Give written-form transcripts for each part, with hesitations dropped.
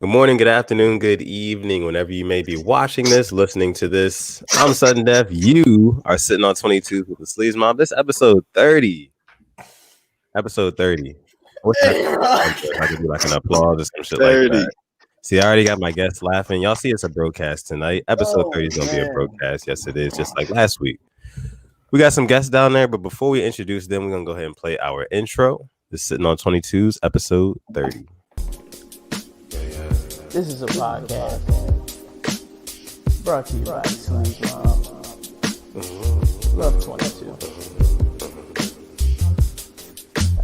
Good morning, good afternoon, good evening, whenever you may be watching this, listening to this. I'm Sudden Death. You are sitting on 22 with the Sleeves Mob. This episode 30. Episode 30. I wish I could do like an applause or some shit like 30. that. See, I already got my guests laughing. Y'all see it's a broadcast tonight. Episode 30 is going to be a broadcast. Yes, it is, just like last week. We got some guests down there, but before we introduce them, we're going to go ahead and play our intro. This is Sitting on 22's episode 30. This is a podcast brought to you by Sleeves Mob. Love 22.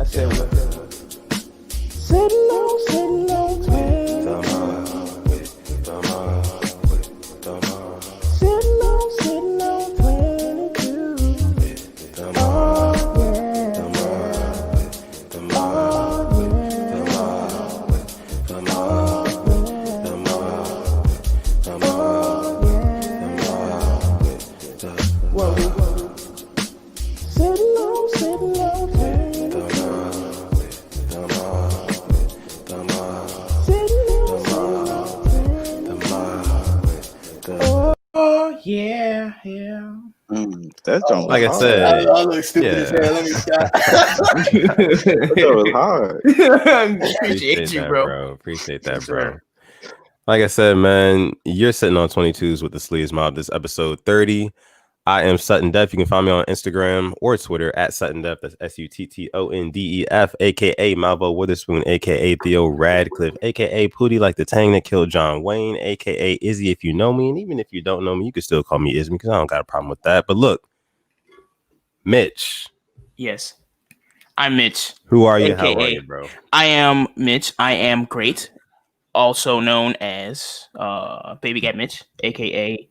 I said what? Sitting on 22. Sitting on 22. Yeah. That don't Like I said, I look stupid as hell. Let me stop. that was hard. Appreciate you, that, bro. Appreciate that, bro. Like I said, man, you're sitting on 22s with the Sleeves Mob. This episode 30. I am Sutton Def. You can find me on Instagram or Twitter at Sutton Def. That's SUTTONDEF, aka Malvo Witherspoon, aka Theo Radcliffe, aka Pootie like the Tang that killed John Wayne, aka Izzy if you know me. And even if you don't know me, you can still call me Izzy because I don't got a problem with that. But look, Mitch. Yes. I'm Mitch. Who are you? AKA, how are you, bro? I am Mitch. I am great. Also known as Baby Gat Mitch, aka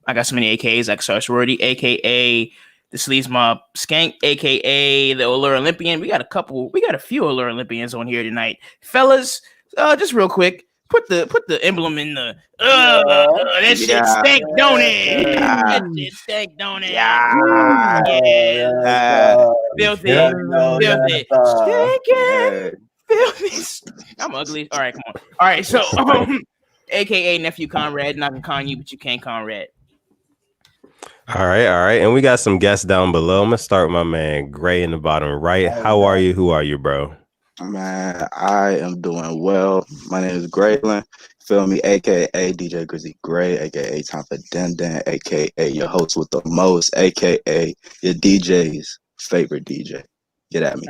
I got so many AKAs like sorority, aka the Sleeves Mob Skank, aka the Allure Olympian. We got a few Allure Olympians on here tonight. Fellas, just real quick, put the emblem in the that shit stank, don't it? That shit stank, don't it? Yeah. Filthy. Filthy. I'm ugly. All right, come on. All right, so aka nephew Conrad, not gonna con you, but you can't Conrad. All right. And we got some guests down below. I'm gonna start with my man Gray in the bottom right. How are you? Who are you, bro? Man, I am doing well. My name is Graylin. Feel me? AKA DJ Grizzly Gray, AKA Time for Den Den, AKA your host with the most, AKA your DJ's favorite DJ. Get at me.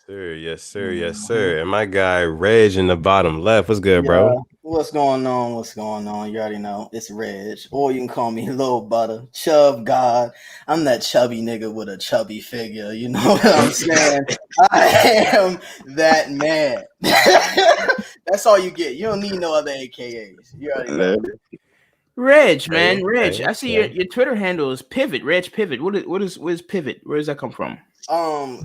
Yes, sir. And my guy Reg in the bottom left. What's good, bro? What's going on? You already know. It's Reg. Or you can call me Lil Butter. Chub God. I'm that chubby nigga with a chubby figure. You know what I'm saying? I am that man. That's all you get. You don't need no other AKAs. You already know. Reg, man. Reg. I see your Twitter handle is Pivot. Reg Pivot. What is Pivot? Where does that come from?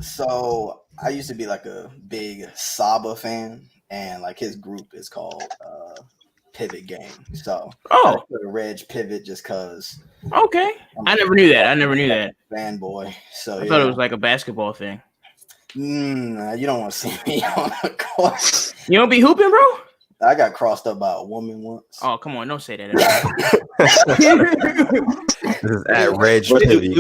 So I used to be like a big Saba fan, and like his group is called Pivot Gang. So I put a Reg Pivot just cause. Okay, I never knew that. Fanboy. So I thought it was like a basketball thing. You don't want to see me on the court. You don't be hooping, bro? I got crossed up by a woman once. Oh, come on, don't say that. This is at Reg Pivot.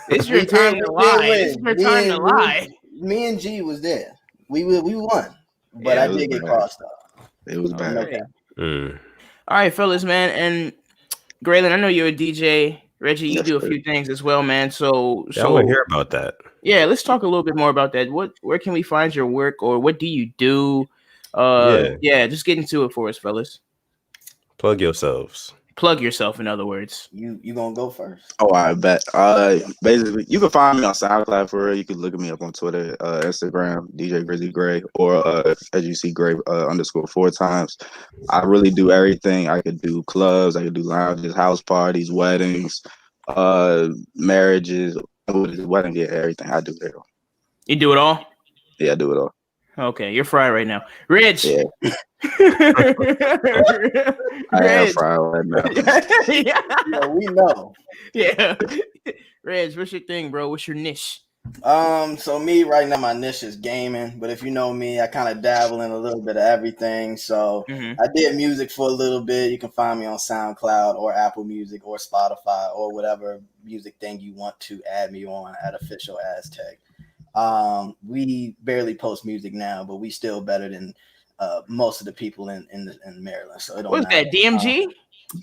It's your time to lie. Me and G was there. We won, but I did get crossed up. It was bad. Okay. All right, fellas, man, and Graylin, I know you're a DJ. Reggie, you do a few things as well, man. So I want to hear about that. Yeah, let's talk a little bit more about that. Where can we find your work, or what do you do? Just get into it for us, fellas. Plug yourselves. Plug yourself, in other words. You gonna go first? Oh, I bet. Basically, you can find me on SoundCloud for real. You can look at me up on Twitter, Instagram, DJ Grizzly Gray, or as you see, Gray _4 times. I really do everything. I could do clubs, I could do lounges, house parties, weddings, marriages, wedding, everything. I do it all. You do it all? Yeah, I do it all. Okay, you're fried right now. Rich. Yeah. I am fried right now. Yeah, we know. Yeah. Reg, what's your thing, bro? What's your niche? So me right now, my niche is gaming, but if you know me, I kind of dabble in a little bit of everything. So Mhm. I did music for a little bit. You can find me on SoundCloud or Apple Music or Spotify or whatever music thing you want to add me on at Official Aztec. We barely post music now, but we still better than most of the people in Maryland. So it don't What's matter. that? DMG?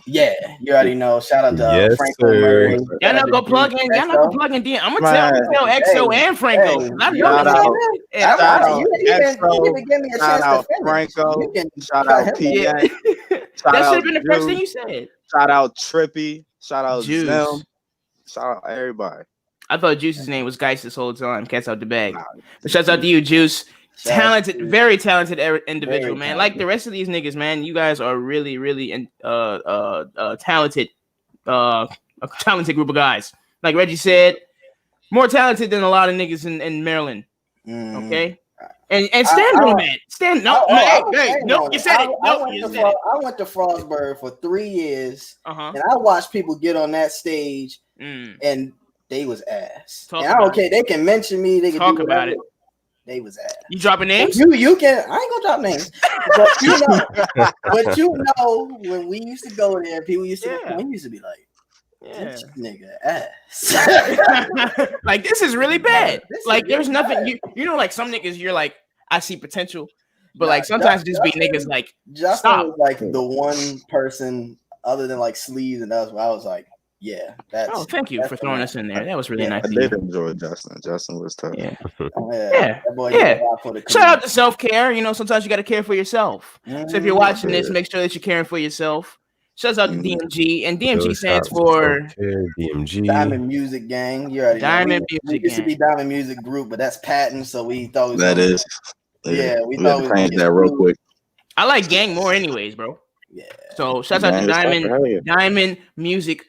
Yeah, you already know. Shout out to Yes, Franco sir. Murray. Y'all Shout out not to go Juice plug in. Y'all not go XO. plug in DM. I'm gonna Man, tell EXO Hey, and Franco. hey, I you know shout the out, niggas. And I shout want out you didn't even give me a shout chance out to finish. Franco, You can shout cut out him P. off. yeah. Shout That should out have been the first thing Juice, you said. shout out Trippy, shout out Juice. Zim, shout out everybody. I thought Juice's name was Geist this whole time. Cats out the bag. Nah, But shouts out to you, Juice. Shout out Talented, to Juice. very talented individual, Very man. Like the rest of these niggas, man. You guys are really, really talented, a talented group of guys. Like Reggie said, more talented than a lot of niggas in Maryland. Okay. And stand on that. Stand no, hey, no, you said it. No, you said it. I went to Frostburg for 3 years, Uh-huh. and I watched people get on that stage, and they was ass. And I don't care. They can mention me. They can talk do about it. They was ass. You dropping names? You can. I ain't gonna drop names, but you know when we used to go there, people used to we used to be like, this nigga ass. Like this is really bad. This Like is there's really nothing bad. you know, like some niggas you're like, I see potential, but Nah, like sometimes just be Justin- niggas like Justin stop. was like the one person other than like Sleeves and us where I was like, yeah, that's. Oh, thank you for throwing us in there. That was really nice. I did enjoy Justin. Justin was tough. Yeah. That boy Shout out to self-care. You know, sometimes you got to care for yourself. So if you're watching this, make sure that you're caring for yourself. Shouts out to DMG, and DMG stands for DMG. Diamond Music Gang. You already Diamond know. Music We used to Gang. be Diamond Music Group, but that's patent, so we thought we That is. Yeah, we had thought to we change that real quick. I like gang more anyways, bro. Yeah. So shouts out to Gang is hell yeah. Diamond Music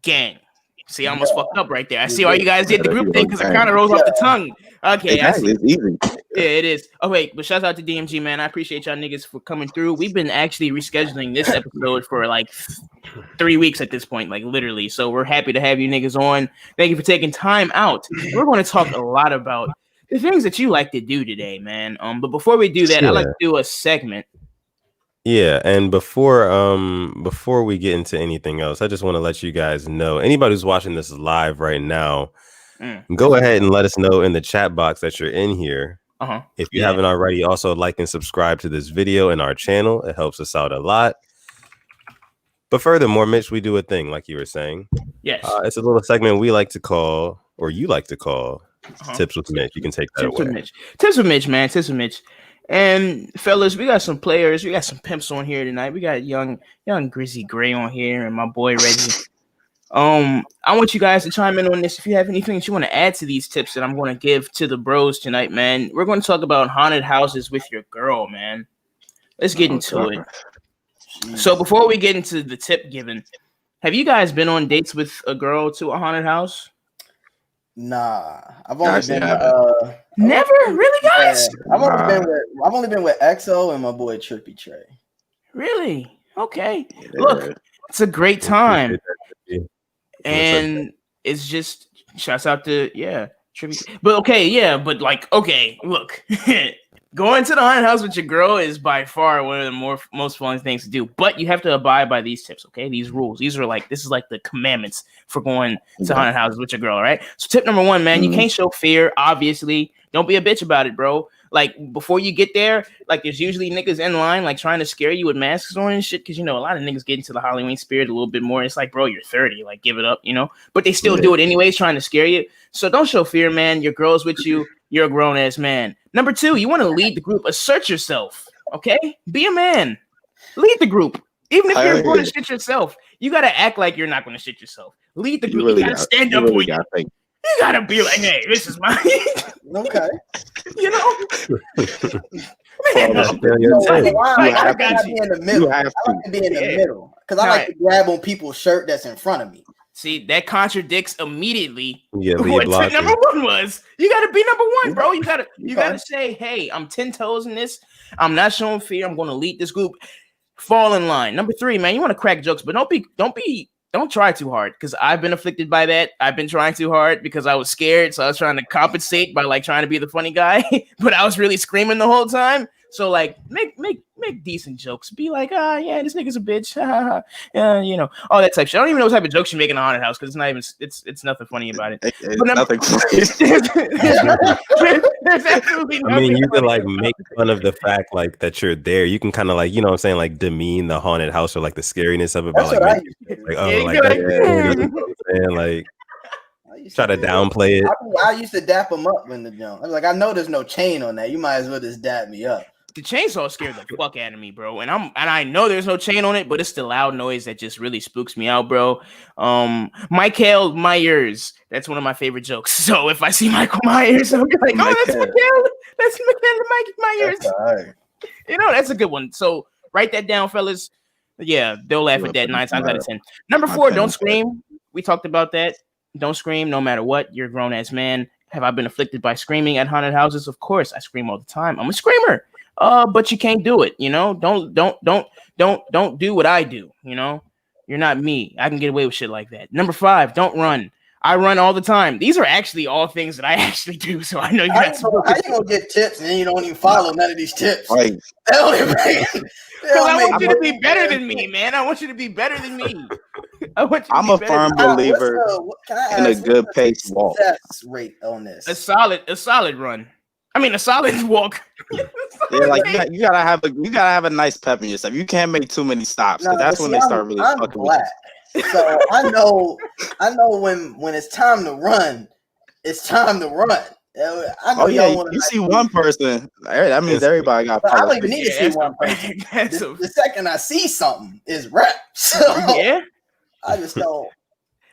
Gang. See, I almost fucked up right there. I see why you guys did the group thing because it kind of rolls off the tongue. Okay, I see. It's easy. Yeah, it is. Oh wait, but shout out to DMG, man. I appreciate y'all niggas for coming through. We've been actually rescheduling this episode for like 3 weeks at this point, like literally. So we're happy to have you niggas on. Thank you for taking time out. We're going to talk a lot about the things that you like to do today, man. But before we do that, I'd like to do a segment. Yeah, and before we get into anything else, I just want to let you guys know, anybody who's watching this live right now, go ahead and let us know in the chat box that you're in here. If you haven't already, also like and subscribe to this video and our channel. It helps us out a lot. But furthermore, Mitch, we do a thing like you were saying. Yes. It's a little segment we like to call, or you like to call, Tips with Mitch. You can take that away. Tips with Mitch, man. Tips with Mitch. And fellas, we got some players, we got some pimps on here tonight. We got young Grizzy Gray on here and my boy Reggie. I want you guys to chime in on this. If you have anything that you want to add to these tips that I'm going to give to the bros tonight, man. We're going to talk about haunted houses with your girl, man. Let's get into it. So before we get into the tip giving, have you guys been on dates with a girl to a haunted house? Nah, I've only been never really, guys. I've only been with EXO and my boy Trippy Trey. Really? Okay. Look, it's a great time, and it's just shouts out to Trippy. But okay, look. Going to the haunted house with your girl is by far one of the most fun things to do, but you have to abide by these tips, okay? These rules. This is like the commandments for going to haunted houses with your girl, all right? So tip number 1, man, you can't show fear, obviously. Don't be a bitch about it, bro. Like, before you get there, like, there's usually niggas in line, like, trying to scare you with masks on and shit, because, you know, a lot of niggas get into the Halloween spirit a little bit more. It's like, bro, you're 30. Like, give it up, you know? But they still do it anyways, trying to scare you. So don't show fear, man. Your girl's with you. You're a grown-ass man. Number 2, you want to lead the group. Assert yourself, okay? Be a man. Lead the group. Even if you're going to shit yourself, you got to act like you're not going to shit yourself. Lead the group. You got to stand up for you. You got to be like, hey, this is mine. Okay. You know? I gotta be in the middle. I like to be in the middle because I like to grab on people's shirt that's in front of me. See, that contradicts immediately what tip number 1 was. You gotta be number 1, bro. You gotta say, hey, I'm 10 toes in this. I'm not showing fear. I'm gonna lead this group. Fall in line. Number 3, man, you want to crack jokes, but don't be don't try too hard because I've been afflicted by that. I've been trying too hard because I was scared, so I was trying to compensate by like trying to be the funny guy, but I was really screaming the whole time. So like, make decent jokes. Be like, yeah, this nigga's a bitch. You know, all that type of shit. I don't even know what type of jokes you make in a haunted house because it's not even. It's nothing funny about it. It's nothing funny. There's absolutely nothing. I mean, you can funny like about make fun of the fact like that you're there. You can kind of like, you know what I'm saying, like demean the haunted house or like the scariness of it by That's like, what I make, used to do. like Yeah, oh, you like go that's like, cool, you know what I'm saying? Like I used try to do it. downplay it. I used to dap them up in the jump. I was like, I know there's no chain on that. You might as well just dap me up. the chainsaw scared the fuck out of me, bro. And I know there's no chain on it, but it's the loud noise that just really spooks me out, bro. Michael Myers, that's one of my favorite jokes. So if I see Michael Myers, I'll be like, oh, that's Michael. That's Michael Myers. That's all right. You know, that's a good one. So write that down, fellas. Yeah, they'll laugh at that 9 times out of 10. Number 4, don't scream. We talked about that. Don't scream no matter what. You're a grown ass man. Have I been afflicted by screaming at haunted houses? Of course, I scream all the time. I'm a screamer. But you can't do it. You know, don't do what I do. You know, you're not me. I can get away with shit like that. Number 5, don't run. I run all the time. These are actually all things that I actually do. So I know you're not. How you gonna get tips and then you don't even follow none of these tips? Like, Because I want you to be better than me, man. I want you to be better than me. I'm a firm believer in a good pace walk. Success rate on this. A solid run. I mean, a solid walk. Yeah, like you gotta have a nice pep in yourself. You can't make too many stops because that's when they start really fucking with you. So I know when it's time to run, it's time to run. I know you see one person, that means everybody got. I don't even need to see one person. The second I see something is rap. So yeah, I just don't.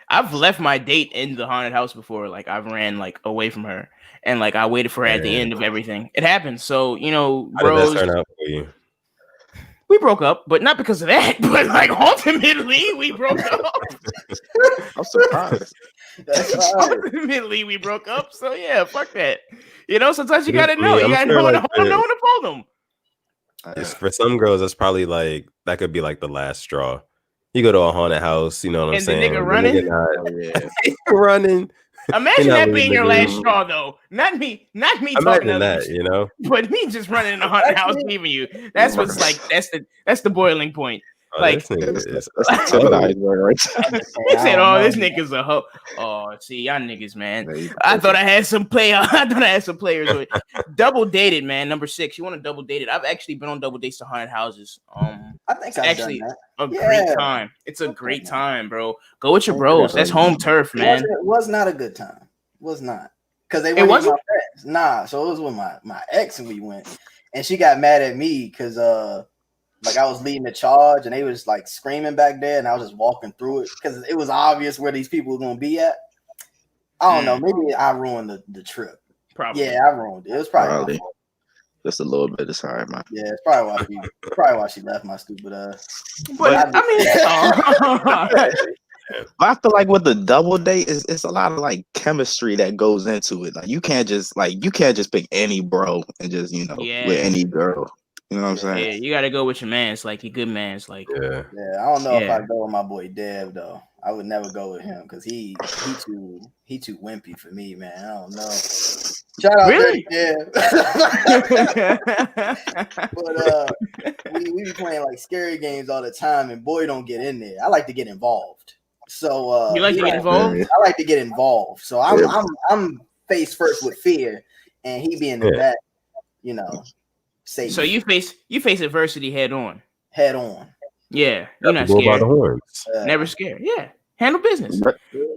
I've left my date in the haunted house before. Like I've ran like away from her, and like I waited for her at the end of everything. It happens. So you know, bros. How did that turn out for you? We broke up, but not because of that. But like ultimately, we broke up. I'm surprised. Ultimately, we broke up. So yeah, fuck that. You know, sometimes you gotta know. You gotta know when to hold them, to fold them. For some girls, that's probably like that could be like the last straw. You go to a haunted house, you know what I'm saying? And the nigga running, running. Imagine that being your last straw, though. Not me talking to that, you know, but me just running in a haunted house, leaving you. That's what's like. That's the boiling point. Oh, like, that's the tip of the iceberg right there. He said, "Oh, this nigga's a hoe." Oh, see, y'all niggas, man. I thought I had some players. With double dated, man. Number 6. You want to double dated? I've actually been on double dates to haunted houses. I think I've actually done a great time. It's a great time, bro. Go with your bros. That's home turf, man. It was not a good time. Was not because they weren't my friends. Nah, so it was with my ex and we went, and she got mad at me because like I was leading the charge and they was like screaming back there and I was just walking through it because it was obvious where these people were gonna be at. I don't know. Maybe I ruined the trip. Probably. Yeah, I ruined it. It was probably my fault. Just a little bit. It's all right, man. Yeah, it's probably why she left my stupid ass. But I mean, I feel like with the double date, it's a lot of like chemistry that goes into it. Like you can't just pick any bro and just with any girl. You know what I'm saying? Yeah, you gotta go with your man's, like your good man's, like. Yeah. I don't know if I go with my boy Dev though. I would never go with him because he too wimpy for me, man. I don't know. Shout out really? Dev. But we be playing like scary games all the time, and boy don't get in there. I like to get involved. So you like to get involved? I like to get involved. So I'm face first with fear, and he be in the back, safe. So you face adversity head on. Head on. Yeah, you're not scared. By the horns. Never scared. Yeah, handle business.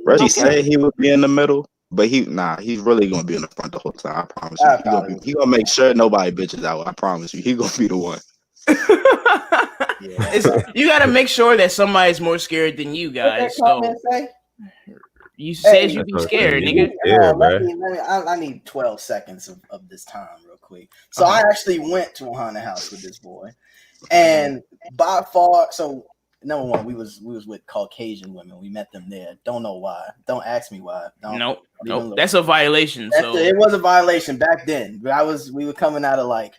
Reggie said he would be in the middle, but he's really gonna be in the front the whole time. I promise you. He gonna make sure nobody bitches out. I promise you. He gonna be the one. You got to make sure that somebody's more scared than you guys. So you said you'd be scared, nigga. I need 12 seconds of this time real quick. So I actually went to a haunted house with this boy, and by far, so number one, we was with Caucasian women. We met them there. Don't know why. Don't ask me why. Nope. That's a violation. It was a violation back then. We were coming out of like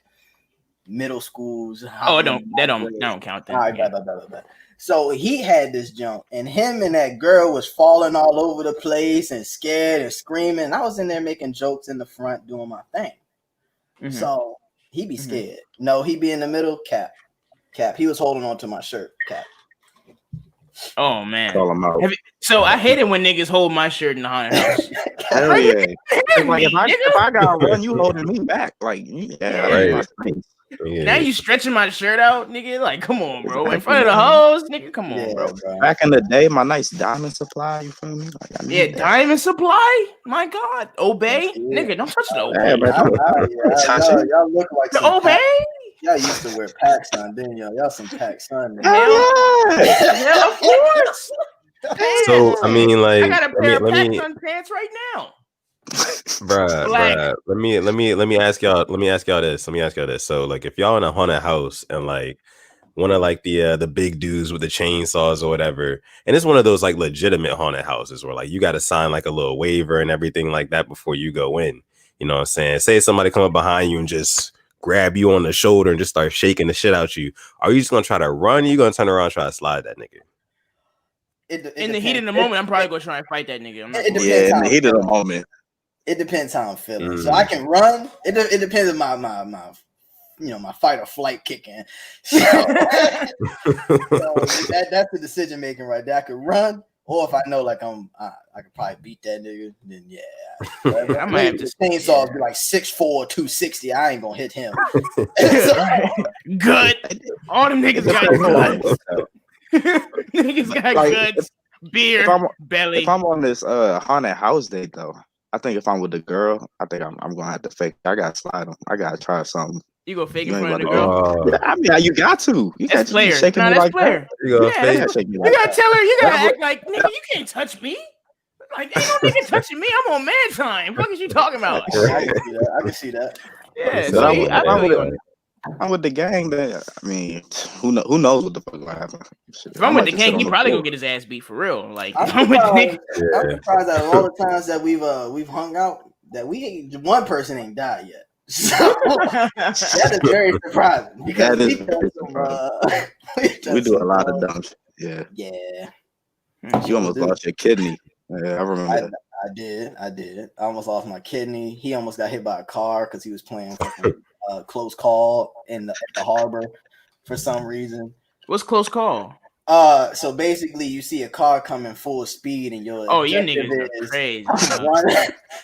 middle schools. Oh, that don't count then. All right, blah. So he had this jump, and him and that girl was falling all over the place and scared and screaming. And I was in there making jokes in the front, doing my thing. Mhm. So he be scared. No, he be in the middle. Cap. He was holding on to my shirt. Cap. Oh man. Call him out. So I hate it when niggas hold my shirt in the haunted house. Hell yeah. Hitting Like me, if nigga. I got one, you holding me back. Like yeah, Right. my face. Yeah. Now you stretching my shirt out, nigga. Like, come on, bro. In Exactly. front of the hoes, nigga. Come on, Yeah, bro. bro. Back in the day, my nice diamond supply. You feel me? Like, I need Yeah, that. diamond supply. My God, obey, Yeah. nigga. Don't touch the Yeah, obey. man. Y'all look like The some obey. Y'all used to wear PacSun, didn't y'all? Y'all some PacSun. niggas. Hell yeah. Yeah, of course. So I mean, like, I got a pair of let me, PacSun pants right now. bruh. Let me ask y'all. Let me ask y'all this. So, like, if y'all in a haunted house and like one of like the big dudes with the chainsaws or whatever, and it's one of those like legitimate haunted houses where like you got to sign like a little waiver and everything like that before you go in. You know what I'm saying? Say somebody come up behind you and just grab you on the shoulder and just start shaking the shit out you. Are you just gonna try to run? Or you gonna turn around and try to slide that nigga? In the heat of the moment, I'm probably gonna try and fight that nigga. I'm not It gonna- depends Yeah, in how the I'm heat of the feeling. moment. It depends how I'm feeling. So I can run. It depends on my my fight or flight kicking. So, that's the decision making right there. I could run, or if I know like I could probably beat that nigga, then yeah. I might have to The chainsaws be like 6'4", 260. I ain't gonna hit him. Good. All them niggas got guts. Niggas got Like, guts. Beer, if I'm- belly. If I'm on this haunted house date though, I think if I'm with the girl, I think I'm gonna have to fake. I gotta slide them. I gotta try something. You go fake You in ain't front of the about girl. Yeah, I mean, you got to. You That's can't just be player. shaking Nah, me that's like player. You gonna Yeah, fake? that. Shake me You like gotta that. tell her. You gotta That's act like, nigga, you can't touch me. Like, ain't no nigga touching me. I'm on man time. What is you talking about? I can see that. Yeah, So so I'm you, on I that. feel you on that. I'm with the gang. Then I mean, who knows what the fuck gonna happen? Shit, If I'm I with might the just sit gang, he on the probably floor. gonna get his ass beat for real. Like, I'm if I'm with the nigga. I'm surprised that all the times that we've hung out that one person ain't died yet. So that is very surprising because That is we've very done some, We do a lot of dumb shit. Yeah, Yeah, you almost lost your kidney. Yeah, I remember that. I did. I almost lost my kidney. He almost got hit by a car because he was playing fucking, close call at the harbor for some reason. What's close call? So basically, you see a car coming full speed, and your Oh, you objective niggas are is crazy.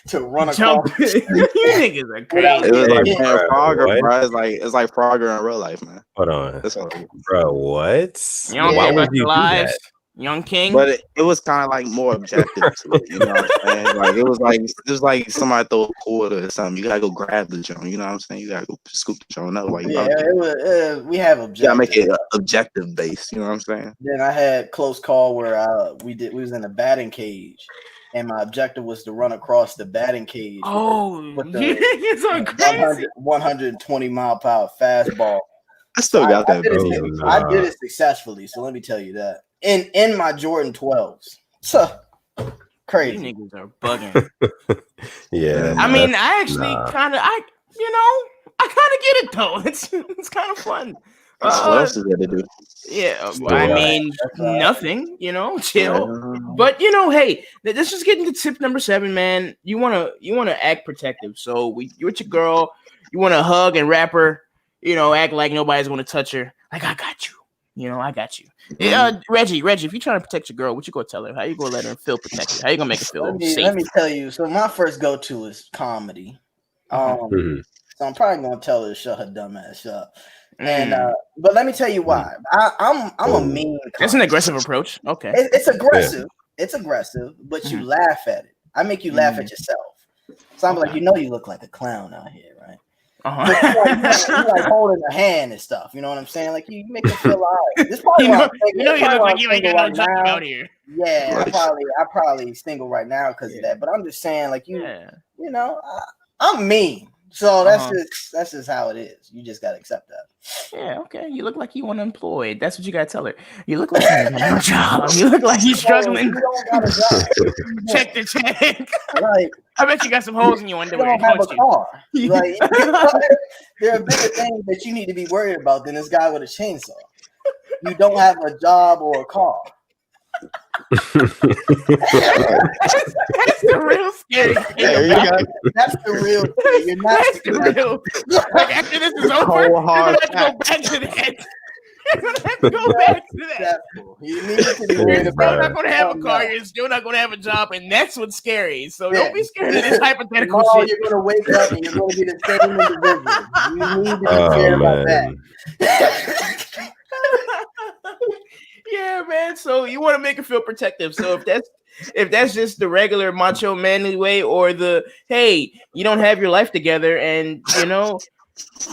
to run Jump. across. You niggas are It crazy. was like Hey, playing bro, Frogger, what? bro. It's like Frogger in real life, man. Hold on, That's all. bro. What? You don't Yeah. care Why about would you your do lives, that? young king. But it was kind of like more objective to it, you know what I'm saying? Like it was like somebody throw a quarter or something. You gotta go grab the joint, you know what I'm saying? You gotta go scoop the joint up. Like Yeah, it was. We have you objectives. gotta make it objective based, you know what I'm saying? Then I had close call where we was in a batting cage, and my objective was to run across the batting cage. Oh, with you the niggas are crazy. 120 mile per hour fastball. I still got that. I did it successfully, so let me tell you that. In my Jordan 12s. So You crazy. niggas are bugging. Yeah, I mean, I actually nah. kind of, I kind of get it though. It's kind of fun. What else is there to do? Yeah, Yeah. I mean, That's right. nothing. Chill. Yeah. But hey, let's just get into tip number 7, man. You wanna act protective. So you with your girl, you wanna hug and wrap her. Act like nobody's gonna touch her. Like I got you. I got you. Reggie, if you're trying to protect your girl, what you gonna tell her? How you gonna let her feel protected? How you gonna make her feel safe? Let me tell you. So my first go to is comedy. Mhm. So I'm probably gonna tell her to shut her dumb ass up. And but let me tell you why. I'm a mean. That's an aggressive approach. Okay. It's aggressive. It's aggressive, but you laugh at it. I make you laugh at yourself. So I'm like, you look like a clown out here, right? You like holding a hand and stuff. You know what I'm saying? Like you make it feel alright. This probably you look like you ain't got no job out here. Yeah, I probably single right now because of that. But I'm just saying, like I'm mean. So that's just how it is. You just gotta accept that. Yeah, okay. You look like you unemployed. That's what you gotta tell her. You look like you don't have a job. You look like you're struggling. You don't got a job. Check the check. Like I bet you got some holes in your you underwear. don't have a car. Like there are bigger things that you need to be worried about than this guy with a chainsaw. you don't have a job or a car. That's the real scary thing. That's the real thing. You're not. That's the real. Like after this is over, you're gonna have to go back to that. You're gonna have to go back to that. You need to be You're worried still about. not gonna have a car. No. You're still not gonna have a job, and that's what's scary. So Yeah. don't be scared of this hypothetical Tomorrow shit. you're gonna wake up and you're gonna be the same individual. You need to be Oh, scared about man. that. Yeah, man. So you want to make it feel protective. So if that's just the regular macho manly way, or the hey, you don't have your life together, and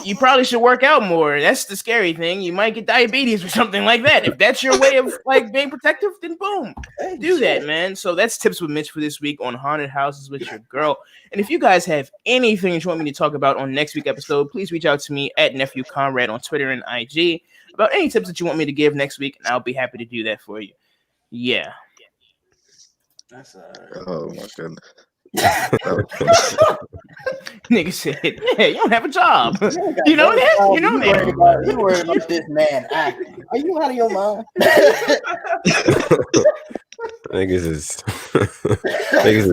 you probably should work out more. That's the scary thing. You might get diabetes or something like that. If that's your way of like being protective, then boom, do that, man. So that's tips with Mitch for this week on haunted houses with your girl. And if you guys have anything that you want me to talk about on next week's episode, please reach out to me at Nephew Conrad on Twitter and IG about any tips that you want me to give next week, and I'll be happy to do that for you. Yeah. That's Oh my goodness. Nigga said, yeah, you don't have a job. You know that? You know that. You worried about this man acting. Are you out of your mind? Niggas is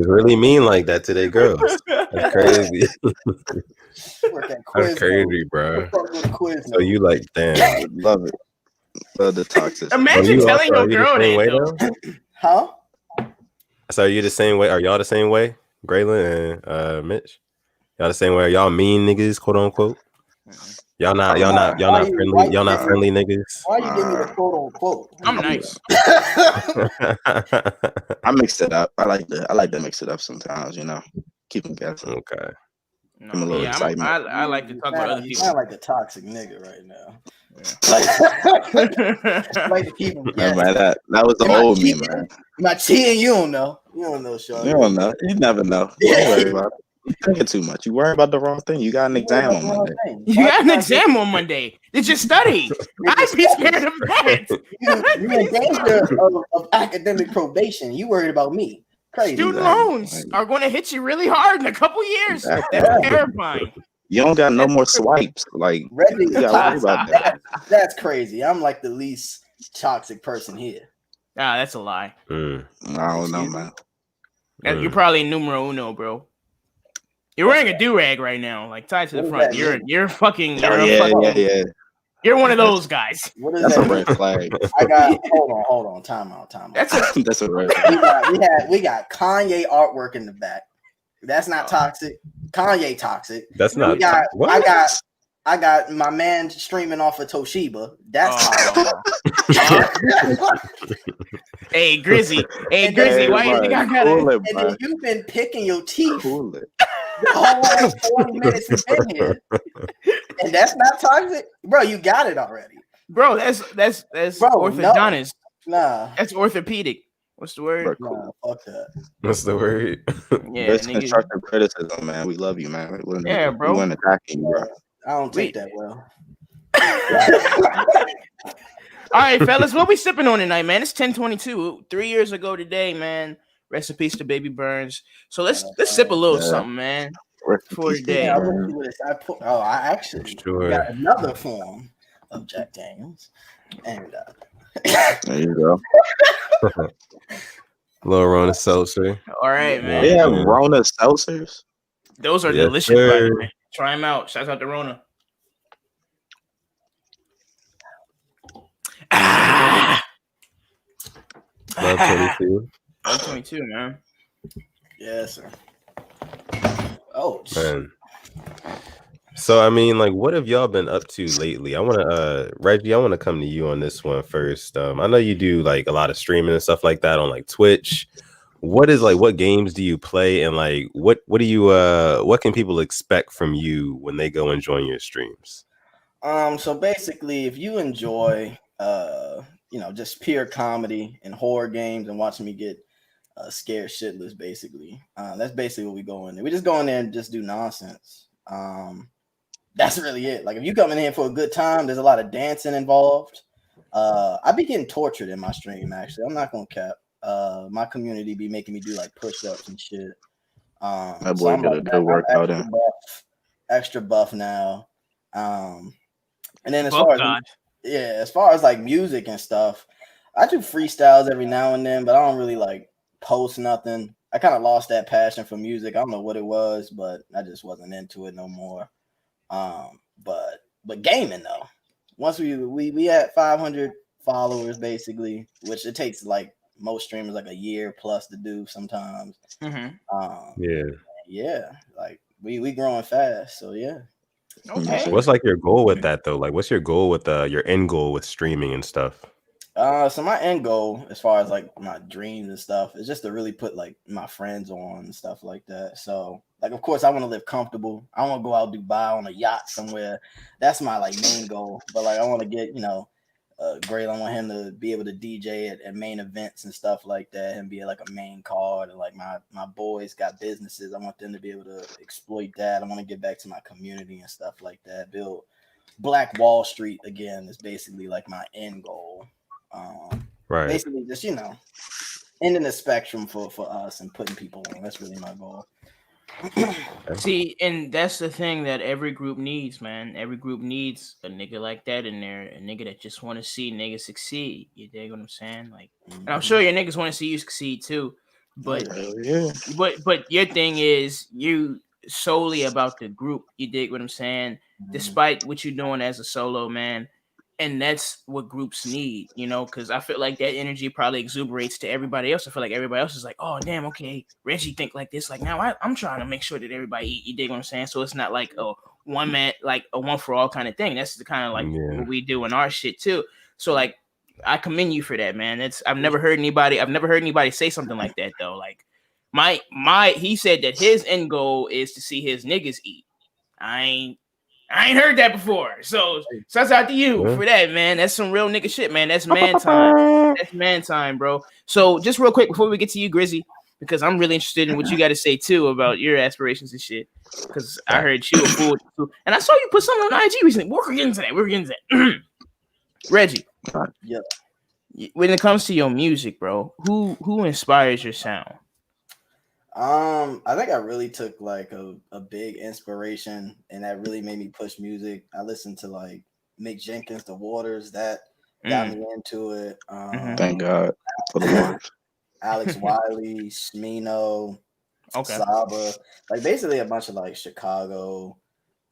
really mean like that to their girls. That's crazy. That's crazy, bro. So you like, damn, Love it. Love the toxic. Imagine telling your girl that. Huh? So are you the same way? Are y'all the same way, Graylin and Mitch? Y'all the same way? Are y'all mean niggas, quote unquote? Y'all not friendly. Y'all not friendly niggas. Why you give me the quote unquote? I'm nice. I mix it up. I like to mix it up sometimes. Keep them guessing. Okay. I'm a little excitement. I like to talk about other people. I like a toxic nigga right now. Yeah. Like to keep him Yeah, guessing. man, that was the old me, man. Am I cheating? You don't know. You don't know, Sean. You don't know. You never know. Don't worry about it. You thinking too much. You worry about the wrong thing. You got an exam on Monday. You got an exam on Monday. Did you study? I'd be scared of that. You're in danger of academic probation. You worried about me. Crazy. Student loans are going to hit you really hard in a couple years. Exactly. That's terrifying. You don't got no more swipes. Like, Reggie, you gotta worry about that. That's crazy. I'm like the least toxic person here. Nah, that's a lie. I don't know, man. You're probably numero uno, bro. You're wearing a do-rag right now, like tied to the front. You're fucking. Yeah. You're one of those guys. What is That's that? a red flag. I got. Hold on. Time out. That's a red flag. We got Kanye artwork in the back. That's not toxic. Kanye toxic. That's not. I got my man streaming off of Toshiba. That's Hey, Grizzy. Why you think I got it? And then you've been picking your teeth. Cool it. The whole 40 minutes you've been here. And that's not toxic? Bro, you got it already. Bro, that's orthodontist. No. Nah. That's orthopedic. What's the word? Nah, fuck that. What's the word? Yeah, it's constructive criticism, man. We love you, man. Bro. We wouldn't attack you, bro. I don't take that well. All right, fellas, what we sipping on tonight, man? It's 10:22. 3 years ago today, man. Rest in peace to Baby Burns. So let's sip a little something, man, for today. I actually got another form of Jack Daniels, and there you go. Little Rona seltzer. All right, man. They have Rona seltzers. Those are delicious, by the way. Try them out. Shout out to Rona. Love 22. I'm 22, man. Yes, sir. Oh, man. So I mean, like, what have y'all been up to lately? I want to, Reggie, I want to come to you on this one first. I know you do like a lot of streaming and stuff like that on like Twitch. What games do you play, and like what do you what can people expect from you when they go and join your streams? So basically, if you enjoy just pure comedy and horror games and watching me get scared shitless, basically, that's basically what we go in there. We just go in there and just do nonsense. That's really it. Like if you come in here for a good time, there's a lot of dancing involved. I be getting tortured in my stream. Actually, I'm not gonna cap. My community be making me do like push-ups and shit. That boy got a good workout in. Extra buff now. And then as far as Yeah, as far as like music and stuff, I do freestyles every now and then, but I don't really like post nothing. I kind of lost that passion for music. I don't know what it was, but I just wasn't into it no more. But gaming though, once we had 500 followers basically, which it takes like most streamers like a year plus to do sometimes. Mm-hmm. Yeah. Yeah, like we growing fast, so yeah. Okay. What's like your goal with that though? Like, what's your goal with your end goal with streaming and stuff? So my end goal, as far as like my dreams and stuff, is just to really put like my friends on and stuff like that. So, like, of course, I want to live comfortable. I want to go out Dubai on a yacht somewhere. That's my like main goal. But like, I want to get great. I want him to be able to DJ at main events and stuff like that, and be like a main card. And like my boys got businesses. I want them to be able to exploit that. I want to get back to my community and stuff like that. Build Black Wall Street again is basically like my end goal. Right. Basically just ending the spectrum for us and putting people on. That's really my goal. See, and that's the thing that every group needs, man. Every group needs a nigga like that in there, a nigga that just want to see niggas succeed. You dig what I'm saying? Like, and I'm sure your niggas want to see you succeed too, but Yeah. but your thing is you solely about the group. You dig what I'm saying? Despite what you're doing as a solo man, and that's what groups need, because I feel like that energy probably exuberates to everybody else. I feel like everybody else is like, oh damn, okay, Reggie think like this. Like now I'm trying to make sure that everybody eat. You dig what I'm saying? So it's not like a one man, like a one for all kind of thing. That's the kind of like what we do in our shit too. So like I commend you for that, man. I've never heard anybody say something like that though. Like he said that his end goal is to see his niggas eat. I ain't heard that before. So shouts out to you for that, man. That's some real nigga shit, man. That's man time. That's man time, bro. So just real quick before we get to you, Grizzy, because I'm really interested in what you got to say too about your aspirations and shit. Because I heard you a fool too. And I saw you put something on IG recently. We're getting to that. Reggie. Yeah. When it comes to your music, bro, who inspires your sound? I think I really took like a big inspiration, and that really made me push music. I listened to like Mick Jenkins, The Waters, that got me into it. Thank God for the Waters. Alex Wiley, Smino, Saba, like basically a bunch of like Chicago,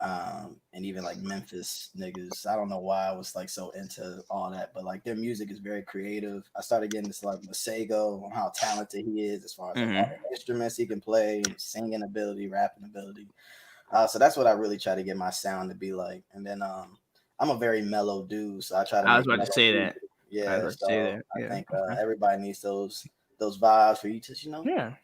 and even like Memphis niggas. I don't know why I was like so into all that, but like their music is very creative. I started getting this like Masego on how talented he is as far as like, all the instruments he can play, singing ability, rapping ability. So that's what I really try to get my sound to be like. And then I'm a very mellow dude, so I try to. I was about to say that. Yeah, I think everybody needs those vibes for you to,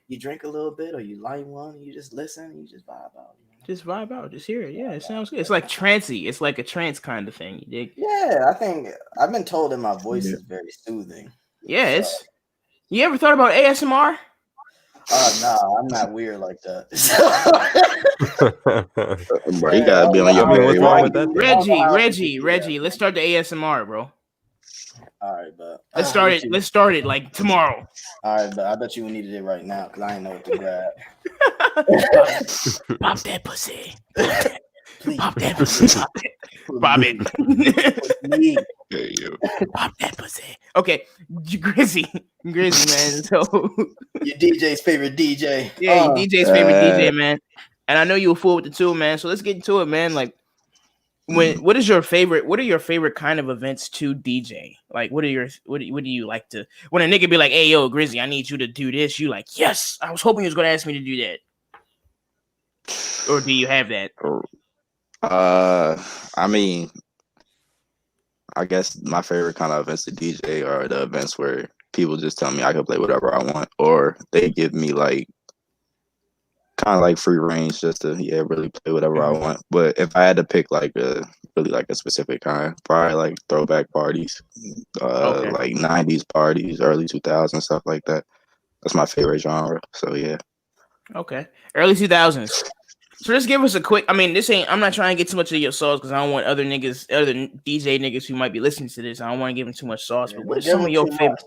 you drink a little bit or you light one and you just listen and you just vibe out. Just vibe out, just hear it. Yeah, it sounds good. It's like trancey. It's like a trance kind of thing. You dig? Yeah, I think I've been told that my voice is very soothing. Yeah, you ever thought about ASMR? No, I'm not weird like that. Bro, you gotta be on your what's wrong with that? Reggie, let's start the ASMR, bro. All right, but let's start it like tomorrow. All right, but I bet you needed it right now because I didn't know what to grab. Pop that pussy. Pop that pussy. Pop it. Pop that pussy. Okay, Grizzy, man. So your DJ's favorite DJ. Yeah, your DJ's favorite DJ, man. And I know you a fool with the two, man. So let's get into it, man. Like, what are your favorite kind of events to DJ? Like, what do you like to when a nigga be like, hey yo, Grizzy, I need you to do this, you like, yes, I was hoping you was gonna ask me to do that. Or do you have that? I mean, I guess my favorite kind of events to DJ are the events where people just tell me I can play whatever I want, or they give me like kind of like free range just to really play whatever I want. But if I had to pick like a specific kind, probably like throwback parties, like 90s parties, early 2000s, stuff like that. That's my favorite genre. So yeah. Okay. Early 2000s. So just give us a quick. I mean, I'm not trying to get too much of your sauce because I don't want other DJ niggas who might be listening to this. I don't want to give them too much sauce. But what are some of your favorites?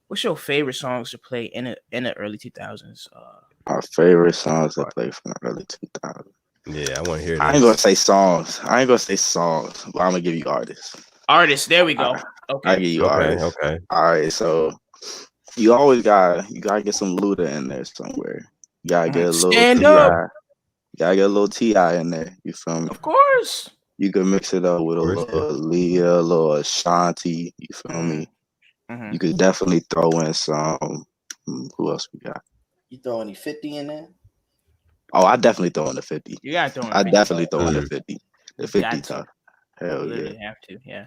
What's your favorite songs to play in the early 2000s? My favorite songs to play from the early 2000s. Yeah, I want to hear I ain't gonna this. say songs. I ain't gonna say songs, but I'm gonna give you artists. Artists. There we go. I Okay. give you Okay, artists. okay. All right, so you gotta get some Luda in there somewhere. You gotta get a little Stand Ti. up. You gotta get a little Ti in there. You feel me? Of course. You could mix it up with Of a course, yeah. little Leah, a little Ashanti. You feel me? Mhm. You could definitely throw in some. Who else we got? You throw any 50 in there? Oh, I definitely throw in the 50. You gotta throw in I 50. definitely throw in the Mm. 50. The You 50 got to. tough. Hell yeah. Literally have to. Yeah.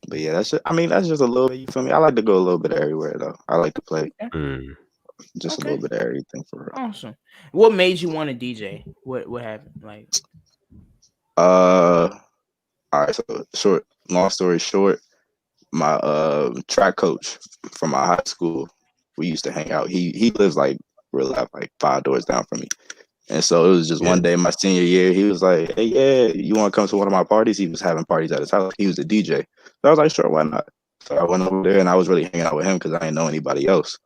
But yeah, that's just a little bit. You feel me? I like to go a little bit everywhere though. I like to play Mm. just a Okay. little bit of everything for real. Awesome. What made you want to DJ? What happened? Like, All right. So long story short, my track coach from my high school, we used to hang out. He lives like real life, like 5 doors down from me. And so it was just Yeah. one day my senior year, he was like, "Hey, yeah, you want to come to one of my parties?" He was having parties at his house. He was a DJ. So I was like, "Sure, why not?" So I went over there and I was really hanging out with him because I didn't know anybody else.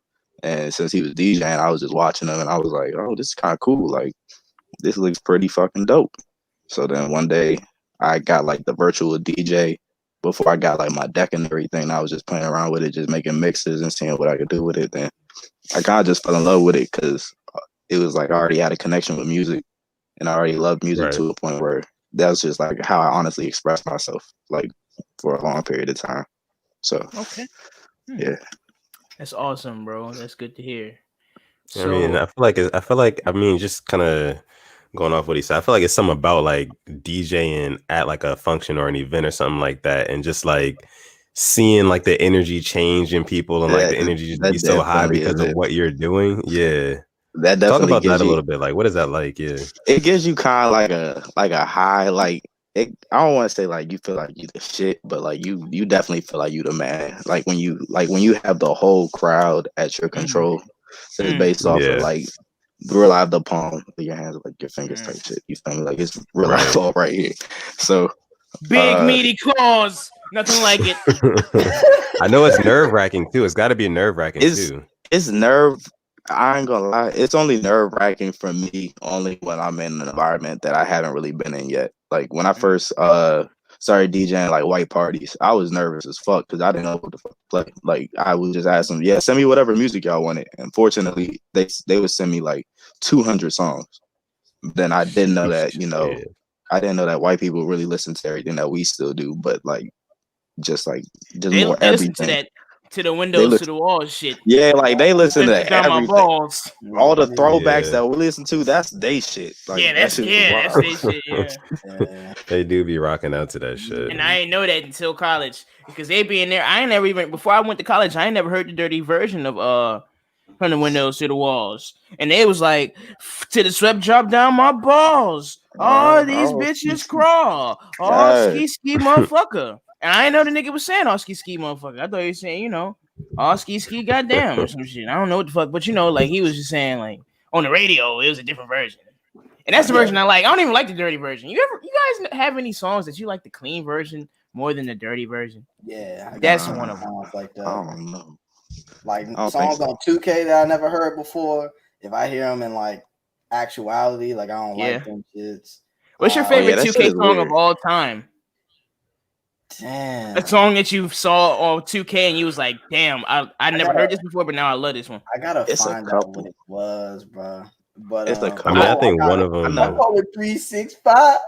And since he was DJing, I was just watching him and I was like, "Oh, this is kind of cool. Like, this looks pretty fucking dope." So then one day I got like the virtual DJ before I got like my deck and everything. I was just playing around with it, just making mixes and seeing what I could do with it. Then I kind of just fell in love with it because it was like I already had a connection with music and I already loved music Right. to a point where that's just like how I honestly expressed myself like for a long period of time. So okay. yeah, That's awesome, bro. That's good to hear. I mean, So, I mean, just kind of going off what he said, I feel like it's something about like DJing at like a function or an event or something like that, and just like seeing like the energy change in people and like the energy just be that so high definitely because is of it. what you're doing. Yeah. That Talk definitely about that gives a you little bit. Like, what is that like? Yeah. it gives you kind of like a high like it, I don't want to say like you feel like you the shit, but like you definitely feel like you the man. Like when you have the whole crowd at your control, it's based off of Yeah. like real live the palm of your hands, like your fingers type mm. shit. You feel me? Like it's real life Right. all right here. So Big meaty claws. Nothing like it. I know it's nerve wracking too. It's got to be nerve wracking it's too. it's nerve. I ain't gonna lie. It's only nerve wracking for me only when I'm in an environment that I haven't really been in yet. Like when I first started DJing like white parties, I was nervous as fuck because I didn't know what the fuck to play. Like I would just ask them, yeah, send me whatever music y'all wanted. And fortunately, they would send me like 200 songs. Then I didn't know that Yeah. I didn't know that white people really listen to everything that we still do, but just They more listen to everything. that, to the They windows, to listen, the walls shit. yeah, like they listen Listen to down my everything. balls. All the throwbacks Yeah. that we listen to, that's they shit. Like Yeah, that that's shit was that's wild. they shit. Yeah. Yeah. They do be rocking out to that shit. And I didn't know that until college because they be in there. I ain't never even before I went to college. I ain't never heard the dirty version of from the windows to the walls. And they was like, to the sweat drop down my balls. Oh, these Oh, bitches crawl. Oh, yeah. ski ski motherfucker. And I didn't know the nigga was saying oh ski ski motherfucker. I thought he was saying, oh ski ski goddamn or some shit. I don't know what the fuck, but like he was just saying like on the radio, it was a different version. And that's the version I like. I don't even like the dirty version. You guys have any songs that you like the clean version more than the dirty version? Yeah, I That's got one of them. songs like I that. don't know. Like I don't think songs so. on 2K that I never heard before. If I hear them in like actuality, like I don't Yeah. like them shits. What's your Oh favorite yeah, that shit 2K is song of weird. all time? Damn. A song that you saw on 2K and you was like, damn, I never gotta- heard this before, but now I love this one. I gotta It's a find out what couple. it was, bro. But It's a I mean, I couple. think got one it. of I them. know. I call it 365,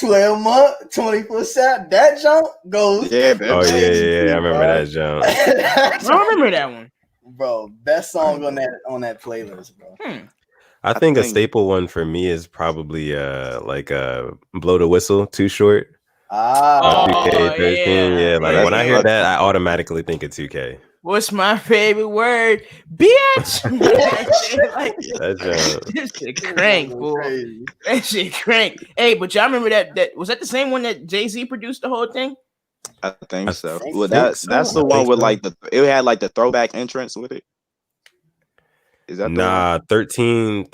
12 month, 24/7. That jump goes. Yeah, Oh that's yeah. I remember that jump. I don't remember that one. Bro, best song on that playlist, bro. I I think a think staple one for me is probably like blow the whistle, Too Short. Ah, Oh 2K13. yeah, Yeah, like that's when I a hear yeah. good that, one. I automatically think of 2K. What's my favorite word, bitch? Like That jump. this shit this crank, jump go fool. crazy. That shit crank. Hey, but y'all remember that was that the same one that Jay-Z produced the whole thing? I think I so. think Well, think that's so. the I one think with so. like it had like the throwback entrance with it. Is that the one? Nah, 13.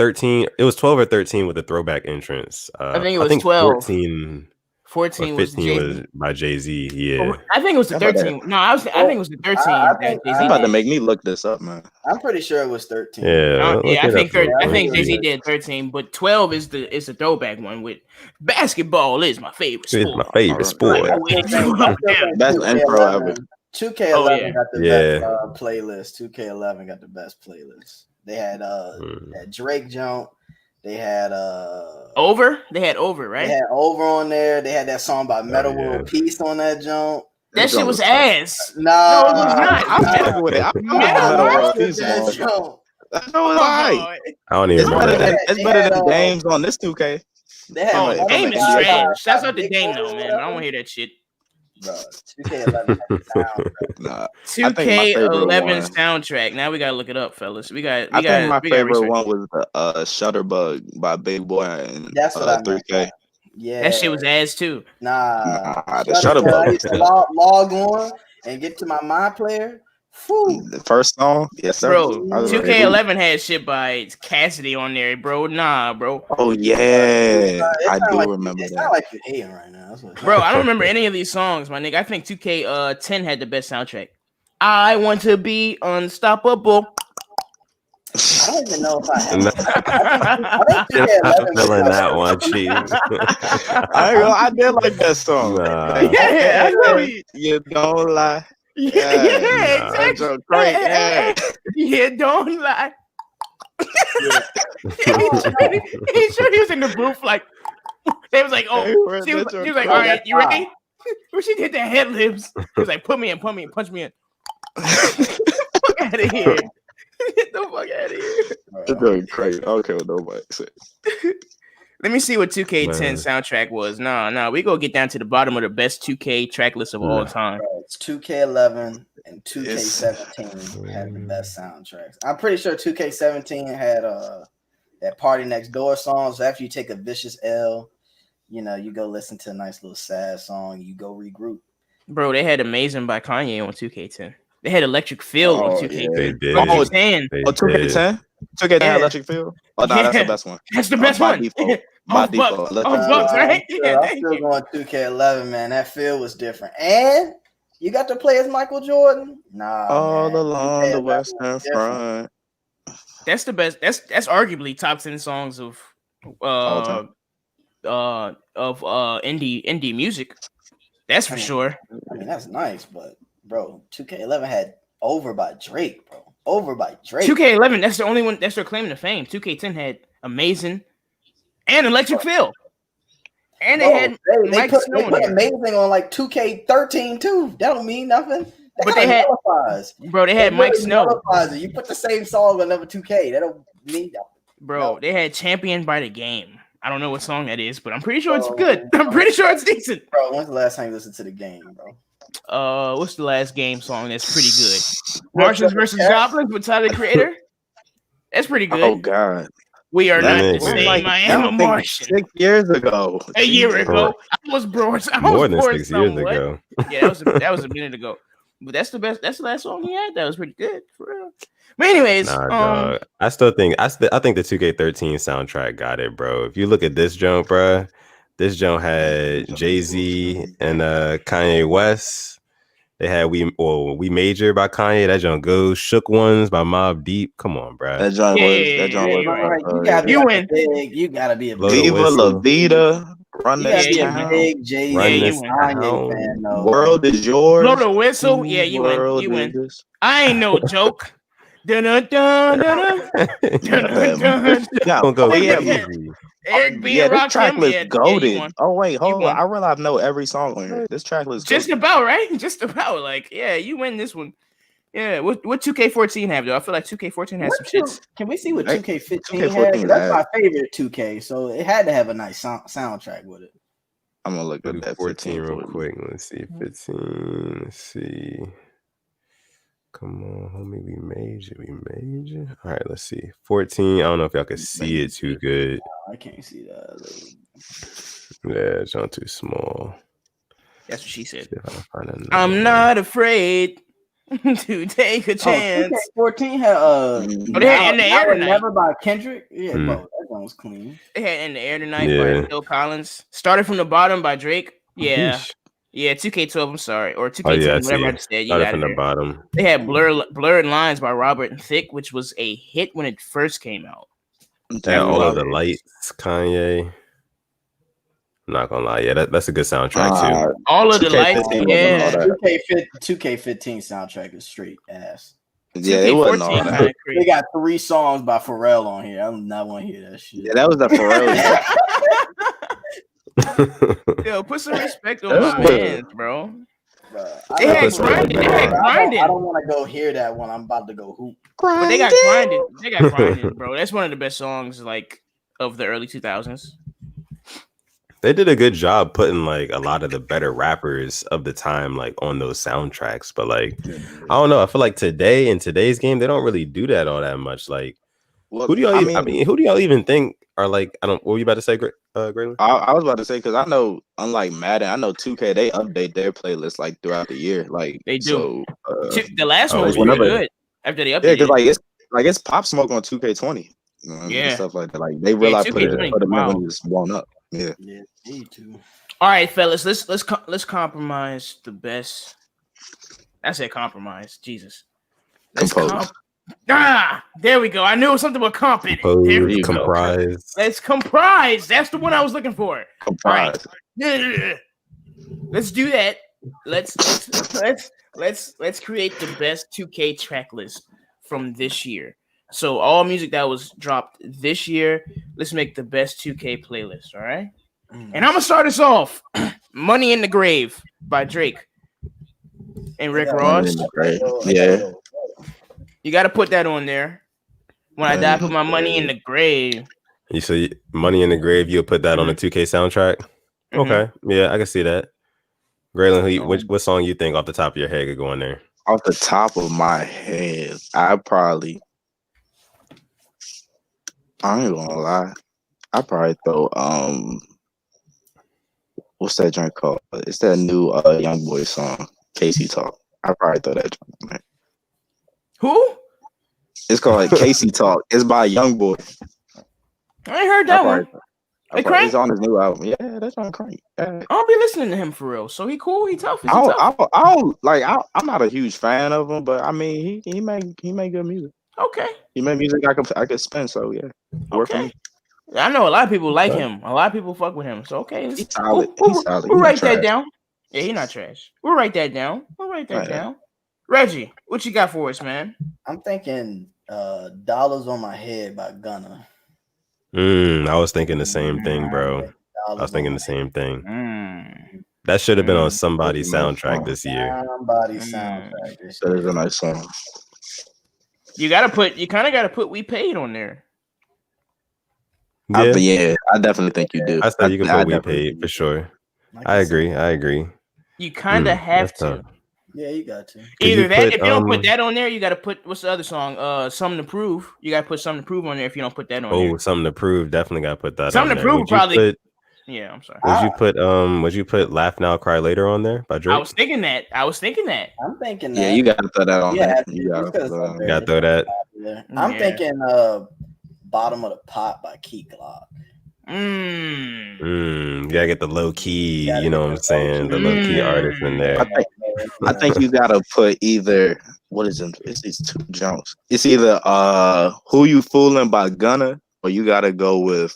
It was 12 or 13 with a throwback entrance. I think it I was think 12. 14. 14 was 15 Jay-Z. was by Jay-Z. Yeah. I think it was the 13. No, I think it was the 13 that Jay-Z I'm about to did. make me look this up, man. I'm pretty sure it was 13. Yeah. look I it think up real I quick. think Jay-Z did 13, but 12 is the throwback one with basketball is my favorite It's sport. my favorite sport. I still think Best 2K11 intro ever. 2K11 Oh, yeah. got the Yeah. best playlist. 2K11 got the best playlist. They had that Drake jump. They had Over? They had Over, right? They had Over on there. They had that song by Metal yeah. World Peace on that jump. That shit was tough. ass. Nah, No, it was not. I'm fucking with it. I'm Metal Metal World World That Peace jump. on. That was Come alright. on. I don't even It's remember better that. than They had, the games on this 2K. They had Oh, From a- Game from is an NBA trash. player. Shouts out to Big Game Boy though, or man. I don't want to hear that shit. Bro, 2K11 had the sound. Nah, I think my favorite 2K11 one. soundtrack. Now we gotta look it up, fellas. We got. I think my favorite research. one was the Shutterbug by Big Boy and That's what I meant. 3K. Yeah, That shit was ass too. Nah, the Shutterbug, Shutterbug I used to log on and get to my My Player. Whew. The first song, yes sir. Bro, I was like, 2K11 had shit by Cassidy on there, bro. Nah, bro. oh yeah, It I sound do like, remember it that. sound like you're hating right now. That's what Bro, I don't remember any of these songs, my nigga. I think 2K10 had the best soundtrack. I want to be unstoppable. I don't even know if I have. Nah. I think I'm 2K11 feeling was that one, Chief. I did like that song. Nah. Yeah, I know you. You don't lie. Yeah, That exactly. joke great. Yeah. Yeah, don't lie. He sure he was in the booth like they was like, oh, she was like, all right, you ready? When she did the head libs, he was like, put me in, punch me in. Fuck out of here. Get the fuck out of here. It's doing great. I don't care what nobody says. Let me see what 2K10 Man. soundtrack was. No, we go get down to the bottom of the best 2K track list of all time. It's 2K11 and 2K17 had the best soundtracks. I'm pretty sure 2K17 had that Party Next Door song. So after you take a vicious L, you know, you go listen to a nice little sad song, you go regroup. Bro, they had Amazing by Kanye on 2K10. They had Electric Feel on 2K10. They did. What you Oh, saying? They Oh, 2K10? 2K10 Yeah. Electric Feel? Oh, no, that's Yeah. the best one. That's the best By one. default. By Off default. Bucks. Electric Off Feel. Bucks, right? Yeah, I'm thank still you. going 2K11, man. That feel was different. And you got to play as Michael Jordan? Nah. All man. along the 2K11 was Western different. Front. That's the best. That's arguably top 10 songs of All indie music. That's for sure. I mean, that's nice, but bro, 2K11 had Over by Drake, bro. Over by Drake. 2K11, that's the only one that's their claim to fame. 2K10 had Amazing and Electric Feel. And they Bro, had they Mike put Snow on there. Amazing on like 2K13 too. That don't mean nothing. That But they kinda had- nullifies. Bro, they had It Mike really Snow. nullifies it. You put the same song on number 2K. That don't mean nothing. Bro, they had Champion by the Game. I don't know what song that is, but I'm pretty sure it's Bro. good. I'm pretty sure it's decent. Bro, when's the last time you listened to the game, bro? What's the last game song that's pretty good? Martians versus Goblins with Tyler the Creator. That's pretty good. Oh, God. We are not That the was same. like- I am a that was Martian. 6 years ago. A year Jesus. ago, I was born. More than 6 years somewhat. ago. Yeah, that was a minute ago. But that's the best. That's the last song he had. That was pretty good for real. But anyways, Nah, dog. I still think I think the 2K13 soundtrack got it, bro. If you look at this jump, bro, this jump had Jay-Z and Kanye West. They had We Major by Kanye. That jump goes. Shook Ones by Mobb Deep. Come on, bro. That joint was. Yeah, That joint yeah, was. you're right. You gotta be You like win. a big. You gotta be a Blow big. the Viva whistle. La Vida. Run You this gotta be a town. big Jay Run Yeah, Z you this win. Kanye town. fan. though. World is yours. blow the whistle. Yeah, you win. World You win. is- I ain't no joke. Dun dun dun dun dun dun dun. Yeah, Don't go oh, yeah, crazy. Eric B. yeah, and this Rakim. track list Yeah, goaded. you won. Oh wait, hold won. on. I realize I know every song on here. This track list Just goated. about right. Just about like yeah, you win this one. Yeah, what 2K14 have though? I feel like 2K14 has some shits. Can we see what Hey, 2K15 2K14 had? 'Cause That's had- my favorite 2K, so it had to have a nice soundtrack with it. I'm gonna look Go at do that 14 real for you. quick. Let's see. 15. Let's see. Come on, homie. We major. All right, let's see. 14. I don't know if y'all can see it too good. I can't see that. Yeah, it's not too small. That's what she said. See if I can find another I'm one. not afraid to take a Oh, chance. 2K14 had Oh, they had In the Air Now or Tonight. Never by Kendrick. Yeah, Hmm. bro, that one was clean. They had In the Air Tonight Yeah. by Phil Collins. Started from the Bottom by Drake. Yeah. Yeesh. Yeah, 2K12, I'm sorry. Or Oh 2K10, yeah, I whatever I see. just said. You Started got from it the there. bottom. They had Blurred Lines by Robert and Thicke, which was a hit when it first came out. Yeah, all of the Love it. lights, Kanye. I'm not gonna lie, yeah, that's a good soundtrack too. All of the lights, 2K15 wasn't all yeah. that. 2K15 soundtrack is straight ass. Yeah, it wasn't all 2K14 that. kind of They crazy. got 3 songs by Pharrell on here. I do not want to hear that shit. Yeah, that was the Pharrell. Yo, put some respect on my Yeah. man, bro. Bruh, They Yeah, had put some grinding. They respect had on it. grinding. I don't want to go hear that when I'm about to go hoop. But they got grinding. They got grinding, bro. That's one of the best songs like of the early 2000s. They did a good job putting like a lot of the better rappers of the time like on those soundtracks, but like I don't know. I feel like today in today's game they don't really do that all that much. Like, Well, who do y'all? Who do y'all even think are like? I don't. What were you about to say, Graylin? I was about to say because I know, unlike Madden, I know 2K they update their playlist like throughout the year. Like They do. So, The last one Oh, was yeah. pretty good after they yeah, updated. because it. it's Pop Smoke on 2K20. You know what I mean? Yeah. Stuff like that. Like they realize put 2K20, them in wow. when it's blown up. Yeah. Yeah, me too. All right, fellas, let's compromise the best. I said compromise. Jesus. Let's Compose. there we go. I knew it was something with comp in it. There we go. Comprise. Let's comprise. That's the one I was looking for. Comprise. Let's do that. Let's create the best 2K track list from this year. So all music that was dropped this year, let's make the best 2K playlist. All right. And I'm gonna start us off. "Money in the Grave" by Drake and Rick Ross. Yeah. You got to put that on there. When I die, I put my money in the grave. You say "Money in the Grave." You'll put that on the 2K soundtrack. Mhm. Okay, yeah, I can see that. Graylin, what song you think off the top of your head could go in there? Off the top of my head, I ain't gonna lie. I probably throw what's that joint called? It's that new Young Boy song, Casey Talk. I probably throw that joint on there. Who? It's called Casey Talk. It's by Young Boy. I ain't heard that one. It's on his new album. Yeah, that's on Crank. Yeah. I don't be listening to him for real. So he cool. He tough. Is he I tough? don't like. I'm not a huge fan of him, but I mean, he make good music. Okay. He made music I could spin. So yeah, work for me. I know a lot of people like him. A lot of people fuck with him. So okay, He's solid. We'll write that down. Yeah, he's not trash. We'll write that down. Down. Reggie, what you got for us, man? I'm thinking "Dollars on My Head" by Gunna. I was thinking the same thing, bro. I was thinking the same thing. That should have been on somebody's soundtrack this year. Somebody's soundtrack. That is a nice song. You kind of gotta put "We Paid" on there. Yeah, I definitely think you do. I said you can put "We Paid" for sure. I agree. You kind of have to. Tough. Yeah, you got to. Either that, if you don't put that on there, you got to put what's the other song? "Something to Prove." You got to put "Something to Prove" on there. If you don't put that on there. Oh, "Something to Prove." Definitely got to put that. "Something on to there. Prove" probably. Yeah, I'm sorry. Would you put "Laugh Now, Cry Later" on there by Drake? I was thinking that. I'm thinking that. Yeah, you got to throw that on there. You got to throw that. I'm thinking "Bottom of the Pot" by Key Glock. You gotta get the low key, you know what I'm saying? The low key artist in there. I think you gotta put either it's these two jumps. It's either "Who You Fooling" by Gunna, or you gotta go with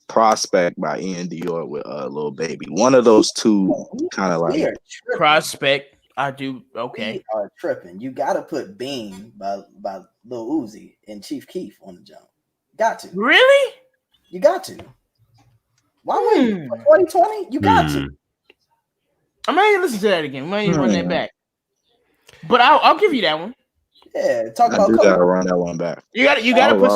"Prospect" by Ian Dior with Lil Baby. One of those two kind of like Prospect. I do okay. We are tripping. You gotta put "Beam" by Lil Uzi and Chief Keef on the jump. Got to. Really? You got to. Why wait? 2020? You got to. I might listen to that again. I might run that back. But I'll give you that one. Yeah, talk about. You gotta run that one back. You gotta put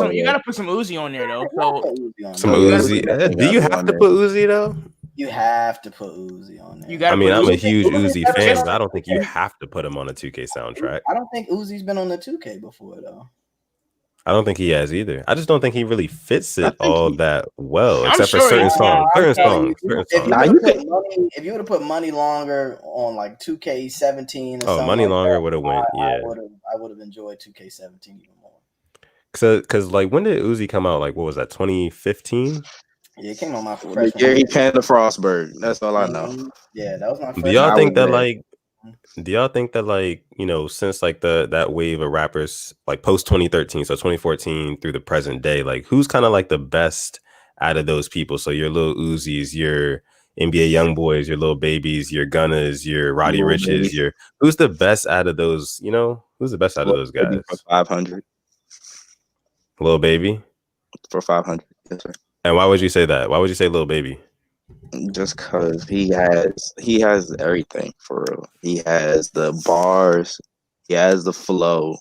some Uzi on there though. So some Uzi. Do you have to put Uzi though? You have to put Uzi on there. I mean, I'm a huge Uzi fan, but I don't think you have to put him on a 2K soundtrack. I don't think Uzi's been on the 2K before though. I don't think he has either. I just don't think he really fits it all that well, except for certain songs. If you would have put Money Longer on like 2K17 or Money Longer would have went. Yeah, I would have enjoyed 2K17 even more. Because like when did Uzi come out? Like what was that? 2015. Yeah, it came on my The freshman. year he came to Frostburg. That's all I know. Yeah, that was my Do freshman. y'all I think was that there. like? Do y'all think that like since like that wave of rappers like post 2013, so 2014 through the present day, like who's kind of like the best out of those people? So your Lil Uzis, your NBA Young Boys, your Lil Babies, your Gunnas, your Roddy Lil Riches, Baby. who's the best out of those? Who's the best out of those Maybe guys? for 500. Lil Baby. For 500. Yes, sir. And why would you say that? Why would you say Lil Baby? Just because he has everything for real. He has the bars, he has the flow,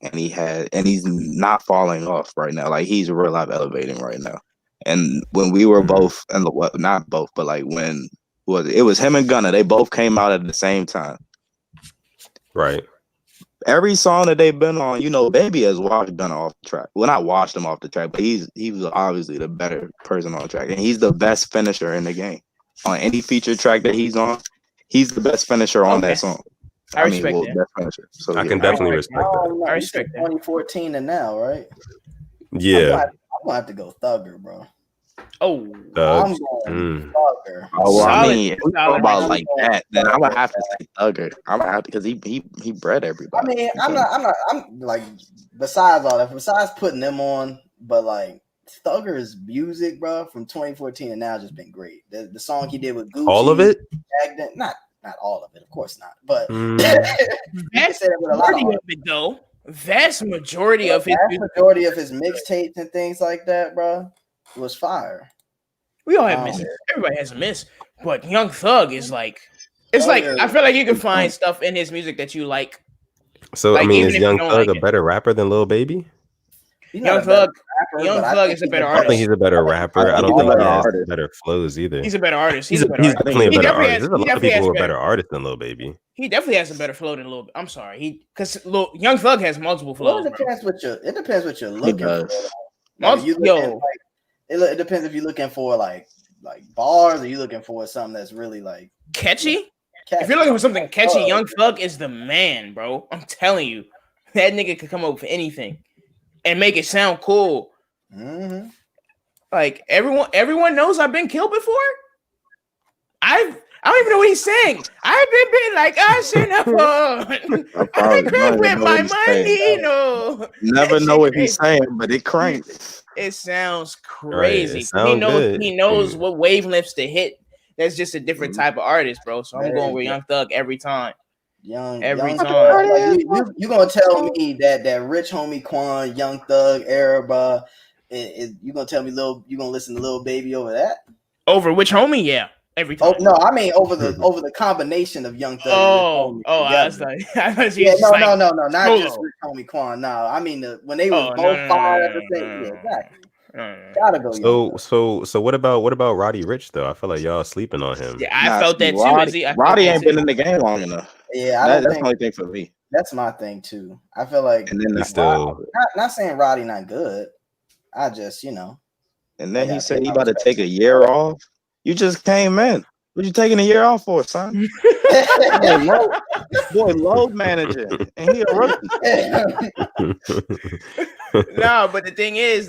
and he's not falling off right now. Like he's real life elevating right now. And when we were both and not both, but like when it was him and Gunna, they both came out at the same time. Right. Every song that they've been on, Baby has washed Gunna off the track. Well, not washed him off the track, but he was obviously the better person on the track, and he's the best finisher in the game. On any feature track that he's on, he's the best finisher on that song. I respect that. Best finisher. So I can definitely respect that. I I respect respect that. 2014 and now, right? Yeah. I'm gonna have to go Thugger, bro. Oh, I'm going Thugger. Oh, well, Solid. I mean, if we talk about like that, then I'm gonna have to say Thugger. I'm gonna have to because he bred everybody. I mean, I'm like besides all that, besides putting them on, but like Thugger's music, bro, from 2014 and now just been great. The song he did with Gucci, All of it? not all of it, of course not, but vast majority of it though. Vast majority of his mixtapes and things like that, bro, was fire. We all have misses. Everybody has a miss, but Young Thug is like, it's like I feel like you can find stuff in his music that you like. So Like, I mean, even is if you Young don't Thug like a it. better rapper than Lil Baby? Young Thug is a better I don't think artist. he's a better rapper. I don't think he has better flows either. He's a better artist. He's a better artist. definitely a He better definitely artist. has- There's a he lot of definitely people has who are better- better artists than Lil Baby. He definitely has a better flow than Lil. I'm sorry, because Young Thug has multiple flows. Well, it depends what you're looking for. It depends if you're looking for like bars, or you looking for something that's really like catchy. If you're looking for something catchy, Young Thug is the man, bro. I'm telling you, that nigga could come up with anything and make it sound cool. Mm-hmm. Like everyone knows I've been killed before. I don't even know what he's saying. I've been bitten like I should have. I grew with my money. No, never know what he's saying, but it cranks. It sounds crazy. Right, he knows what wavelengths to hit. That's just a different type of artist, bro. So I'm going with Young Thug every time. Every time. Like, you gonna tell me that Rich Homie Quan, Young Thug era, bro? You gonna tell me you gonna listen to Lil Baby over that? Over which homie? Yeah, every time. Oh no, I mean over the combination of Young Thug. I was like, not just Rich Homie Quan. No, I mean when they was both fired at the same. Yeah, exactly. Gotta go. So what about Roddy Rich though? I feel like y'all sleeping on him. Yeah, I felt that too. Roddy ain't been in the game long enough. Yeah, that's the only thing for me. That's my thing too. I feel like, and then not saying Roddy not good. I just And then he said he about to take a year off. You just came in. What you taking a year off for, son? boy, load manager, and he a rookie. No, but the thing is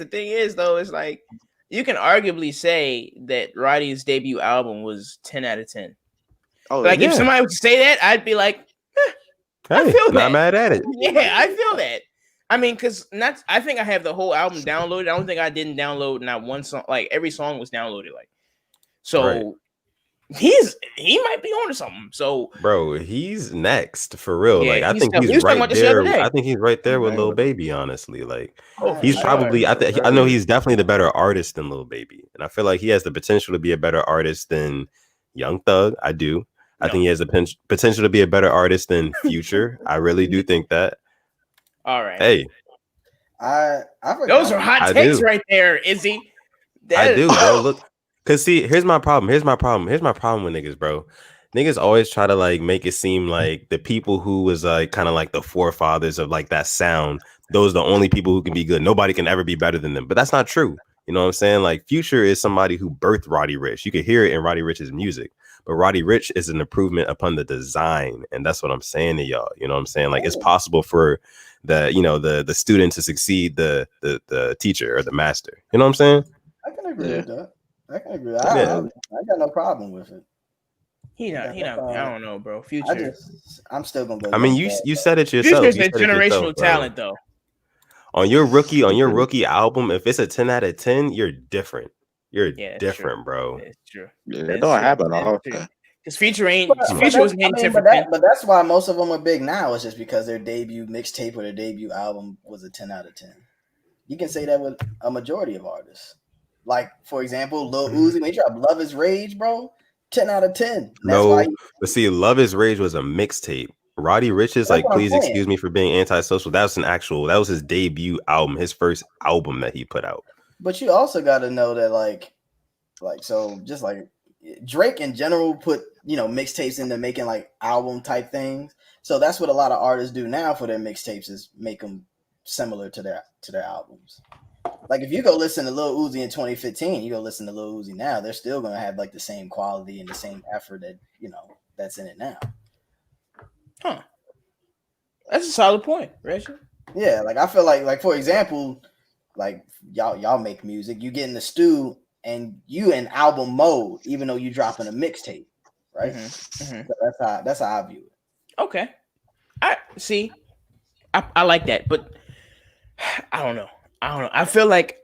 though, it's like you can arguably say that Roddy's debut album was 10 out of 10. Oh, like if somebody would say that, I'd be like, I feel that. Not mad at it. Yeah, I feel that. I mean, because I think I have the whole album downloaded. I don't think I didn't download not one song. Like every song was downloaded. Like, so right. He might be on to something. So, bro, he's next for real. Yeah, like I think he's right there. I think he's right there with Lil Baby. Honestly, like he's probably. I know he's definitely the better artist than Lil Baby, and I feel like he has the potential to be a better artist than Young Thug. I do. I think he has the potential to be a better artist than Future. I really do think that. All right. Hey, those are hot takes right there, Izzy. I do, bro. Look, cause see, here's my problem with niggas, bro. Niggas always try to like make it seem like the people who was like kind of like the forefathers of like that sound. Those are the only people who can be good. Nobody can ever be better than them. But that's not true. You know what I'm saying? Like Future is somebody who birthed Roddy Ricch. You can hear it in Roddy Ricch's music. But Roddy Ricch is an improvement upon the design. And that's what I'm saying to y'all. You know what I'm saying? Like it's possible for the student to succeed the teacher or the master. You know what I'm saying? I can agree Yeah. with that. I can agree. Yeah. I got no problem with it. He not. I don't know, bro. Future. I'm still gonna go. I mean, Young Thug. you said it yourself. Future's You a said it yourself, generational bro. talent, though. On your rookie album, if it's a 10 out of 10, you're different. You're Yeah, different, bro. That's true. Yeah, it That's don't true. happen That's often. true. Because Future ain't. But Future was hitting 10 for 10. but that's why most of them are big now. It's just because their debut mixtape or their debut album was a 10 out of 10. You can say that with a majority of artists. Like, for example, Lil Uzi, when he dropped Love Is Rage, bro, 10 out of 10. No, but see, Love Is Rage was a mixtape. Roddy Ricch's like, please excuse me for being antisocial. That was his debut album, his first album that he put out. But you also got to know that, so just like Drake in general put, mixtapes into making like album type things. So that's what a lot of artists do now for their mixtapes is make them similar to their albums. Like if you go listen to Lil Uzi in 2015, you go listen to Lil Uzi now, they're still going to have like the same quality and the same effort that, that's in it now. Huh. That's a solid point, Reggie. Yeah, like I feel like for example, like y'all make music, you get in the stew and you in album mode, even though you dropping a mixtape, right? So that's how I view it. Okay, I see. I like that, but I don't know. I feel like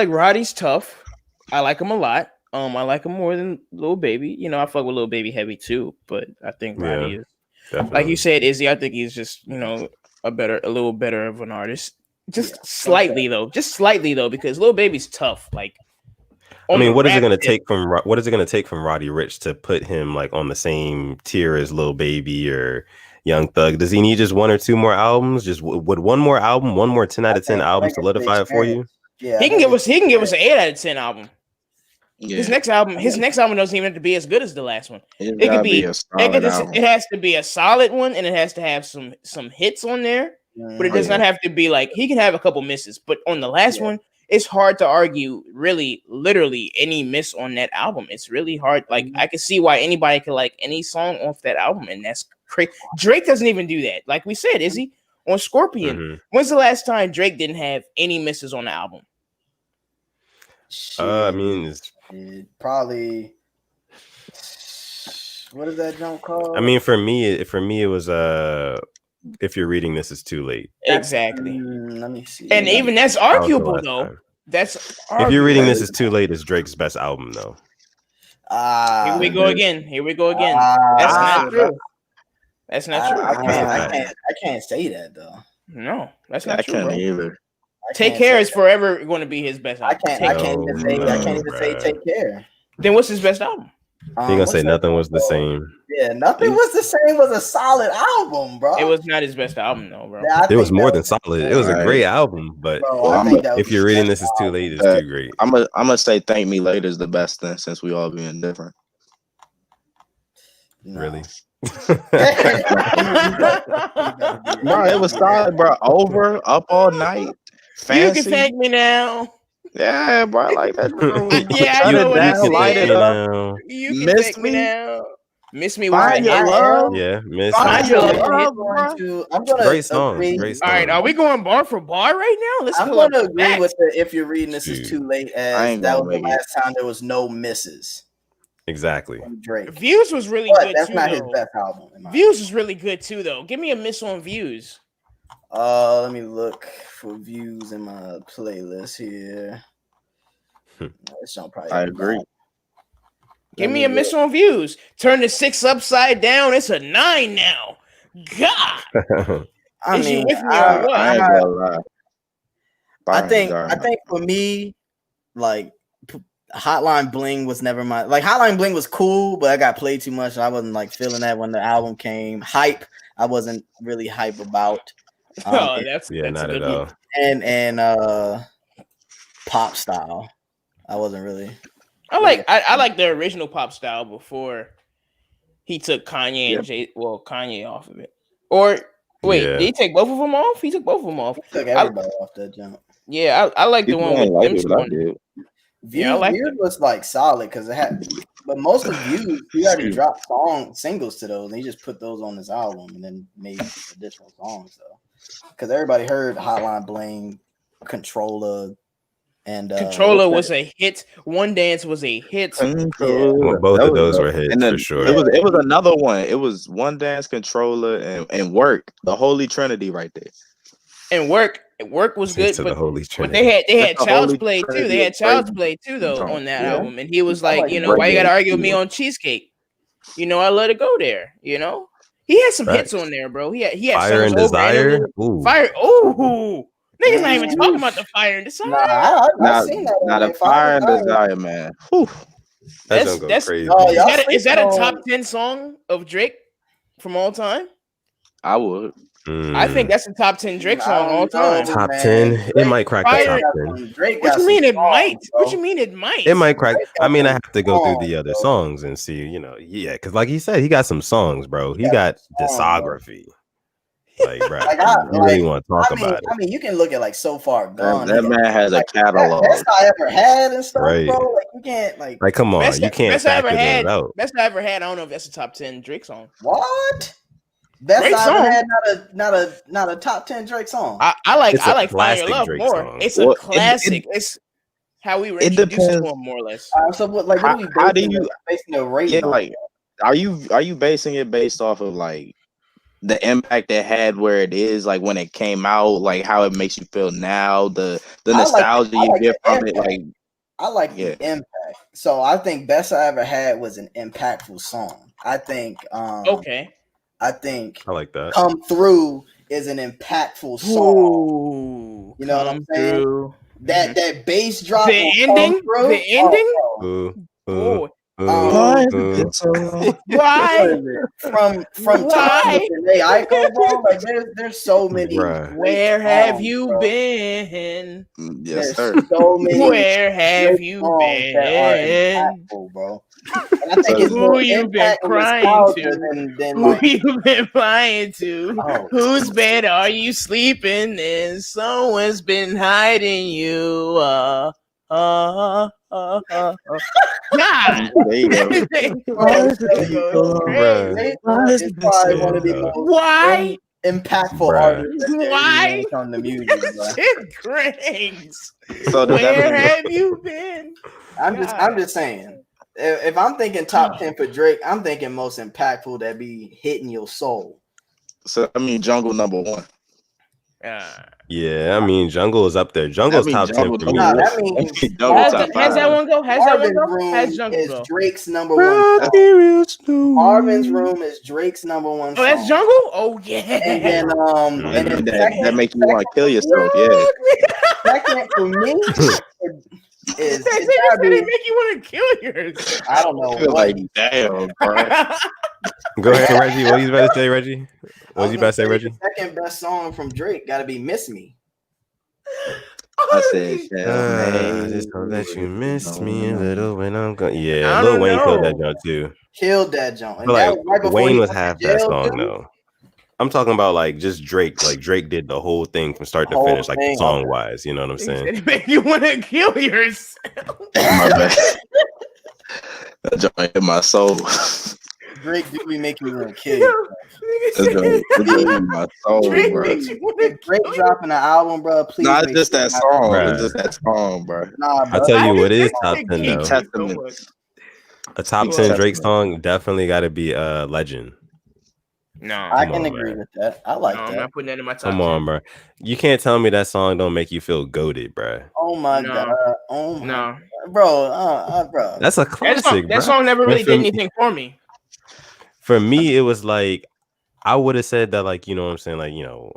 Roddy's tough. I like him a lot. I like him more than Lil Baby. I fuck with Lil Baby heavy too, but I think Roddy is definitely. like you said, Izzy. I think he's just a little better of an artist. Just slightly though, because Lil Baby's tough. Like, I mean, what is it going to take from Roddy Ricch to put him like on the same tier as Lil Baby or Young Thug? Does he need just one or two more albums? Just would one more 10 out of 10 album solidify it for you? Yeah, he can give us an 8 out of 10 album. Yeah. His next album doesn't even have to be as good as the last one. It could be. It has to be a solid one, and it has to have some hits on there. But it does not have to be like he can have a couple misses. But on the last one, it's hard to argue really, literally any miss on that album. It's really hard. Like I can see why anybody could like any song off that album, and that's crazy. Drake doesn't even do that. Like we said, is he on Scorpion? When's the last time Drake didn't have any misses on the album? I mean, it's probably. What is that jump called? I mean, for me, it was if you're reading this, it's too late. Exactly. Let me see. And even that's arguable though. That's arguable. If you're reading this, it's too late. It's Drake's best album though. Here we go again. That's not true. That's not true. I can't say that though. No, that's not true. I can't either. Take Care is forever going to be his best album. I can't even say Take Care. Then what's his best album? You're gonna say Nothing Was the Same. Yeah, Nothing Was the Same was a solid album, bro. It was not his best album though, bro. Yeah, it was more than solid. It was a great album, but if you're reading this, it's too late. It's too great. I'm gonna say Thank Me Later is the best thing since we all being different. No. Really? No, it was solid, bro. Over, Up All Night, Fancy. You Can Thank Me Now. Yeah, bro, I like that. Yeah, I know what you said. Light it up. You Can Miss Thank Me Now. Miss Me. Find Your Love. Yeah, Miss Find Me. Your Love. I'm gonna Great song. Great song. All right, are we going bar for bar right now? I'm going to agree with the If You're Reading This Is Too Late, as that was the last time there was no misses. Exactly. Drake. Views was really good that's too. That's not though. his best album. Views was really good too, though. Give me a miss on Views. Let me look for Views in my playlist here. I agree. Give me a miss on Views. Turn the 6 upside down. It's a 9 now. God. I Is mean, you with me or what? I think for me, like Hotline Bling was never my like. Hotline Bling was cool, but I got played too much. And I wasn't like feeling that when the album came. Hype, I wasn't really hype about. That's not at all. And Pop Style, I wasn't really. I like the original Pop Style before he took Kanye and Kanye off of it. Or wait, did he take both of them off? He took both of them off. He took everybody off that jump. Yeah, I like the one with them. Views was like solid because it had, but most of Views he already dropped singles to those, and he just put those on his album and then made additional songs though. Because everybody heard Hotline Bling, Controller, And Controller was a hit. One Dance was a hit. Well, both of those were hits and then for sure. it was another one. It was One Dance, Controller, and Work. The Holy Trinity right there. And Work was good, To the but Holy Trinity. they had That's the Child's Holy Play too. Trinity They had of Child's great Play too though on that Yeah. album, and he was I like, like you know, why you gotta argue with me Yeah. on Cheesecake? You know, I let it go there. You know, he had some hits Facts. on there, bro. He had Fire and Summer's Over Desire. Interlude. Ooh. Fire. Ooh, niggas not even talking about the Fire and Desire. Nah, I Now, seen that. now on the there. Fire and Desire, man. Whew. That's gonna go crazy. Oh, y'all Is that a sleeping top on- 10 song of Drake from all time? I would. I think that's the top 10 Drake song all time. Top man. 10. It Drake- might crack Fire- the top got 10. some- Drake What got you mean some it songs, might? bro. What you mean it might? It might crack. Drake I got mean, I some have to go through the songs, other bro. songs and see, you know, yeah, because like he said, he got some songs, bro. He got discography. Like, bro, Like, you really want to talk about it. I mean, you can look at like So Far Gone. That man has a catalog. Best I ever had and stuff, Right. bro. Like you can't like Like, come on, Best, you can't best I ever factor had. those out. Best I ever had. I don't know if that's a top 10 Drake song. what? Best Great I ever song. had, not a top 10 Drake song. I like It's a Find Your classic Love Drake more. song. It's a Well, it- classic. It's how we were it introduced to depends. him, more or less. So what? Like, what are we How do basing you? the rating? Yeah, on? like, are you basing it based off of like the impact it had where it is, like when it came out, like how it makes you feel now, the nostalgia you get from it, like I like the impact. So I think Best I Ever Had was an impactful song. I think Okay. I think I like that. Come Through is an impactful song. Ooh, You know what I'm Come saying? Through. That bass drop. The on ending? Come Through, The ending? Ooh, Oh. Why? From Why? Janae Aiko, bro. Like there's so many. Bruh. Where have songs, you bro. been? yes, There's sir. so many. Where have great you songs that are been? impactful, bro. And I think it's Who more you been impact and crying nostalgia to? than Who like you been lying to? Oh. Whose bed are you sleeping in? Someone's been hiding you. God. There you go. Crazy. It's probably one of the most Why? impactful Bruh. artists that there Why? is on the music, bro. Shit cranes. So does that Where mean- have you been? I'm just saying. If I'm thinking top 10 for Drake, I'm thinking most impactful that be hitting your soul. So I mean, Jungle number one. Yeah, I mean, Jungle is up there. Jungle's top 10 for me. Nah, that means Jungle Has top that five. one go? Has that one go? Has Jungle is go? Drake's number one song. Marvin's Room is Drake's number one Oh, song. that's Jungle? Oh yeah. And then and then That make you want to kill yourself. Yeah. second for me is That it's nigga gotta said be- it make you want to kill yourself. I don't know I feel what like damn, bro. Go ahead, Reggie. What you about to say, Reggie? What you about to say, Reggie? The second best song from Drake got to be "Miss Me." I said, I just hope that you miss me a little when I'm gone. I Yeah, don't Lil Wayne killed know. that joint too. Killed that joint. And But that like was right before Wayne he was went to half that jail, song too. though. I'm talking about like just Drake. Like Drake did the whole thing from start to Whole finish, like thing, song wise. You know what I'm saying? It make you want to kill yourself. My bad. That joint in my soul. Drake do be making you want to kill Yo, you. That joint in my soul, Drake bro. makes you want If to Drake dropping an album, bro, please. Not make just sure that you song. Bruh. It's just that song, bro. Nah, bro. I'll tell you what is Drake top 10 though. Testament. A top Yeah. 10 Drake song definitely got to be Legend. No, I Come can on, agree man. with that. I like I'm that. not putting that in my top Come 10. on, bro. You can't tell me that song don't make you feel goated, bro. Oh my No. god. Oh my, No, bro. That's a classic, that bro. song never And really for did me- anything for me. For me, it was like I would have said that, like, you know what I'm saying, like, you know,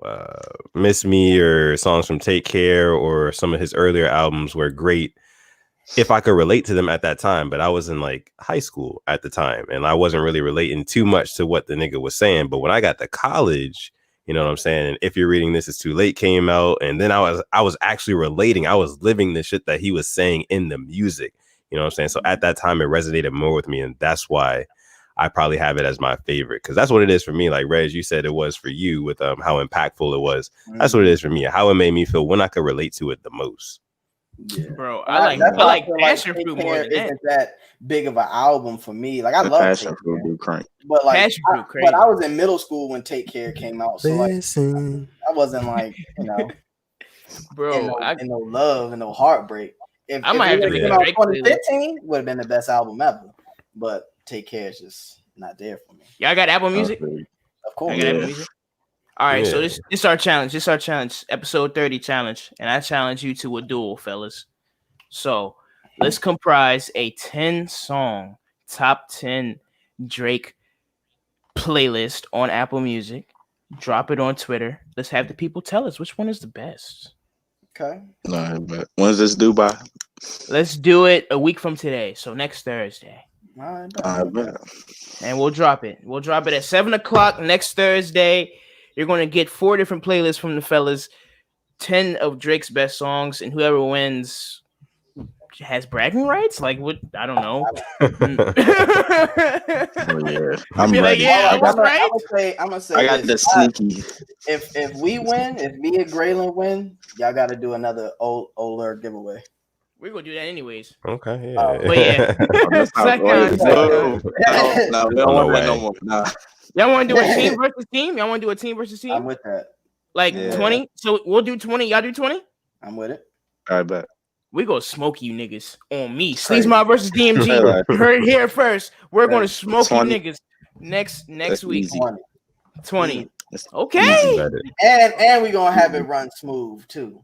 Miss Me or songs from Take Care or some of his earlier albums were great if I could relate to them at that time. But I was in like high school at the time and I wasn't really relating too much to what the nigga was saying. But when I got to college, you know what I'm saying, and If You're Reading This Is Too Late came out, and then I was actually relating. I was living the shit that he was saying in the music. You know what I'm saying? So at that time, it resonated more with me, and that's why I probably have it as my favorite, because that's what it is for me. Like Reg, you said it was for you with how impactful it was. That's what it is for me. How it made me feel when I could relate to it the most. Yeah. Bro, That's I why like feel Passion Take Fruit more Care than that. isn't that big of an album for me. Like I love Passion Take Fruit Care, do crank. but like Passion Fruit crazy. but I was in middle school when Take Care came out, so like Listen. I wasn't like, you know, Bro, in no love and no heartbreak. If I might have to it make came a out Drake playlist. 2015, would have been the best album ever. But Take Care is just not there for me. Y'all got Apple Music? Of I course. got Apple Music. All right, so Yeah. this is our challenge. This is our challenge, episode 30 challenge, and I challenge you to a duel, fellas. So let's comprise a 10-song top 10 Drake playlist on Apple Music. Drop it on Twitter. Let's have the people tell us which one is the best. Okay. No, but when's this due by? Let's do it a week from today, so next Thursday, All right. I bet. and we'll drop it. We'll drop it at 7:00 next Thursday. You're going to get 4 different playlists from the fellas, 10 of Drake's best songs, and whoever wins has bragging rights. Like what? I don't know. Oh, yeah, I'm Be like, ready. yeah, I was right. I'm gonna say I got the this. sneaky. If we win, if me and Graylin win, y'all got to do another Oler giveaway. We're gonna do that anyways. Okay, Oh, yeah. But yeah, That's not Second, right. second. No, we don't want that no more. Nah. Y'all want to do a team versus team? Y'all want to do a team versus team? I'm with that. Like Yeah. 20? So we'll do 20. Y'all do 20? I'm with it. I bet. We gonna smoke you niggas on me. Crazy. Sleaze Mob versus DMG. You heard it here first. We're gonna smoke 20. you niggas next That's week. easy. 20. That's Okay. Got it. And we gonna have it run smooth too.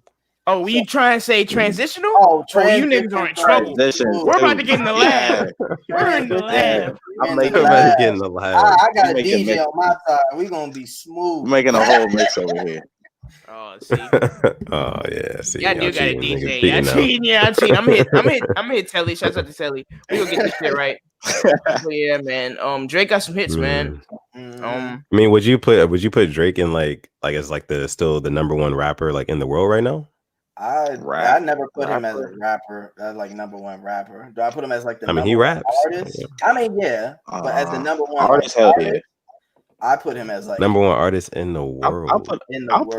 Oh, were you trying to say transitional? Oh, Oh, you niggas are in trouble. Transition. We're about to get in the lab. We're in the Yeah. lab. I'm making Everybody get in the lab. I got a We making DJ on my side. We gonna be We're smooth. making a whole mix over here. Oh, see. Oh yeah, see, Yeah, I do y'all got a cheating, DJ. niggas Yeah, cheating now. cheating. Yeah, I'm cheating. I'm hit Telly. Shouts out to Telly. We gonna get this shit right. But yeah, man. Drake got some hits, man. Mhm. I mean, would you put Drake in like as like still the number one rapper like in the world right now? I never put him as a rapper, as like number one rapper. Do I put him as like the I mean, number he one raps. artist? I mean, yeah, but as the number one artist, like, hell artist, yeah. I put him as like Number one artist in the world. I'll put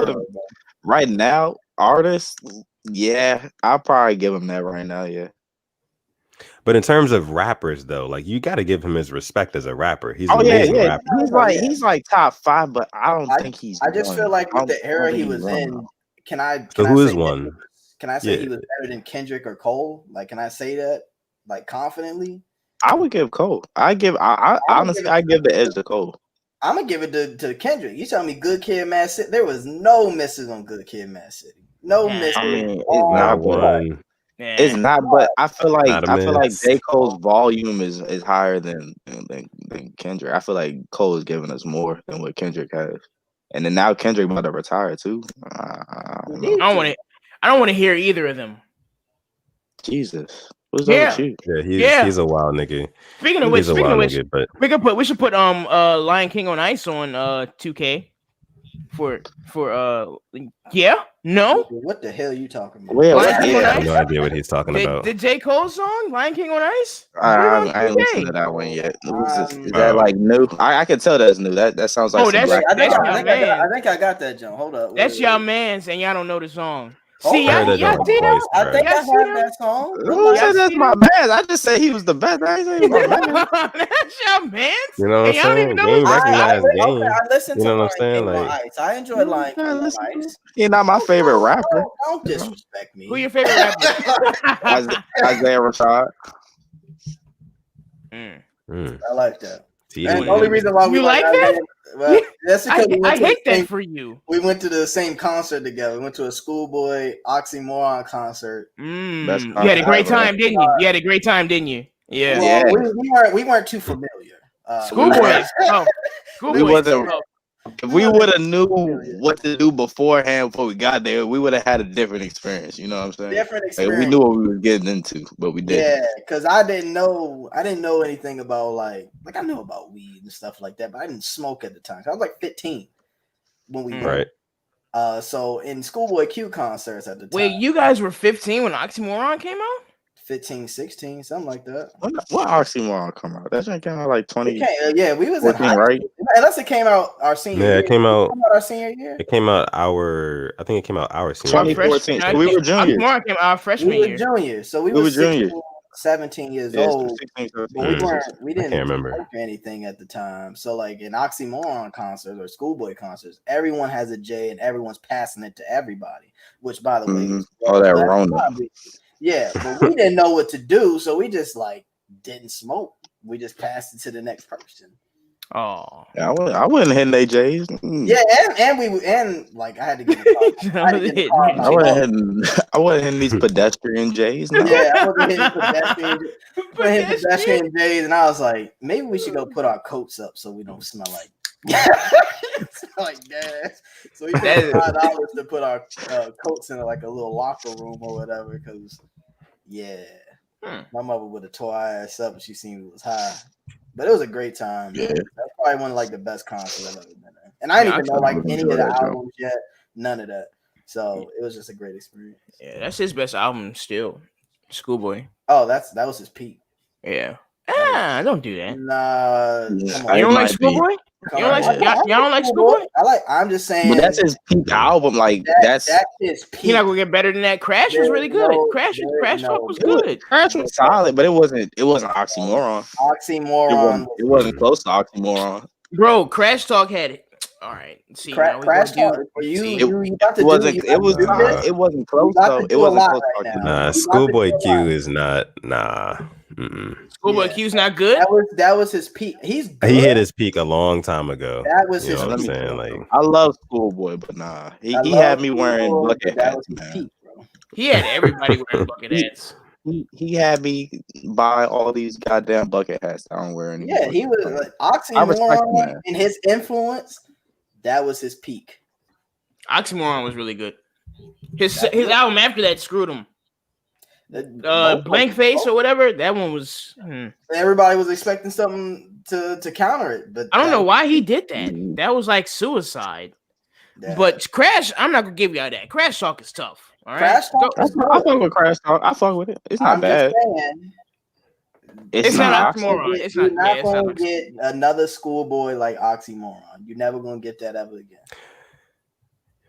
him right now. Artist, yeah, I'll probably give him that right now. Yeah, But in terms of rappers, though, like you got to give him his respect as a rapper. He's an oh yeah, amazing yeah. rapper. He's like top 5, but I don't think he's. I just one. feel like I with don't- the I don't era think he he's was one, in, though. can I who say is one? Can I say Yeah. he was better than Kendrick or Cole? Like, can I say that like confidently? I would give Cole. I honestly, I give the edge to Cole. I'm gonna give it to Kendrick. You telling me Good Kid, Mad City? There was no misses on Good Kid, Mad City. No Yeah. misses. I mean, it's all Not not right. one. Yeah. It's not, but I feel Not a like miss. J. Cole's volume is higher than Kendrick. I feel like Cole is giving us more than what Kendrick has, and then now Kendrick about to retire too. I don't know. I don't want to hear either of them. Jesus, what's up with you? Yeah, he's a wild nigga. Speaking of He's which, a wild nigga, but we should put Lion King on Ice on 2K for yeah. No, What the hell are you talking about? Well, Lion King on I yeah, have Ice. no idea what he's talking about. The J. Cole song Lion King on Ice. I ain't listened to that one yet. Is that Wow. like new? I can tell that's new. That sounds like Oh, some that's- Black I think That's I, y'all think I, got, man. I think I got that, John. Hold up. That's wait, y'all wait. man's, and y'all don't know the song. Oh, See, I y'all, heard that y'all joint see twice, that? I think I Y'all have see that? that song. Who Y'all said that's see my that? man? I just said he was the best. I ain't say he was my man. That's y'all man's. You know what I'm And y'all don't even saying? know Game his name. recognized game. I listened You to know what Lion I'm saying? King on Like, Ice. I enjoyed Lion King on Ice. He's not my favorite rapper. Don't disrespect me. Who your favorite rapper? Isaiah Rashad. I like that. see, And the only reason why we You like that? Isaiah- well, that's because we I went to hate the that same, for you. we went to the same concert together. We went to a Schoolboy Oxymoron concert. Best You had a great concert ever. time, didn't you? You had a great time, didn't you? Yeah. Well, we weren't too familiar. Schoolboy. Oh, We Schoolboy. wasn't. Oh, If we would have knew what to do beforehand before we got there, we would have had a different experience. You know what I'm saying? different Like, experience. we knew what we were getting into, but we didn't. Yeah, because I didn't know anything about like I knew about weed and stuff like that, but I didn't smoke at the time. I was like 15 when we went. right. So in Schoolboy Q concerts at the time. wait, you guys were 15 when Oxymoron came out? 15, 16, something like that. What Oxymoron come out? That shit came out like 20. Yeah, we was in 14, high right? school. Unless it came out our senior Yeah, year. it came out. Our senior year. It came out I think it came out our senior year. 2014. I So we think were juniors. Oxymoron came out our freshman We were year. juniors, so we We were were juniors. 16, 17 years Yeah, old. 16, 17. But we didn't can't remember. smoke anything at the time. So like in Oxymoron concerts or Schoolboy concerts, everyone has a J and everyone's passing it to everybody. Which by the way, Oh, that Rona. Yeah, but we didn't know what to do, so we just like didn't smoke. We just passed it to the next person. Oh, Yeah, I wouldn't hit their J's. Yeah, and like I had to get the car. I had to get the car I wasn't hitting these pedestrian J's. No. Yeah, I wasn't hitting pedestrian J's, and I was like, maybe we should go put our coats up so we don't smell like smell like gas. So we paid $5 to put our coats in like a little locker room or whatever. Because my mother would have tore our ass up if she seen we was high. But it was a great time. Yeah. That's probably one of like the best concerts I've ever been in. And I didn't even know like any of the albums yet. None of that. So it was just a great experience. Yeah, that's his best album still. Schoolboy. Oh, that was his peak. Yeah. Don't do that. Nah, come on. You don't like Schoolboy? Y'all don't like Schoolboy? I'm just saying. But that's his peak album. Like that's his peak. He's not gonna get better than that. Crash was really good. Crash Talk was good. Crash was solid, but it wasn't Oxymoron. It wasn't close to Oxymoron. Bro, Crash Talk had it. All right. See, Crash Talk. It wasn't close though. It wasn't close. Nah, Schoolboy Q is not. Nah. Schoolboy Q's not good. That was his peak. He hit his peak a long time ago. That was his. What I'm saying, like, I love Schoolboy, but nah, he had me wearing bucket hats, man. Peak, he had everybody wearing bucket hats. He had me buy all these goddamn bucket hats I don't wear anymore. Yeah, he was like Oxymoron and his influence. That was his peak. Oxymoron was really good. His album after that screwed him. Blank Face or whatever. That one was. Everybody was expecting something to counter it, but I don't know why he did that. That was like suicide. Yeah. But Crash, I'm not gonna give y'all that. Crash Talk is tough. All right, Crash Talk. I fuck with Crash Talk. I fuck with it. It's not bad. It's not Oxymoron. You're not gonna get another Schoolboy like Oxymoron. You're never gonna get that ever again.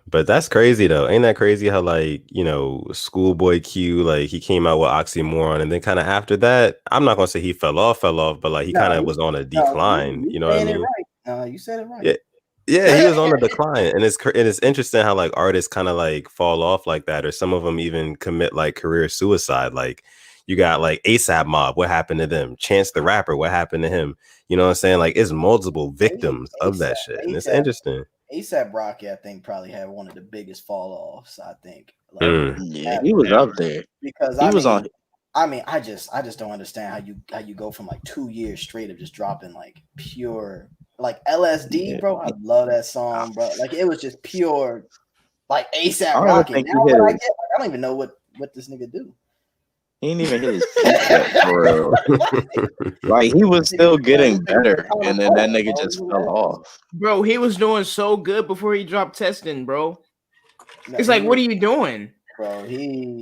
But that's crazy though. Ain't that crazy how like, Schoolboy Q, like he came out with Oxymoron and then kind of after that, I'm not gonna say he fell off, but like he kind of was on a decline. You know what I mean? Right. You said it right. Yeah, he was on a decline, and it's interesting how like artists kind of like fall off like that, or some of them even commit like career suicide. Like you got like ASAP Mob, what happened to them? Chance the Rapper, what happened to him? You know what I'm saying? Like it's multiple victims of that shit, and it's interesting. ASAP Rocky, I think, probably had one of the biggest fall offs. I think. Yeah, he was up there because he was on. I mean, I just don't understand how you go from like 2 years straight of just dropping like pure like LSD, bro. I love that song, bro. Like it was just pure like ASAP Rocky. Now what I don't even know what this nigga do. He didn't even hit his peak yet, for real. Like he was still getting better, and then that nigga just fell off. Bro, he was doing so good before he dropped Testing, bro. It's like, what are you doing, bro?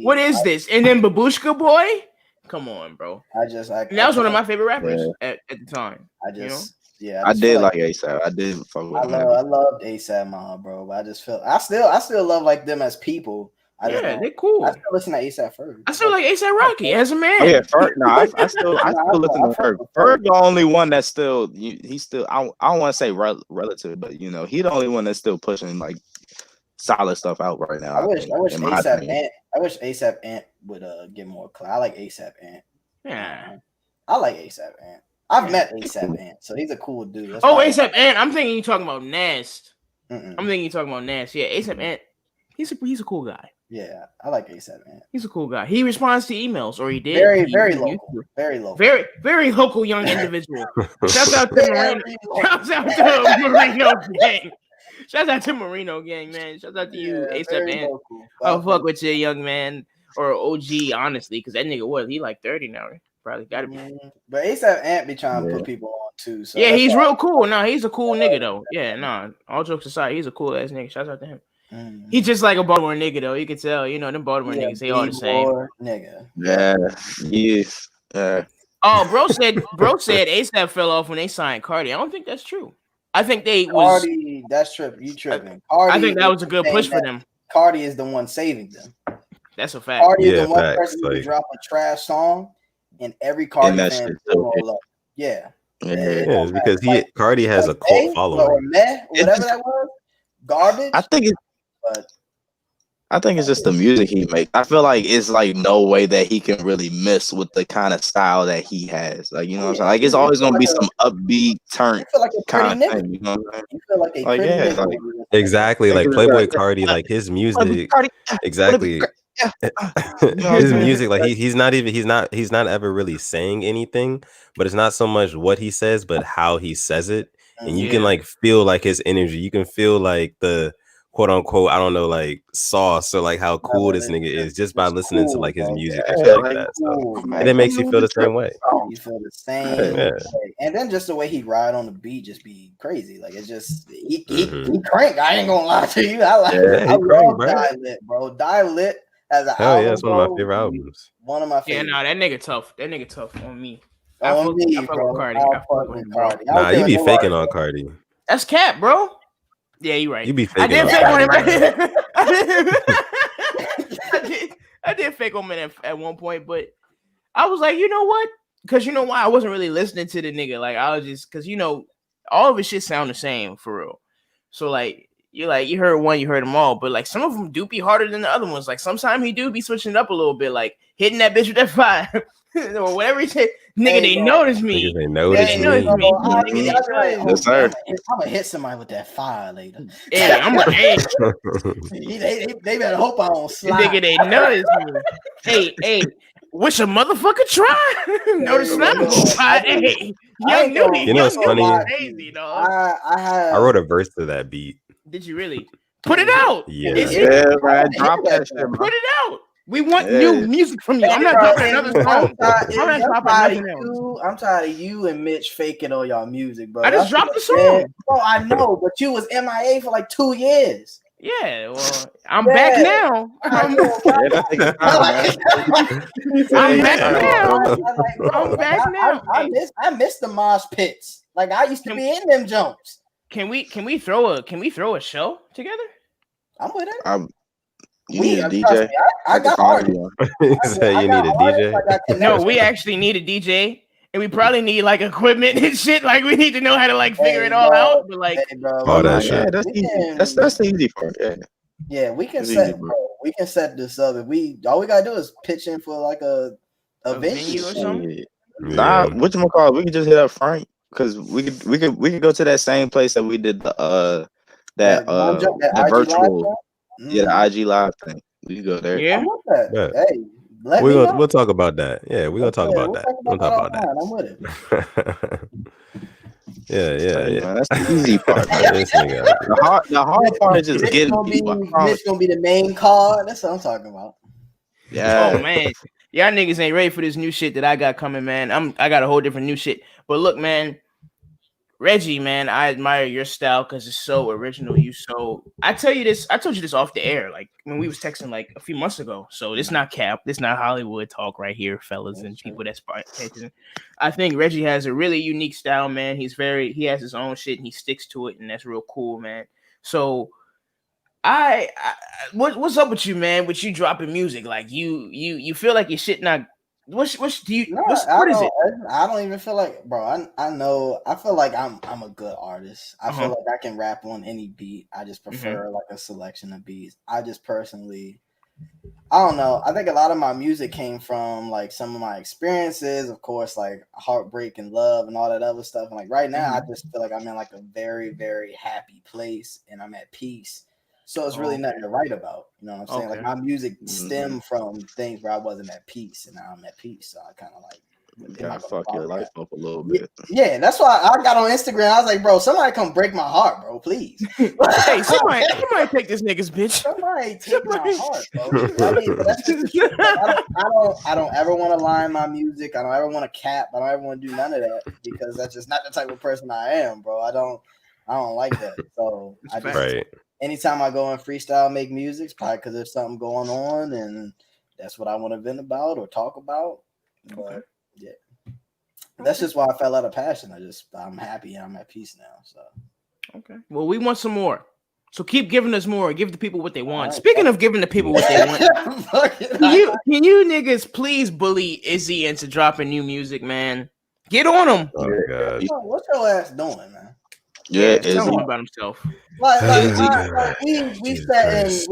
What is this? And then Babushka Boy, come on, bro. That was one of my favorite rappers at the time. I did like ASAP. I did fuck with him. I loved ASAP Mob, bro. But I still love like them as people. They're cool. I still listen to ASAP Ferg. I still like ASAP Rocky as a man. Oh, yeah, Ferg. No, I still listen to Ferg. Ferg the only one that's still he's still I don't want to say relative, but he the only one that's still pushing like solid stuff out right now. I wish ASAP Ant would get more clout. I like ASAP Ant. Yeah, I like ASAP Ant. I've met ASAP Ant, so he's a cool dude. ASAP Ant. I'm thinking you're talking about Nast. I'm thinking you're talking about Nast. Yeah, ASAP Ant. He's a cool guy. Yeah, I like ASAP Ant. He's a cool guy. He responds to emails, or he did. Very local. Very local. Very local young individual. Shouts out to Marino. Shouts out to Marino gang. Shouts out to Marino gang, man. Shouts out to you, ASAP Ant. I'll fuck with you, young man, or OG, honestly, because that nigga he like 30 now. Probably got to be. But ASAP Ant be trying to put people on too. So yeah, he's real cool. No, he's a cool nigga though. Yeah, all jokes aside, he's a cool ass nigga. Shouts out to him. He's just like a Baltimore nigga though. You can tell, them Baltimore niggas, they all the same. Nigga. Yeah, yes. Oh, bro said ASAP fell off when they signed Cardi. I don't think that's true. I think Cardi, that's true. You tripping. I think that was a good push for them. Cardi is the one saving them. That's a fact. Cardi is the one person who drop a trash song and every Cardi fan will roll up. Yeah. Yeah, because Cardi has a cult following. Or whatever that was. Garbage. I think it's just the music he makes. I feel like it's like no way that he can really miss with the kind of style that he has. Like, you know what I'm saying? Like, it's always gonna be some upbeat turn You feel like a pretty kind of nigga. thing. You know what I'm saying? You feel like a Like, pretty yeah, nigga. like Exactly, like thinking Playboy about Cardi, like his music. Cardi, Exactly. yeah, you know what I'm His saying? music, like he's not ever really saying anything, but it's not so much what he says, but how he says it. And you can Yeah. like feel like his energy. You can feel like the quote unquote, I don't know, like sauce or like how cool this nigga is just by listening to like his music and shit Yeah, like like, that. So Cool, and it man. makes you feel the same way. You feel the same Yeah. way. And then just the way he ride on the beat just be crazy. Like it's just he Mhm. crank. I ain't gonna lie to you. I like Yeah, I he crank, love bro. Die Lit, bro. Die Lit as an Hell album. yeah, it's one of my bro, favorite albums. One of my Yeah, favorites. nah, that nigga tough. That nigga tough on me. I On fuck me, with bro. Cardi. I'll I fuck fuck with with him, bro. Cardi. I Nah, don't care you what be nobody faking on says. Cardi. That's cap, bro. Yeah, you right. You be I faking did on fake on him. Cardi, bro. I did fake on him at one point, but I was like, you know what? Because you know why? I wasn't really listening to the nigga. Like I was just because all of his shit sound the same for real. So like you heard one, you heard them all, but like some of them do be harder than the other ones. Like sometimes he do be switching it up a little bit, like hitting that bitch with that fire or whatever he said. Nigga, Hey, they bro. notice Niggas me. ain't notice They me. notice me. Bro, Nigga, they I'll be like, notice me. Yes, sir. I'm gonna hit somebody with that fire later. Hey, They better hope I don't slide. nigga, they notice me. Hey, wish a motherfucker try. Notice Hey, I'm gonna try. Hey, young nudie, You know what's funny? crazy, dog. I wrote a verse to that beat. Did you really? Put it out. Yeah. Yeah, man. Drop that shit, bro. Put it out. We want Yeah. new music from you. I'm not dropping another song. I'm not dropping nothing else. I'm tired of you and Mitch faking on y'all music, bro. I just That's dropped the what I'm saying. song. Bro, I know, but you was MIA for like 2 years. Yeah, well, I'm back now. I'm back now. I'm back now. I miss the mosh pits. Like I used to be in them jumps. Can we throw a show together? I'm with it. You need a trust DJ. me, I got artists. You say you need a DJ? No, we actually need a DJ, and we probably need like equipment and shit. Like we need to know how to like figure it all out. But like, all that Yeah, shit. that's easy. That's the easy part. Yeah. Yeah, we can It's set. easy, bro. We can set this up. If all we gotta do is pitch in for like a venue or something. Yeah. Yeah. Nah, whatchamacallit, we could just hit up Frank because we could go to that same place that we did the that IG virtual live the IG live thing. We could go there. Yeah. I'm with that. Yeah. Hey, let me know. We'll talk about that. Yeah, we're gonna talk about We'll that. talk We'll talk about offline. I'm with it. that. Yeah. Man, that's the easy part. This nigga. The hard part is just getting people. I promise. It's gonna be the main card. That's what I'm talking about. Yeah. Oh man, y'all niggas ain't ready for this new shit that I got coming, man. I got a whole different new shit. But look, man, Reggie, man, I admire your style because it's so original. I told you this off the air, like when we was texting like a few months ago. So this not cap, this not Hollywood talk right here, fellas and people that's attention. I think Reggie has a really unique style, man. He has his own shit and he sticks to it, and that's real cool, man. So what's up with you, man? With you dropping music, like you feel like your shit not. What is it? I don't even feel like, bro. I know. I feel like I'm a good artist. I feel like I can rap on any beat. I just prefer like a selection of beats. I just personally, I don't know. I think a lot of my music came from like some of my experiences, of course, like heartbreak and love and all that other stuff. And like right now, I just feel like I'm in like a very, very happy place and I'm at peace. So it's really nothing to write about. You know what I'm saying? Like my music stemmed from things where I wasn't at peace, and now I'm at peace. So I kind of like gotta fuck your life up a little bit. Yeah, that's why I got on Instagram. I was like, bro, somebody come break my heart, bro, please. Hey, somebody take this nigga's bitch. Somebody take my heart, bro. I mean, that's just I don't ever want to line my music. I don't ever want to cap. I don't ever want to do none of that because that's just not the type of person I am, bro. I don't like that. So I just. Right. Anytime I go and freestyle, make music, it's probably because there's something going on, and that's what I want to vent about or talk about. But yeah, that's just why I fell out of passion. I'm happy and I'm at peace now. So okay, well, we want some more. So keep giving us more. Give the people what they want. Right. Speaking of giving the people what they want, can you niggas please bully Izzy into dropping new music, man? Get on him. Oh, God. What's your ass doing, man? Yeah, tell Izzy. him about himself. Izzy. We Jesus sat Christ.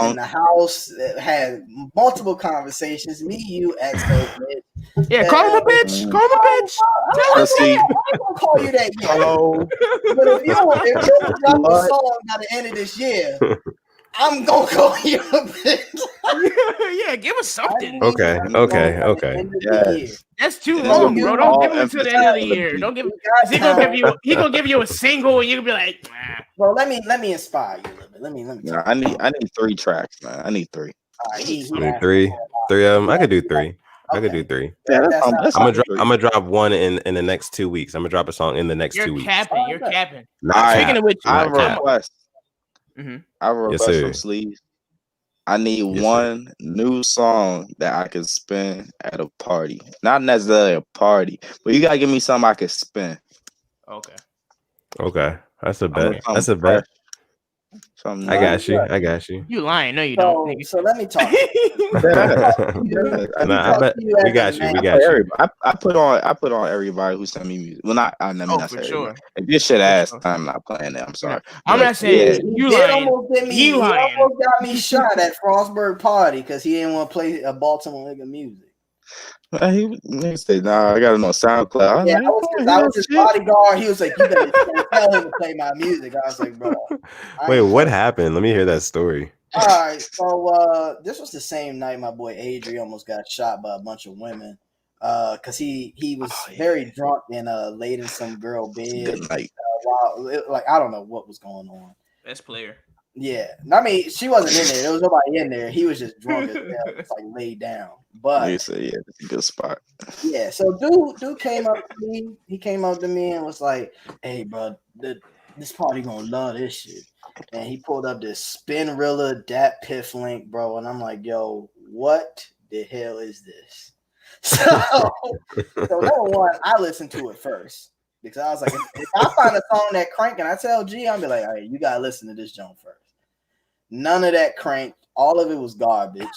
in the house that had multiple conversations. Me, you, Expo, Mitch. Yeah, call him a bitch. Call him a bitch. But see, I ain't gonna call you that yet. so But if you don't drop a What? song by the end of this year, I'm gonna call you a bitch. Yeah, give us something. Okay. yes, That's too It's long, gonna bro. be Don't all give him until the emphasis end of the on the year. beat. Don't give. We got He gonna time. give you. He gonna give you a single, and you gonna be like, nah. Bro, let me inspire you a little bit. Let me Nah, talk. I need 3 tracks, man. I need 3. All right, he I need asked three. for a lot. 3 of them. I could do Yeah, 3. I could do okay. 3. Yeah, That's not I'm that's gonna drop one in the next 2 weeks. I'm gonna drop a song in the next You're 2 weeks. capping. Oh, You're okay. capping. Not Speaking cap. of which, I Not cap. request. Mhm. I request Yes, from sir. Sleeves. I need Yes, sir. one new song that I can spin at a party. Not necessarily a party, but you gotta give me something I can spin. Okay. Okay. That's a I want bet. something That's a fresh, bet. something I new. got you. I got you. You lying? No, you don't. Nigga. So let me talk. Yeah. Let me Nah, I talk bet to you we as got a you. man. We I got put you. everybody. I put on everybody who sent me music. Well, not I mean Oh, not for say sure. everybody. If this shit For ass, sure. I'm not playing it. I'm You know, sorry. I'm But not saying He you did lying. almost get me. He He lying. almost got me shot at Frostburg Party because he didn't want to play a Baltimore nigga music. he said, "Nah, I got it on SoundCloud." Yeah, I I was his bodyguard. He was like, "You better tell him to play my music." I was like, "Bro, I Wait, ain't what playing." happened? Let me hear that story. All right, so this was the same night my boy Adri almost got shot by a bunch of women. Cause he was very drunk and laid in some girl bed. Good night. Like I don't know what was going on. Best player. Yeah, I mean she wasn't in there. There was nobody in there. He was just drunk as hell, just like laid down. But He said, "Yeah, it's a good spot." yeah, so dude came up to me. He came up to me and was like, "Hey, bro, this party gonna love this shit." And he pulled up this Spinrilla Dat Piff link, bro, and I'm like, "Yo, what the hell is this?" So number one, I listened to it first because I was like, if I find a song that crank and I tell G, I'll be like, "All right, you gotta listen to this joint first." None of that cranked. All of it was garbage.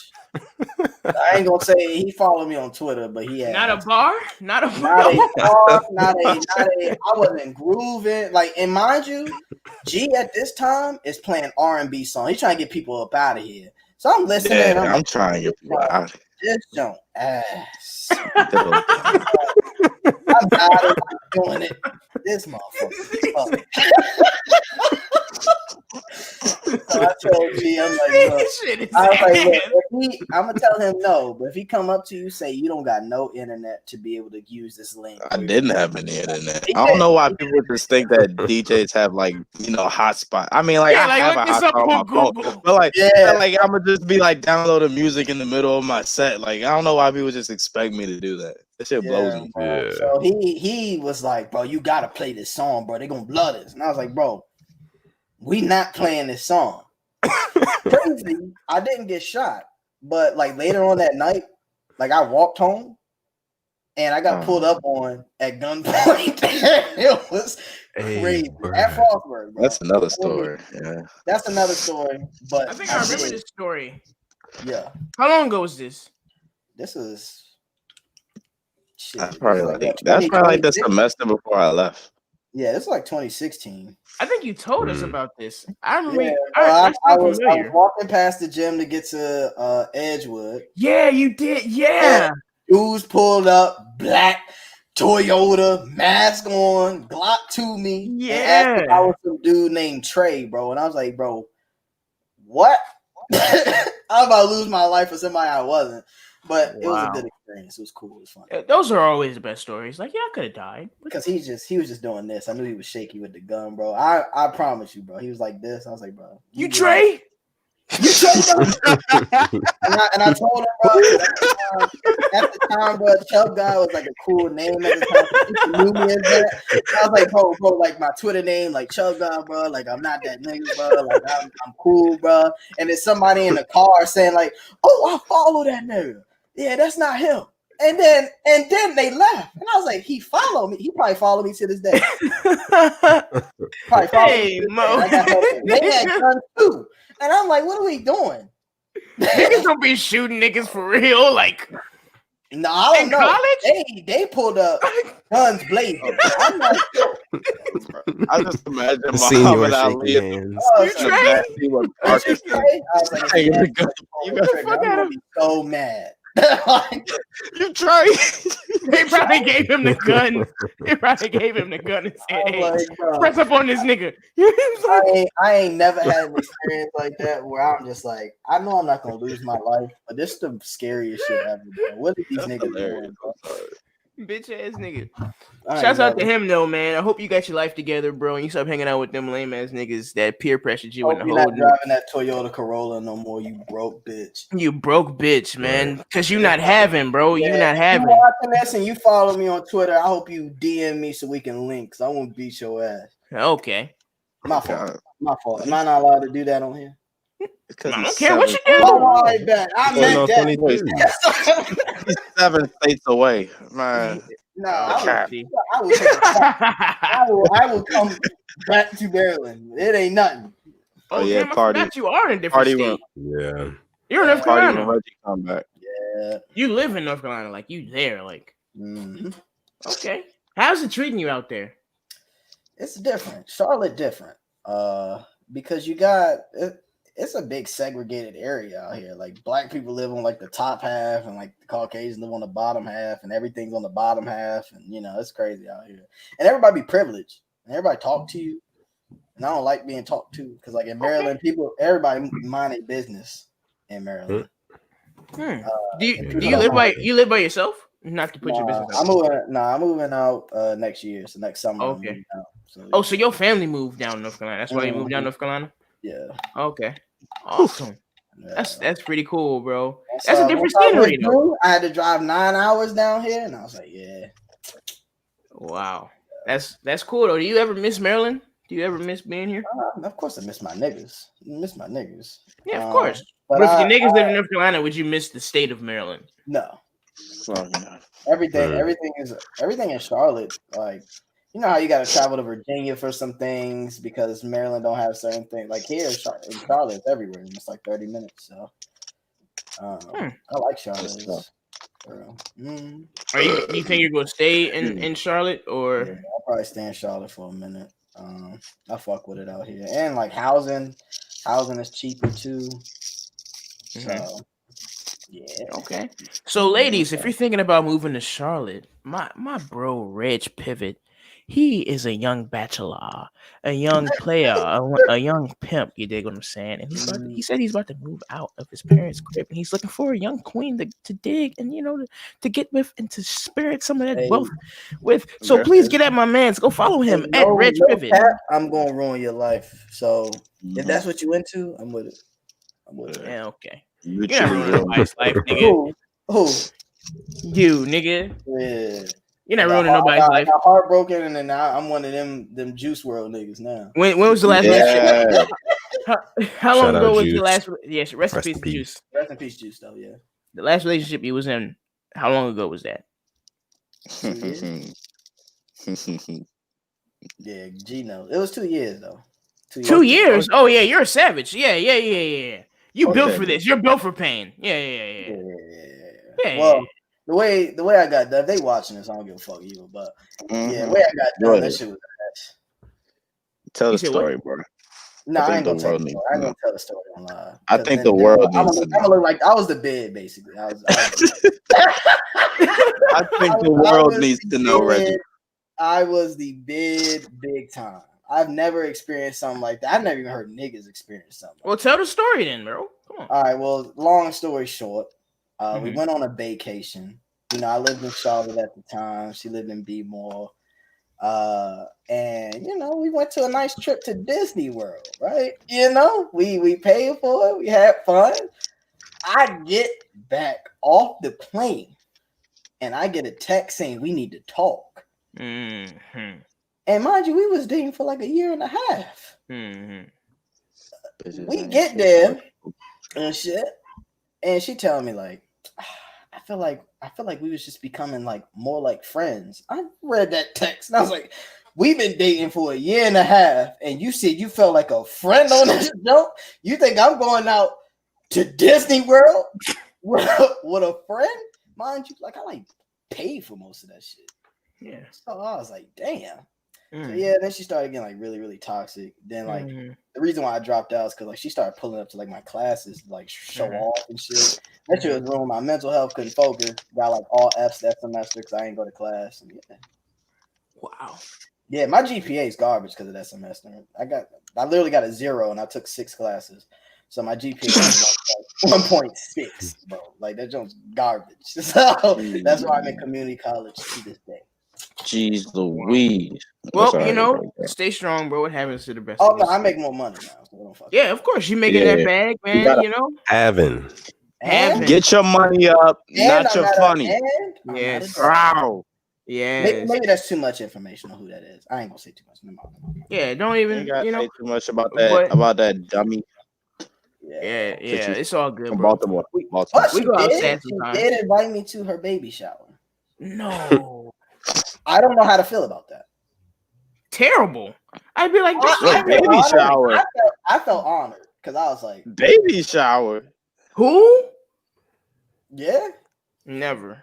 I ain't gonna say he followed me on Twitter, but he had Not a bar. Not a bar. not a. I wasn't grooving. Like, and mind you, G at this time is playing R&B song. He's trying to get people up out of here. So I'm listening. Yeah, I'm I'm trying to get people out. this don't ass. Little- I'm tired of doing it. This motherfucker. So I told G, I'm like, look, This shit is I was like, look, ass. I'm gonna tell him no, but if he come up to you, say you don't got no internet to be able to use this link. I didn't have any internet. I don't know why people just think that DJs have like hotspot. I mean, like Yeah, I like, have look a this up hotspot on my on phone, Google. but like, Yeah. like I'm gonna just be like downloading music in the middle of my set. Like I don't know why people just expect me to do that. That shit blows me. Bro. Yeah. So he was like, bro, you gotta play this song, bro. They're gonna blood us. And I was like, bro, we not playing this song. Crazy, I didn't get shot, but like later on that night, like I walked home and I got pulled up on at gunpoint. It was crazy. At Frostburg, bro. That's another story. Yeah, that's another story. But I think I remember this story. Yeah. How long ago was this? This is shit. that's probably like like that's probably like the 2026. semester before I left. Yeah, it's like 2016. I think you told us about this. I remember. Yeah, I I was walking past the gym to get to Edgewood. Yeah, you did. Yeah. Dudes pulled up, black Toyota, mask on, Glock to me. Yeah. And asked if I was some dude named Trey, bro. And I was like, bro, what? I'm about to lose my life for somebody I wasn't. But it was a good experience. It was cool. It was fun. Those are always the best stories. Like, yeah, I could have died. Because he was just doing this. I knew he was shaky with the gun, bro. I promise you, bro. He was like this. I was like, bro. You Trey? You Trey, bro? and I told him, bro, at the time, bro, Chubb guy was like a cool name at the time. People knew me as that. I was like, bro, like my Twitter name, like Chubb guy, bro. Like I'm not that nigga, bro. Like I'm cool, bro. And there's somebody in the car saying like, oh, I follow that nigga. Yeah, that's not him. And then they left. And I was like, he followed me. He probably followed me to this day. Probably followed me. Mo. They had guns too. And I'm like, what are we doing? Niggas don't be shooting niggas for real. Like, No, I don't In know. college? They pulled up guns blazing. I'm like, I just imagine The senior Muhammad Ali shaking in hands. oh, You so Trey? that team of was you Parkinson. Trey? I was like, if Taking he the actually gun. pulled You the got trigger, fuck I'm out gonna of- be so mad. you Trey. They probably gave him the gun. They probably gave him the gun and said, I'm "Hey, like, bro, press up on this nigga." He was like, I ain't never had an experience like that where I'm just like, I know I'm not gonna lose my life, but this is the scariest shit ever, bro. What are these That's niggas hilarious. doing, bro? I'm sorry. bitch ass nigga. I Shouts ain't out to never. him though, man. I hope you got your life together, bro, and you stop hanging out with them lame ass niggas that peer pressured you Hope into you're not holding. driving that Toyota Corolla no more, you broke bitch. You broke bitch, man. Because you not having, bro. You not If you having. watching this and you follow me on Twitter, I hope you DM me so we can link. Cause I want to beat your ass. Okay. My fault. My fault. Am I not allowed to do that on here? Because I don't he's care what you do. Oh, all right, bet. I Sitting meant on that. 22. He's 7 states away, man. No, Okay. I will take a I will come back to Maryland. It ain't nothing. Oh, yeah, damn, I Cardi. forgot you are in a different Cardi state. Yeah. You're in North Cardi and Carolina. Reggie come back. Yeah. You live in North Carolina, like you there, like Mhm. okay. How's it treating you out there? It's different. Charlotte different. Because you got it's a big segregated area out here. Like black people live on like the top half, and like the Caucasians live on the bottom half, and everything's on the bottom half, and it's crazy out here. And everybody be privileged, and everybody talk to you. And I don't like being talked to because, like in Maryland, everybody mind their business in Maryland. Do people you don't live mind. by yourself? Not to put your business out. I'm moving out next year. So next summer. I'm Okay. moving out. So your family moved down to North Carolina. That's why you moved down to North Carolina? Yeah. Okay. Awesome. Yeah. That's pretty cool, bro. That's That's a different once I scenery, went though. through, I had to drive 9 hours down here, and I was like, yeah. Wow. That's cool though. Do you ever miss Maryland? Do you ever miss being here? Of course, I miss my niggas. Yeah, of course. But But if your niggas live in North Carolina, would you miss the state of Maryland? no. So, yeah. Everything in Charlotte, like you know how you got to travel to Virginia for some things because Maryland don't have certain things. Like here in Charlotte, it's everywhere. And it's like 30 minutes. So I like Charlotte. Are you think you're gonna stay in Charlotte or? Yeah, I'll probably stay in Charlotte for a minute. I fuck with it out here, and like housing is cheaper too. So yeah. Okay. So ladies, if you're thinking about moving to Charlotte, my bro Reg Pivot, he is a young bachelor, a young player, a young pimp. You dig what I'm saying? And he said he's about to move out of his parents' crib, and he's looking for a young queen to dig and to get with and to spirit some of that wealth with. So please get at my man's. Go follow him at Reg Pivot. Cap, I'm gonna ruin your life. So if that's what you into, I'm with it. Yeah, okay. You're You're not ruining nobody's life, nigga. Who? You, nigga. Yeah. You're not ruining nobody's life. I got heartbroken, and then now I'm one of them Juice World niggas now. When was the last relationship? How long ago was Juice. the last? Yes, rest in peace, Juice. Rest in peace, Juice. Though, yeah. The last relationship you was in, how long ago was that? Yeah, Gino. It was 2 years though. 2 years? Oh yeah, you're a savage. Yeah. You built for this. You're built for pain. Yeah. Well, the way I got done, they watching this, I don't give a fuck either. But yeah, the way I got done, that shit was ass. Tell the story, bro. No, I ain't gonna tell the story. I ain't gonna tell the story on live. I think the world needs to know. I'm gonna look like I was the bid, basically. I think the world needs to know, Reggie. I was the bid big time. I've never experienced something like that. I've never even heard niggas experience something. Well, tell the story then, bro. Come on. All right. Well, long story short, we went on a vacation. I lived in Charlotte at the time. She lived in B-Mall. And we went to a nice trip to Disney World, right? We paid for it. We had fun. I get back off the plane and I get a text saying we need to talk. Mm-hmm. And mind you, we was dating for like a year and a half. Mm-hmm. We get there and shit, and she telling me like, I feel like we was just becoming like more like friends. I read that text and I was like, we've been dating for a year and a half, and you said you felt like a friend on this joke. You think I'm going out to Disney World with a friend? mind you, like I like paid for most of that shit. Yeah. So I was like, damn. So Mm. yeah, then she started getting like really, really toxic. Then like the reason why I dropped out is because like she started pulling up to like my classes, to, like show off and shit. That shit was ruining my mental health. Couldn't focus. Got like all F's that semester because I ain't go to class. And, yeah. Wow. Yeah, my GPA is garbage because of that semester. I literally got a 0 and I took 6 classes. So my GPA is 1.6, bro. Like that joint's garbage. So that's why I'm in community college to this day. Jeez Louise. Well, you know, stay strong, bro. What happens to the best? Oh no, I make more money now. So don't fuck yeah, of course, you making that bag, man. You know, having. Get your money up, not your funny. Yes. Wow. Yeah. Maybe that's too much information on who that is. I ain't gonna say too much. Yeah, don't even you know say too much about that dummy. Yeah, it's all good, From bro. Baltimore. We go outside sometimes. She did invite me to her baby shower. No. I don't know how to feel about that. Terrible. I'd be like, baby shower. I felt honored because I was like, baby shower. Who? Yeah. Never.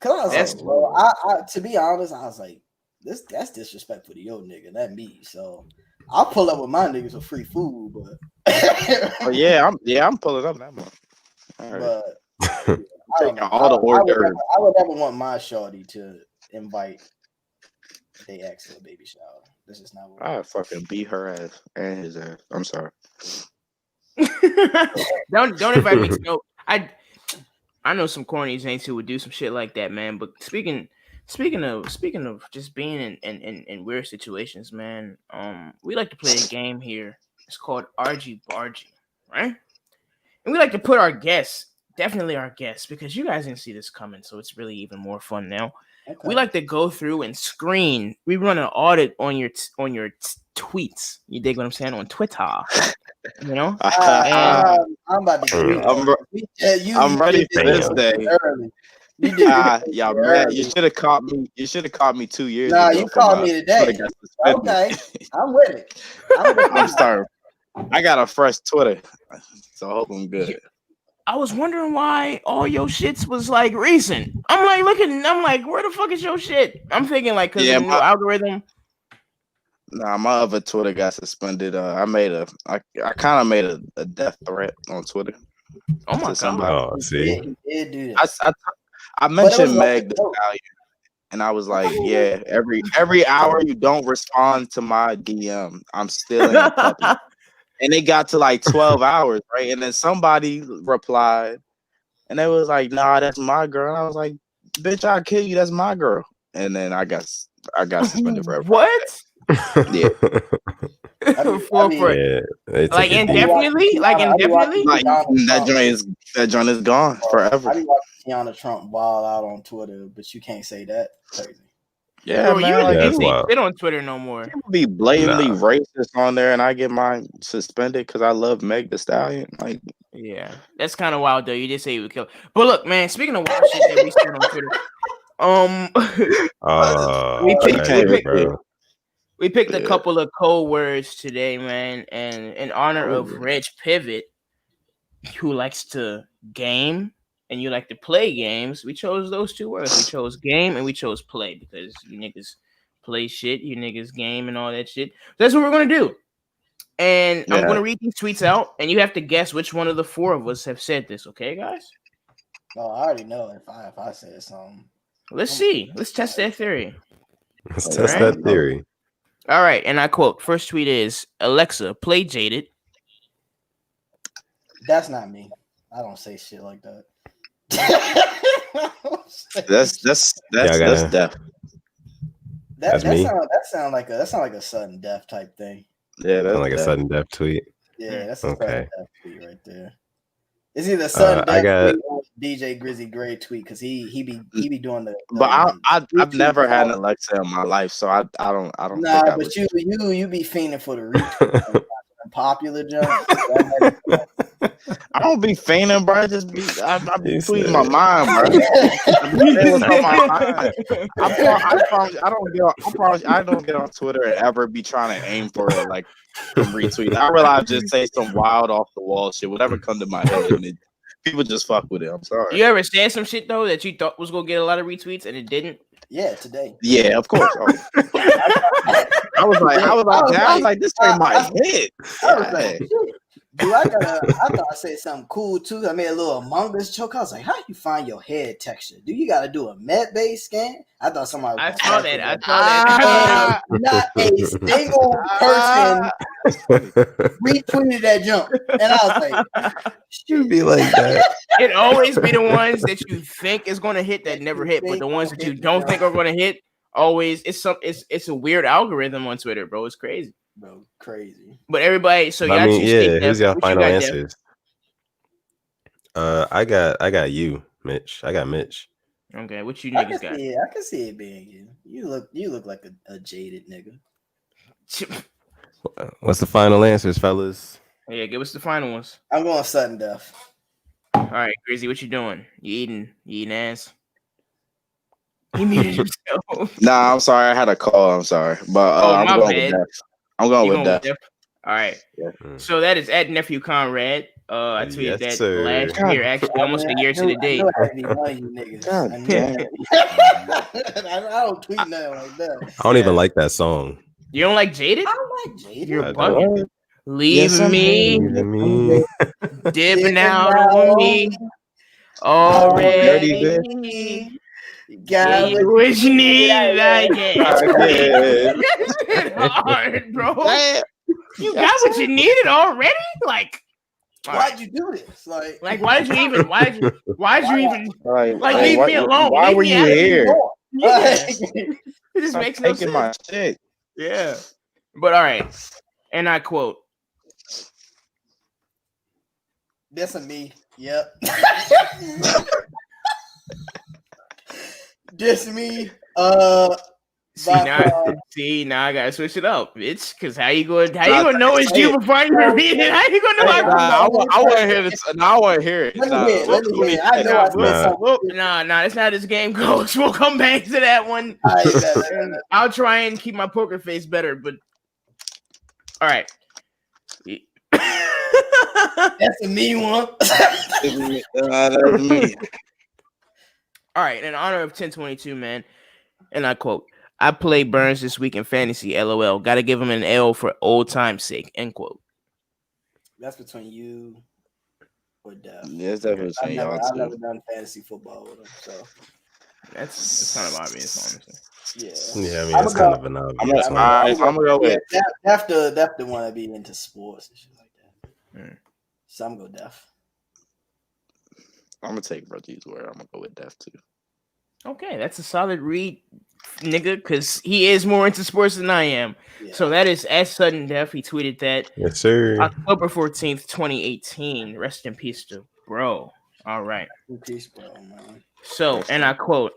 Cause I was like, bro, I to be honest, I was like, that's disrespectful to your nigga, not me. So I'll pull up with my niggas for free food, but I'm pulling up that one. But I don't know. All the hors d'oeuvres. I would never want my shorty to invite they ex to a baby shower. This is not what I fucking beat her ass and his ass. I'm sorry. don't invite me to no. I know some cornies ain't who would do some shit like that, man. But speaking of just being in weird situations, man. We like to play a game here. It's called RG Bargy, right? And we like to put our guests, definitely our guests, because you guys didn't see this coming, so it's really even more fun now. Okay. We like to go through and screen. We run an audit on your tweets. You dig what I'm saying? On Twitter, you know. I'm about to. I'm ready for this day. Y'all, man, you should have caught me. You should have caught me 2 years ago. Nah, you caught me today. Okay, I'm with it. I'm starting. I got a fresh Twitter, so I hope I'm good. I was wondering why all your shits was like recent. I'm like, where the fuck is your shit? I'm thinking like because of the new algorithm. Nah, my other Twitter got suspended. I kind of made a death threat on Twitter. Oh my god! Oh, see, I mentioned Meg the Stallion, and I was like, yeah, every hour you don't respond to my DM, I'm stealing a puppy. And it got to like 12 hours, right? And then somebody replied, and they was like, "Nah, that's my girl." And I was like, "Bitch, I'll kill you. That's my girl." And then I got suspended forever. What? Yeah. Like indefinitely? Like indefinitely? Like that joint is gone forever. I be watching Tiana Trump wild out on Twitter, but you can't say that. Crazy. Yeah, bro, man. You ain't fit on Twitter no more. People be blatantly racist on there, and I get mine suspended because I love Meg the Stallion. Like, yeah, that's kind of wild though. You did say you would kill. But look, man. Speaking of wild shit that we said on Twitter, we picked a couple of code words today, man, and in honor of Reg Pivot, who likes to game. And you like to play games, we chose those 2 words. We chose game and we chose play because you niggas play shit, you niggas game and all that shit. So that's what we're going to do. And I'm going to read these tweets out, and you have to guess which one of the 4 of us have said this. Okay, guys? Oh, I already know if I said something. Let's see. Let's test that theory. Let's test that theory. All right, and I quote. First tweet is, Alexa, play Jaded. That's not me. I don't say shit like that. that's death. That sound like a sudden death type thing. Yeah, that's like a sudden death tweet. Yeah, that's a sudden death tweet right there. It's either sudden death tweet or DJ Grizzy Gray tweet because he be doing the. But I've never had an Alexa in my life, so I don't. Nah, but you be fiending for the retweet. Popular jump. I don't be feigning, bro. I just be tweeting my mind, bro. I don't get on Twitter and ever be trying to aim for it, like some retweet. I realize just say some wild off the wall shit, whatever come to my head, and People just fuck with it. I'm sorry. You ever said some shit though that you thought was gonna get a lot of retweets and it didn't? Yeah, today. Yeah, of course. Oh. I was like, this ain't my hit. I was like, dude, I thought I said something cool too. I made a little Among Us joke. I was like, how you find your head texture? Do you gotta do a med-based scan? I thought somebody I saw that. Not a single person retweeted that jump. And I was like, should be like that. It always be the ones that you think is gonna hit that never hit, but the ones that you don't think are gonna hit always it's a weird algorithm on Twitter, bro. It's crazy. Bro, crazy. But everybody, so I mean, yeah, here's your final answers. I got you, Mitch. I got Mitch. Okay, what you niggas got? Yeah, I can see it being you. You look like a jaded nigga. What's the final answers, fellas? Yeah, give us the final ones. I'm going sudden death. All right, Grizzy, what you doing? You eating ass? He muted himself. Nah, I'm sorry. I had a call. I'm sorry, but I'm going with Def. I'm going with Def. All right. Yeah. So that is at Nephew Conrad. I tweeted that last year, actually, almost a year to the date. I don't tweet nothing like that. I don't even like that song. You don't like Jaded? I don't like Jaded. You're bugging. Leave me, dipping out on me already. Got what you need, like it. Hard, bro. You got what you needed already? Like, why'd you do this? Like why did you even leave me alone? Why were you here? It just makes no sense. My shit. Yeah. But all right. And I quote. That's a me. Yep. This me. Now I gotta switch it up, bitch. Because how you gonna know it's you before you read it? How you gonna know? I want to hear this. I want to hear it. Let me hear. I know I said something. Nah, that's not how this game goes. We'll come back to that one. I'll try and keep my poker face better, but all right. That's a me one. That's me. All right, in honor of 1022, man, and I quote, I play Burns this week in fantasy, LOL. Gotta give him an L for old time's sake, end quote. That's between you or Def. Yeah, it's definitely between y'all I've two. never done fantasy football with him, so. That's kind of obvious, honestly. Yeah, I mean, it's kind of an obvious. I'm gonna go with Def the one that be into sports and shit like that. So I'm gonna go Def. I'm gonna take Reggie's word. I'm gonna go with Def too. Okay, that's a solid read, nigga, because he is more into sports than I am. Yeah. So that is at Sudden Death. He tweeted that. Yes, sir. October 14th, 2018. Rest in peace to bro. All right. In peace, bro, man. So, and I quote,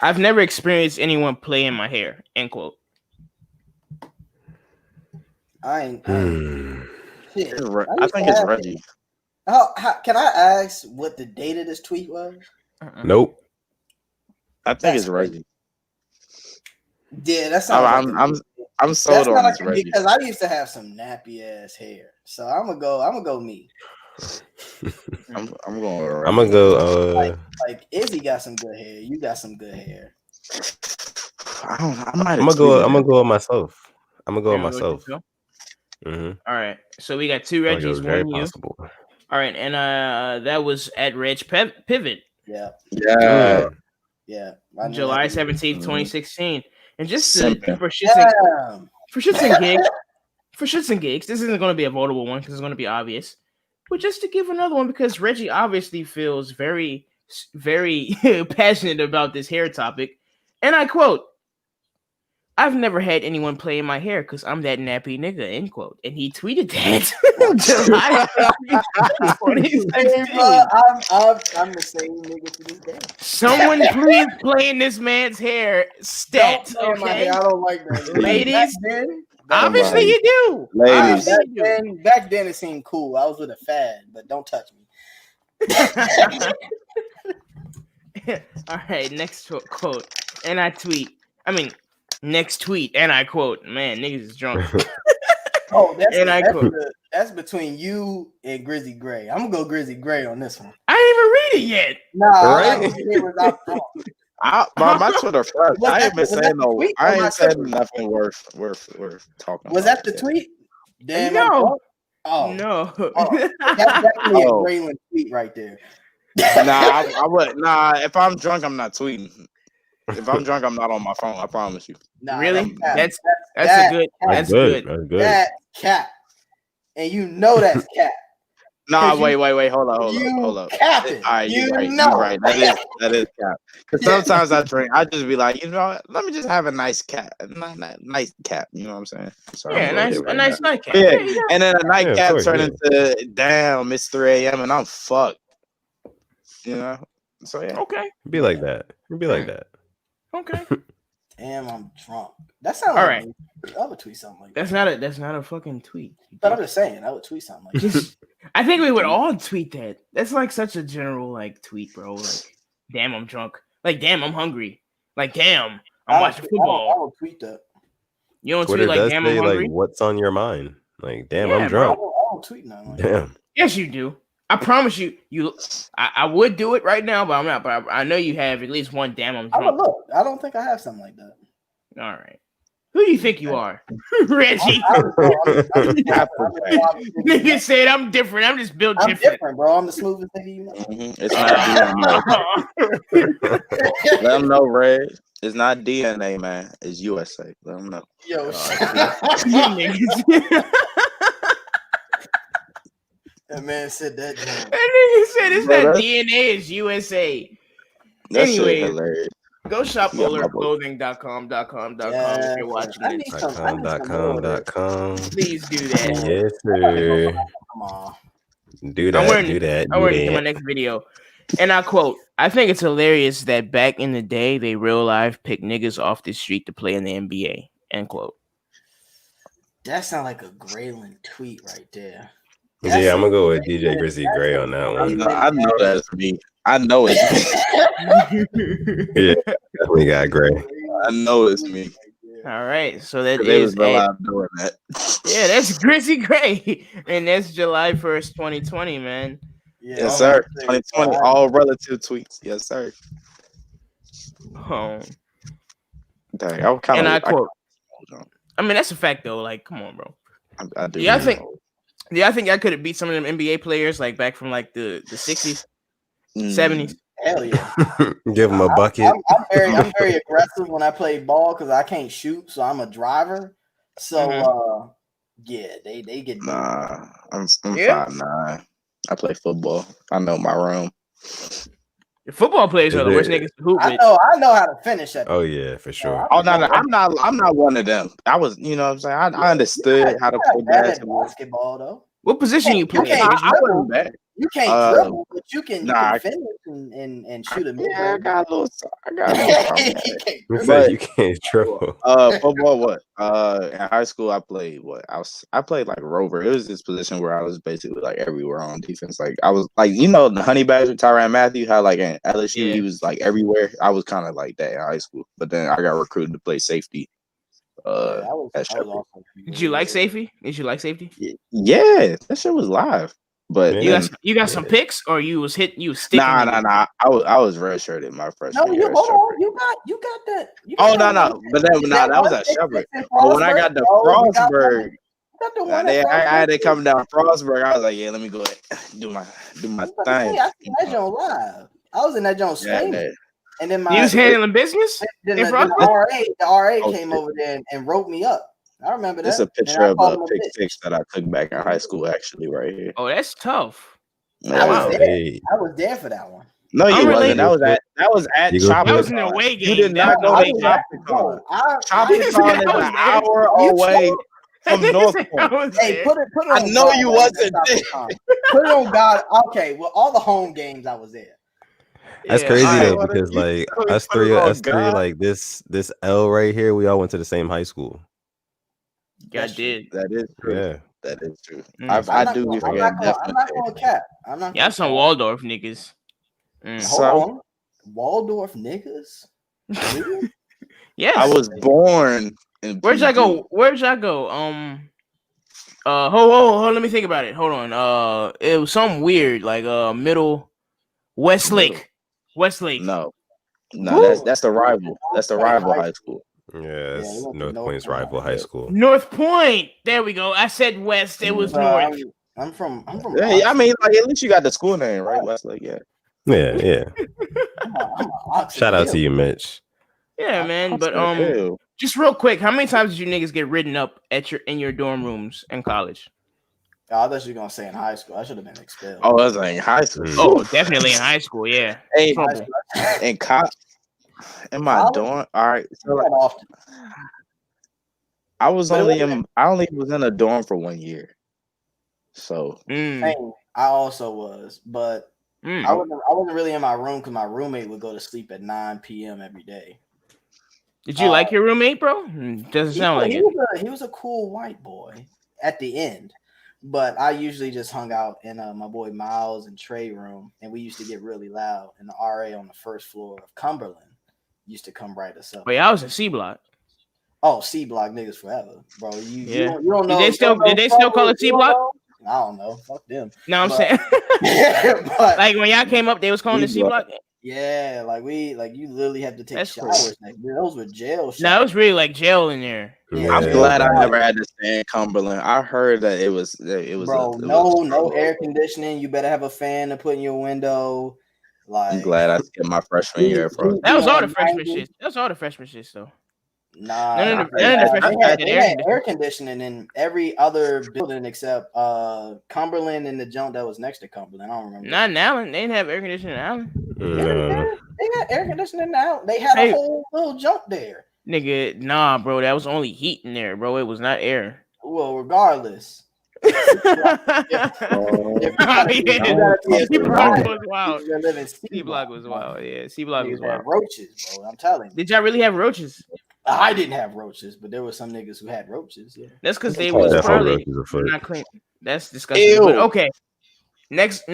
I've never experienced anyone play in my hair, end quote. I ain't shit. I think it's Reggie. How, can I ask what the date of this tweet was? Nope. I think it's Reggie. Yeah, that's I'm sold on this Reggie because I used to have some nappy ass hair, so I'm gonna go me. I'm going. I'm gonna go. Like Izzy got some good hair. You got some good hair. I'm gonna go with myself. I'm gonna go with myself. All right, so we got two Reggies, one you. Possible. All right, and that was at Reg Pivot. Yeah. July 17th, 2016. And just for shits and gigs, this isn't going to be a votable one because it's going to be obvious. But just to give another one, because Reggie obviously feels very, very passionate about this hair topic. And I quote, I've never had anyone play in my hair because I'm that nappy nigga, end quote. And he tweeted that. I'm the same nigga to this day. Someone please play in this man's hair. Stat. Okay? I don't like that. Ladies, obviously you do. Ladies. Back then it seemed cool. I was with a fad, but don't touch me. All right, next quote. And I tweet. Next tweet, and I quote, man, niggas is drunk. That's That's between you and Grizzly Gray. I'm gonna go Grizzly Gray on this one. I didn't even read it yet. Nah, Right? My Twitter fresh. Was I that- ain't been was that saying the no. tweet or I my ain't said Twitter? nothing worth talking. Was about that the yet. tweet? Damn, No. I'm drunk. Oh, No. that's definitely a Oh. Braylon tweet right there. Nah, I would. Nah, if I'm drunk, I'm not tweeting. If I'm drunk, I'm not on my phone. I promise you. Nah, Really? That's That's that- a good. That's That's good. That's good. That's cap, and you know that's cap. Nah, 'Cause you- wait. Hold You up. capping. All right, You you're right. know. You're right. That is cap. Because sometimes I drink, I just be like, you know, let me just have a nice cap, nice cap. You know what I'm saying? So Yeah, I'm nice, going a right nice now. nightcap. Yeah, Yeah. and then a Yeah, of nightcap course, turn yeah. into damn, it's 3 a.m. and I'm fucked. You know. So yeah. Okay. Be like that. Be like that. Okay. Damn, I'm drunk. That sounds All like right. me. I would tweet something like that. That's not a fucking tweet. But I'm just saying, I would tweet something like that. Just, I think we would all tweet that. That's like such a general like tweet, bro. Like, damn, I'm drunk. Like, damn, I'm hungry. Like, damn, I'm watching I football. would tweet that. You don't Twitter tweet like, does damn, I'm say hungry. like, "What's on your mind?" Like, damn, Yeah, I'm bro. I drunk. don't tweet nothing like that. Damn. Yes, you do. I promise you. I would do it right now, but I'm not. But I know you have at least one. Damn, I'm I'm drunk. gonna look. I don't think I have something like that. All right. Who do you think you are, Reggie? Nigga said I'm different. I'm just built I'm different. different, bro. I'm the smoothest nigga you know. It's not DNA. Let them know, Red. It's not DNA, man. It's USA. Let them know. Yo, Niggas. that man said that. That nigga said it's Bro, not that's- DNA, it's USA. That shit Anyways, hilarious. go shop Yeah, my boy. alertclothing.com if you're watching I need this. some. I need some more. .com. Please do that. Yes, sir. Come on. Do that. I'm wearing do that. I'm do wearing it to my that. next video. And I quote, I think it's hilarious that back in the day, they real life picked niggas off the street to play in the NBA. End quote. That sounds like a Graylin tweet right there. Yeah, I'm gonna go with DJ Grizzly Gray on that one. I know that's me. I know it's me. Yeah, definitely got Gray. I know it's me. All right, so that They is was real out doing that. yeah, that's Grizzly Gray, and that's July 1st, 2020, man. Yes, sir. 2020, all relative tweets. Yes, sir. Oh, Dang, I kind and I of. quote. I mean, that's a fact though. Like, come on, bro. I do. Yeah, I think I could have beat some of them NBA players like back from like the 60s, 70s. Hell yeah. Give him a bucket. I'm very aggressive when I play ball because I can't shoot, so I'm a driver. So yeah, they get Nah, I'm Yeah. 5'9". I play football. I know my room. The football players are the worst niggas to hoop I with. know how to finish that. Oh yeah, for sure. Oh no, I'm not one of them. I was, you know what I'm saying? I understood how to play basketball though. What position you play? I wasn't bad. You can't dribble, but you can finish and shoot a mid. Yeah, I got a little. You said you can't dribble. Football. What? In high school, I played what? I played like rover. It was this position where I was basically like everywhere on defense. Like I was like, you know, the Honey Badger Tyrann Matthew, how like in LSU he was like everywhere. I was kind of like that in high school, but then I got recruited to play safety. Did you like safety? Did you like safety? Yeah, that shit was live. But you got some picks, or you was sticking. Nah. I was redshirted my freshman year. Hold on. You got that. No. But that was at Shepherd. But when I got to Frostburg, I had to come down Frostburg. I was like, yeah, let me go ahead do my thing. I seen that joint live. I was in that joint screaming. And then you was handling business. Then the RA came over there and wrote me up. I remember that. This is a picture of a pick six that I took back in high school, actually, right here. Oh, that's tough. I was there for that one. No, you wasn't. That was at Chopper. That was an away game. You did not go to Chopper. Chopper is an hour away from North Point. Hey, put it I know you wasn't there. Put it on God. Okay, well, all the home games I was there. That's crazy though, because like us three, like this L right here, we all went to the same high school. Yeah, I did. That is true. Yeah, that is true. I do. I'm not going to cap. Yeah, some Waldorf niggas. Hold on, Waldorf niggas. Yes. I was born in. Where'd y'all go? Hold, let me think about it. Hold on. It was something weird, like middle Westlake. Westlake. No, Woo! that's the rival. That's the rival high school. Yeah, Yeah, we it's went to North North Point's Point. rival high school. North Point. There we go. I said West. It was North. I'm from Hey, I Oxford. mean, like at least you got the school name right, Westlake. Yeah. Yeah. I'm a Oxford Shout out to Hill. you, Mitch. Yeah, man. But Ew. just real quick, how many times did you niggas get written up in your dorm rooms in college? Oh, I thought you were gonna say in high school. I should have been expelled. Oh, that's like in high school. Oh, definitely in high school. Yeah. Hey, Trouble. in my College? dorm. All right, so Not often. I was But it only wasn't- I only was in a dorm for 1 year. So Same. I also was, but I wasn't really in my room because my roommate would go to sleep at 9 p.m. every day. Did you like your roommate, bro? Doesn't sound like it. He was a cool white boy at the end, but I usually just hung out in my boy Miles and Trey room, and we used to get really loud. And the RA on the first floor of Cumberland used to come write us up. But I was in C block. Oh, C block niggas forever, bro. You don't know. Did they still call it C block? I don't know. Fuck them. No, I'm saying, but like when y'all came up, they was calling it C block. Yeah, like you literally have to take That's showers. Like, those were jail showers. No, it was really like jail in there. Yeah, I'm glad I never had to stay in Cumberland. I heard that it was bro. No air conditioning. You better have a fan to put in your window. Like, I'm glad I skipped my freshman year. That was all the freshman shit. That was all the freshman shit, though. Nah, none of the freshmen had air conditioning in every other building except Cumberland and the jump that was next to Cumberland. I don't remember. Not in Allen. They didn't have air conditioning in Allen. They got air conditioning now. They had a whole little jump there. Nigga, nah, bro. That was only heat in there, bro. It was not air. Well, regardless. C block was wild. C block was wild. Yeah, C block was wild. Roaches, bro. I'm telling you. Did y'all really have roaches? I didn't have roaches, but there were some niggas who had roaches. Yeah, that's because they was probably not clean. That's disgusting. Ew. But okay, next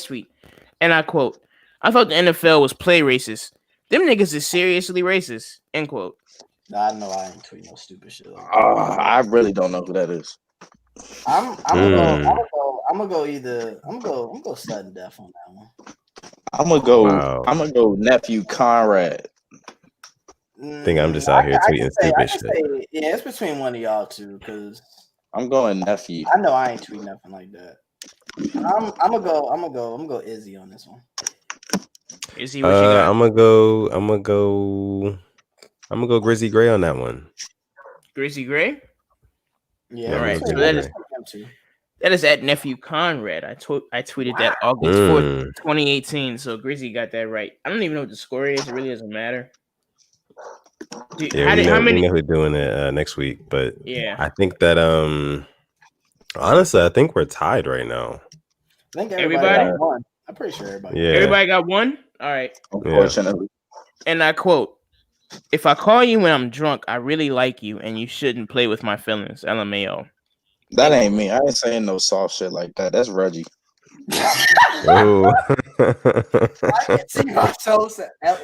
tweet, and I quote: "I thought the NFL was play racist. Them niggas is seriously racist." End quote. I know I ain't tweeting no stupid shit. I really don't know who that is. I'm gonna go sudden death on that one. I'm gonna go nephew Conrad. I think I'm just out here tweeting stupid shit. Yeah, it's between one of y'all two because I'm going nephew. I know I ain't tweeting nothing like that. I'm gonna go Izzy on this one. Izzy, what you got? I'm gonna go Grizzly Gray on that one. Grizzly Gray. Yeah, all right. So that is at nephew Conrad. I tweeted that August 4th, 2018. So Grizzly got that right. I don't even know what the score is. It really doesn't matter. Dude, yeah, we know who's doing it next week, but yeah, I think that honestly, I think we're tied right now. I think everybody got one. I'm pretty sure everybody. Yeah, everybody got one. All right. Unfortunately, and I quote: "If I call you when I'm drunk, I really like you, and you shouldn't play with my feelings." LMAO. That ain't me. I ain't saying no soft shit like that. That's Reggie. Oh. I can see myself. I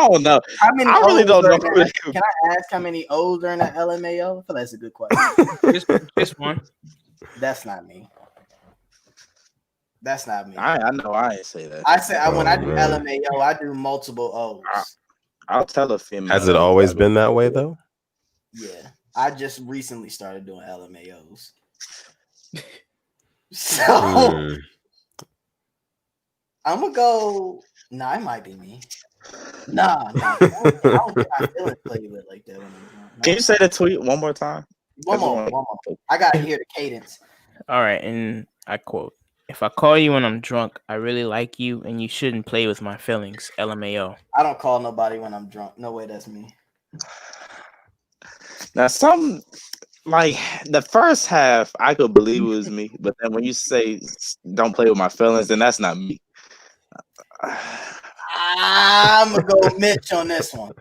don't know. How many? I really don't know. Can I ask how many O's are in that LMAO? I feel that's a good question. Just one. That's not me. That's not me. I know. I ain't say that. I say when I do LMAO, I do multiple O's. I'll tell a female. Has it always been that way though? Yeah, I just recently started doing LMAOs. So I'm gonna go. Nah, it might be me. Nah. I don't get my feelings played with like that. Can you say the tweet one more time? One more. I gotta hear the cadence. All right, and I quote: "If I call you when I'm drunk, I really like you, and you shouldn't play with my feelings." LMAO. I don't call nobody when I'm drunk. No way, that's me. Now, like the first half, I could believe it was me, but then when you say "don't play with my feelings," then that's not me. I'm gonna go Mitch on this one.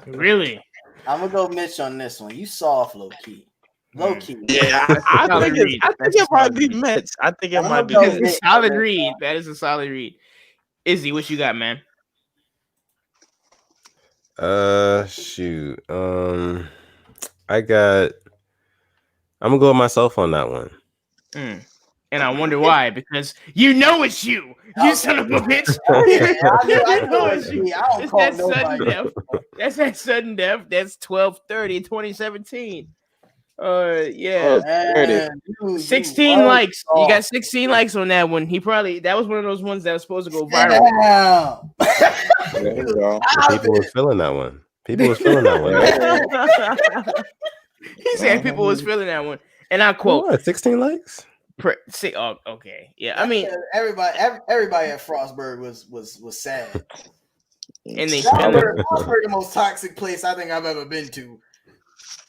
Really? I'm gonna go Mitch on this one. You soft, low key. Low key. Yeah, I think it might be Mitch. I think it might be Mitch. Solid read. That is a solid read. Izzy, what you got, man? Shoot. I got I'm gonna go with myself on that one. And I wonder why, because you know it's you. You son of a bitch. Yeah, I You know know it's it's you. me. I don't It's call that sudden nobody. death. That's that sudden death. That's 12/30, 2017. Yeah. Man, you 16 way likes. You got off. 16 likes on that one. That was one of those ones that was supposed to go viral. Damn. There you go. People was feeling that one. People was feeling that one. He said people was feeling that one. And I quote, What, 16 likes? oh, okay. Yeah, I mean, everybody at Frostburg was sad. and they feeling Frostburg, the most toxic place I think I've ever been to.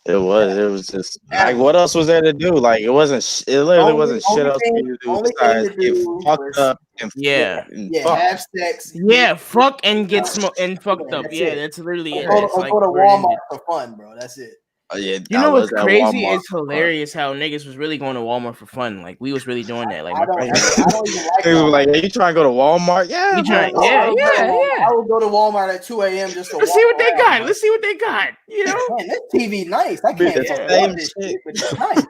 It was just like, what else was there to do? Like, it literally wasn't shit else for you to do besides get fucked up and fuck. have sex. Yeah, fuck and get smoked and fucked up. Yeah, that's literally it. Go That's like to where it Walmart ended. for fun, bro. That's it. Oh, yeah, You know what's was at crazy? Walmart. It's hilarious how niggas was really going to Walmart for fun. Like we was really doing that. Like I don't even like Niggas were like, "Hey, you trying to go to Walmart? Yeah, You trying- bro. yeah. I would go to Walmart at 2 a.m. just to Let's see what they got. Let's see what they got. You know, Man, this TV nice. I can't It's the same shit. but it's nice.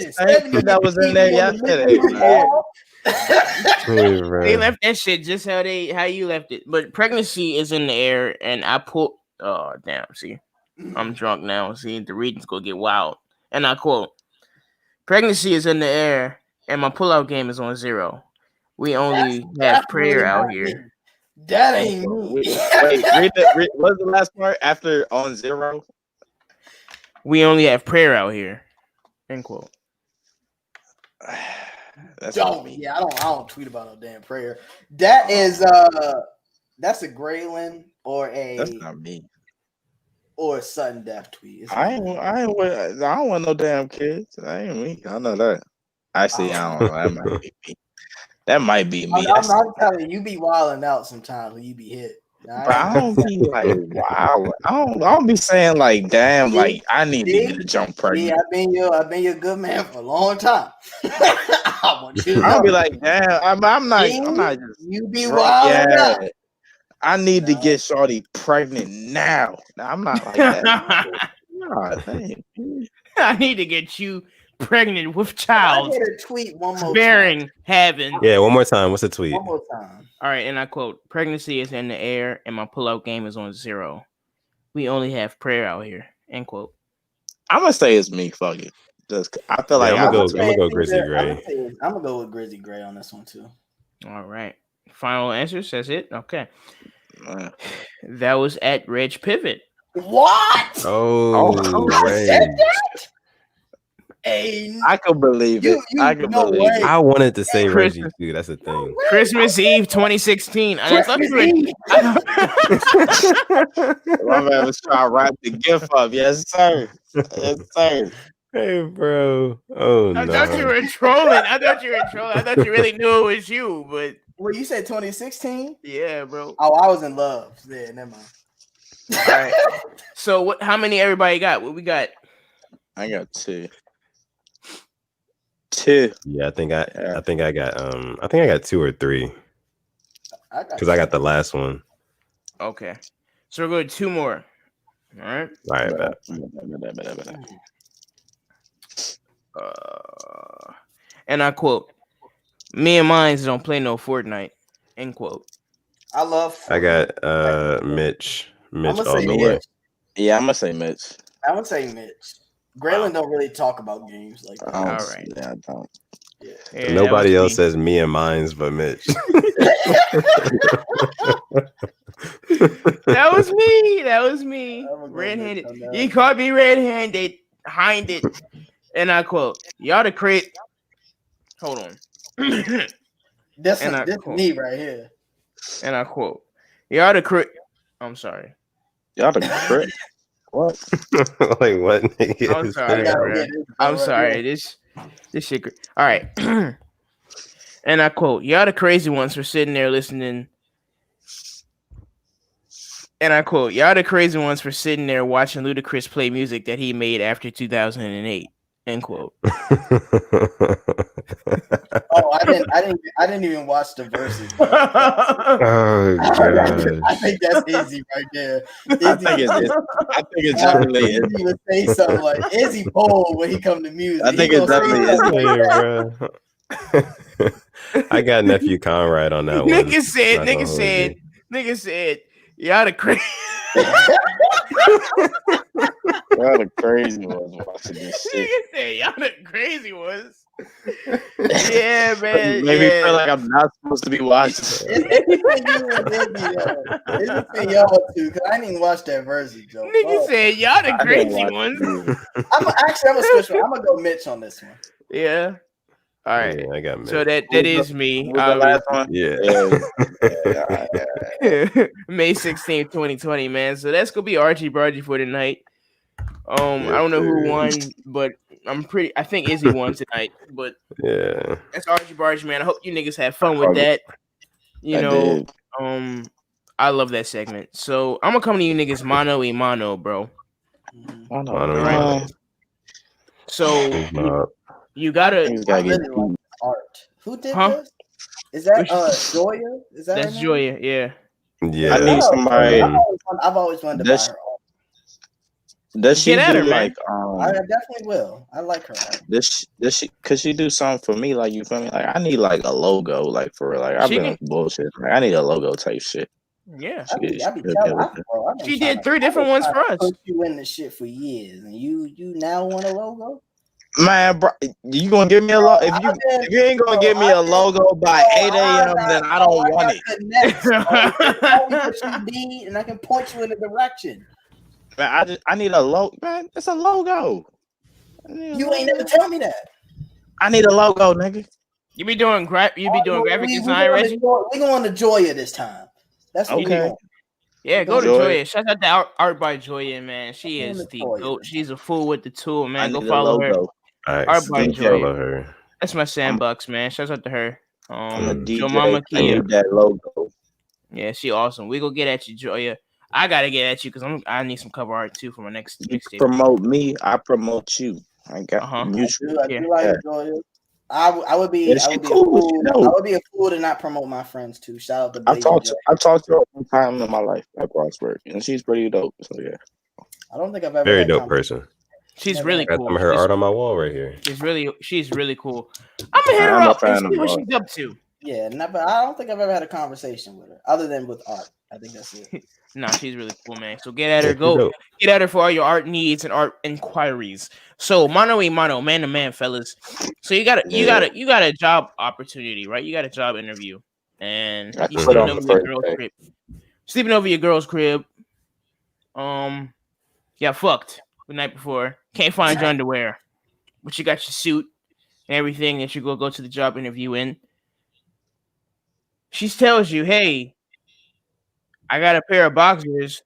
The same shit that was in there yesterday, man. they left that shit just how you left it. But pregnancy is in the air, and I pulled. Oh damn! See, I'm drunk now. See, the reading's gonna get wild. And I quote: "Pregnancy is in the air, and my pullout game is on 0. We only have prayer out here." That ain't me. Wait, what's the last part after on 0? We only have prayer out here. End quote. That's Don't me. Yeah, I don't tweet about no damn prayer. That is that's a Graylin or That's not me. or a sudden death tweet. It's I don't want no damn kids. I ain't me. I know that. Actually, I don't know. That might be me. That might be me. I'm telling you, be wilding out sometimes when you be hit. But I don't be like, wow. I don't be saying like, damn, like I need to get a jump pregnant. Yeah, I've been your good man for a long time. I want you to I'll know. be like, damn, I'm not just you be drunk. wilding Yeah. out. I need to get Shorty pregnant now. I'm not like that. Nah, dang. I need to get you pregnant with child. I get a tweet one more bearing time. having. Yeah, one more time. What's the tweet? One more time. All right, and I quote: "Pregnancy is in the air, and my pullout game is on 0. We only have prayer out here." End quote. I'm gonna say it's me. Fuck it. Just I feel like I'm gonna go Grizzly Gray. I'm gonna go with Grizzly Gray on this one too. All right. Final answer says it. Okay. That was at Reg Pivot. What? Oh, Reg. I could believe it. I could believe it. I wanted to say Christmas. Reggie too. That's the thing. Christmas Eve 2016. I thought you My man was trying to wrap the gift up. Yes, sir. Yes, sir. Hey, bro. Oh I no. thought you were trolling. I thought you really knew it was you, but Well, you said 2016? yeah, bro. Oh, I was in love. Yeah, never mind. All right. So what? How many everybody got? What we got? I got 2. Yeah, I think I got 2 or 3. Because I got the last one. Okay. So we're going 2 more. All right. All right, bet. And I quote: "Me and mines don't play no Fortnite." End quote. I love. I got Mitch all the way. Yeah, I'm gonna say Mitch. I'm gonna say Mitch. Graylin don't really talk about games like that. All right. Yeah, I don't. Yeah, Nobody else says me and mines but Mitch. That was me. That was me. Red-handed. You caught me red-handed. Handed. And I quote: "Y'all the crazy." Hold on. This And I is quote. me right here. And I quote: "Y'all the crazy." I'm sorry. Y'all the crit. What? Like what? Nigga? I'm sorry, bro. I'm sorry. This shit. All right. And I quote: "Y'all the crazy ones for sitting there listening." And I quote: "Y'all the crazy ones for sitting there watching Ludacris play music that he made after 2008." End quote. Oh, I didn't even watch the verses. Oh god. I think that's Izzy right there. I think it's definitely Izzy would say something like Izzy bold when he come to music. I think He it's gonna say definitely something Yeah, bro. I got nephew Conrad on that one. Nigga said, Not gonna hold you. nigga said, y'all the crazy. Y'all the crazy ones watching this shit. Nigga said, y'all the crazy ones. Yeah, man. Made me yeah. feel like I'm not supposed to be watching. It's between y'all two, because I didn't even watch that version, Joe. Nigga said, y'all the I didn't crazy watch ones. I'm gonna switch one. I'm gonna go Mitch on this one. Yeah. All right. Yeah, I got So Mitch. that is me. What was the last one? Yeah. May 16th, 2020, man. So that's gonna be Archie Bargy for tonight. I don't know who won, but I think Izzy won tonight. But Yeah. that's Archie Bargy, man. I hope you niggas had fun with that. You I know, did. I love that segment. So I'm gonna come to you niggas mano a mano, bro. I know. Mono, Right. mono. So He's not. you gotta. Niggas gotta get really like art. Who did Huh? this? Is that Joya? Is that That's her name? Joya, yeah. Yeah. I need somebody. I've always wanted to buy her art. Does she Get at do her, man. like I definitely will. I like her art. does she could she do something for me? Like, you feel me? Like, I need like a logo, like, for real. Like, I've She been can- on bullshit. Like, I need a logo type shit. Yeah. I be She telling could I've get with it. been She trying did 3 different I've been ones for trying to us. put you in the shit for years, and you now want a logo? Man, bro, you gonna give me a logo? If you ain't gonna give me a logo by 8 a.m., then I don't want it. Tell me what you need, and I can point you in the direction. Man, I need a logo. Man, it's a logo. You ain't never tell me that. I need a logo, nigga. You be doing graphic design, Reggie? We going to Joya this time. That's what we Okay. doing. Yeah, go to Joya. Joya. Shout out to Art by Joya, man. She is the goat. She's a fool with the tool, man. Go follow her. All right. Art by Joya. Follow her. That's my sandbox, man. Shout out to her. I'm a DJ. Joe Mama I Kia. need that logo. Yeah, she awesome. We go get at you, Joya. I gotta get at you because I need some cover art too for my next You mixtape. promote me, I promote you. I got mutual. I do like Joya. I would be a fool to not promote my friends too. Shout out to I've talked to her one time in my life at Crossburg, and she's pretty dope. So yeah, I don't think I've ever Very had dope person. She's really Got cool. some of her art on my wall right here. She's really cool. I'm gonna hit her up and see what she's up to. Yeah, but I don't think I've ever had a conversation with her other than with art. I think that's it. Nah, she's really cool, man. So get at her. Go get at her for all your art needs and art inquiries. So mano a mano, man to man, fellas. So you got a job opportunity, right? You got a job interview, and you sleeping over your girl's crib. Sleeping over your girl's crib. Yeah, fucked the night before. Can't find your underwear, but you got your suit and everything that you go to the job interview in. She tells you, "Hey, I got a pair of boxers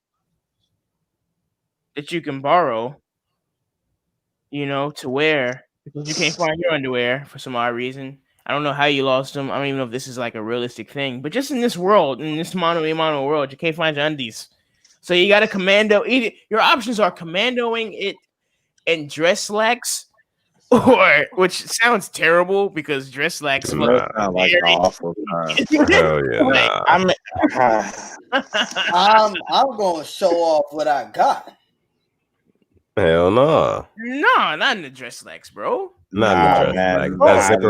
that you can borrow, to wear because you can't find your underwear for some odd reason. I don't know how you lost them. I don't even know if this is like a realistic thing, but just in this world, in this mano a mano world, you can't find your undies. So you got to commando. Your options are commandoing it and dress slacks, or which sounds terrible because dress slacks sound like an awful time. Hell yeah, I'm gonna show off what I got. Hell no. No, not in the dress slacks, bro. Not in the dress slacks.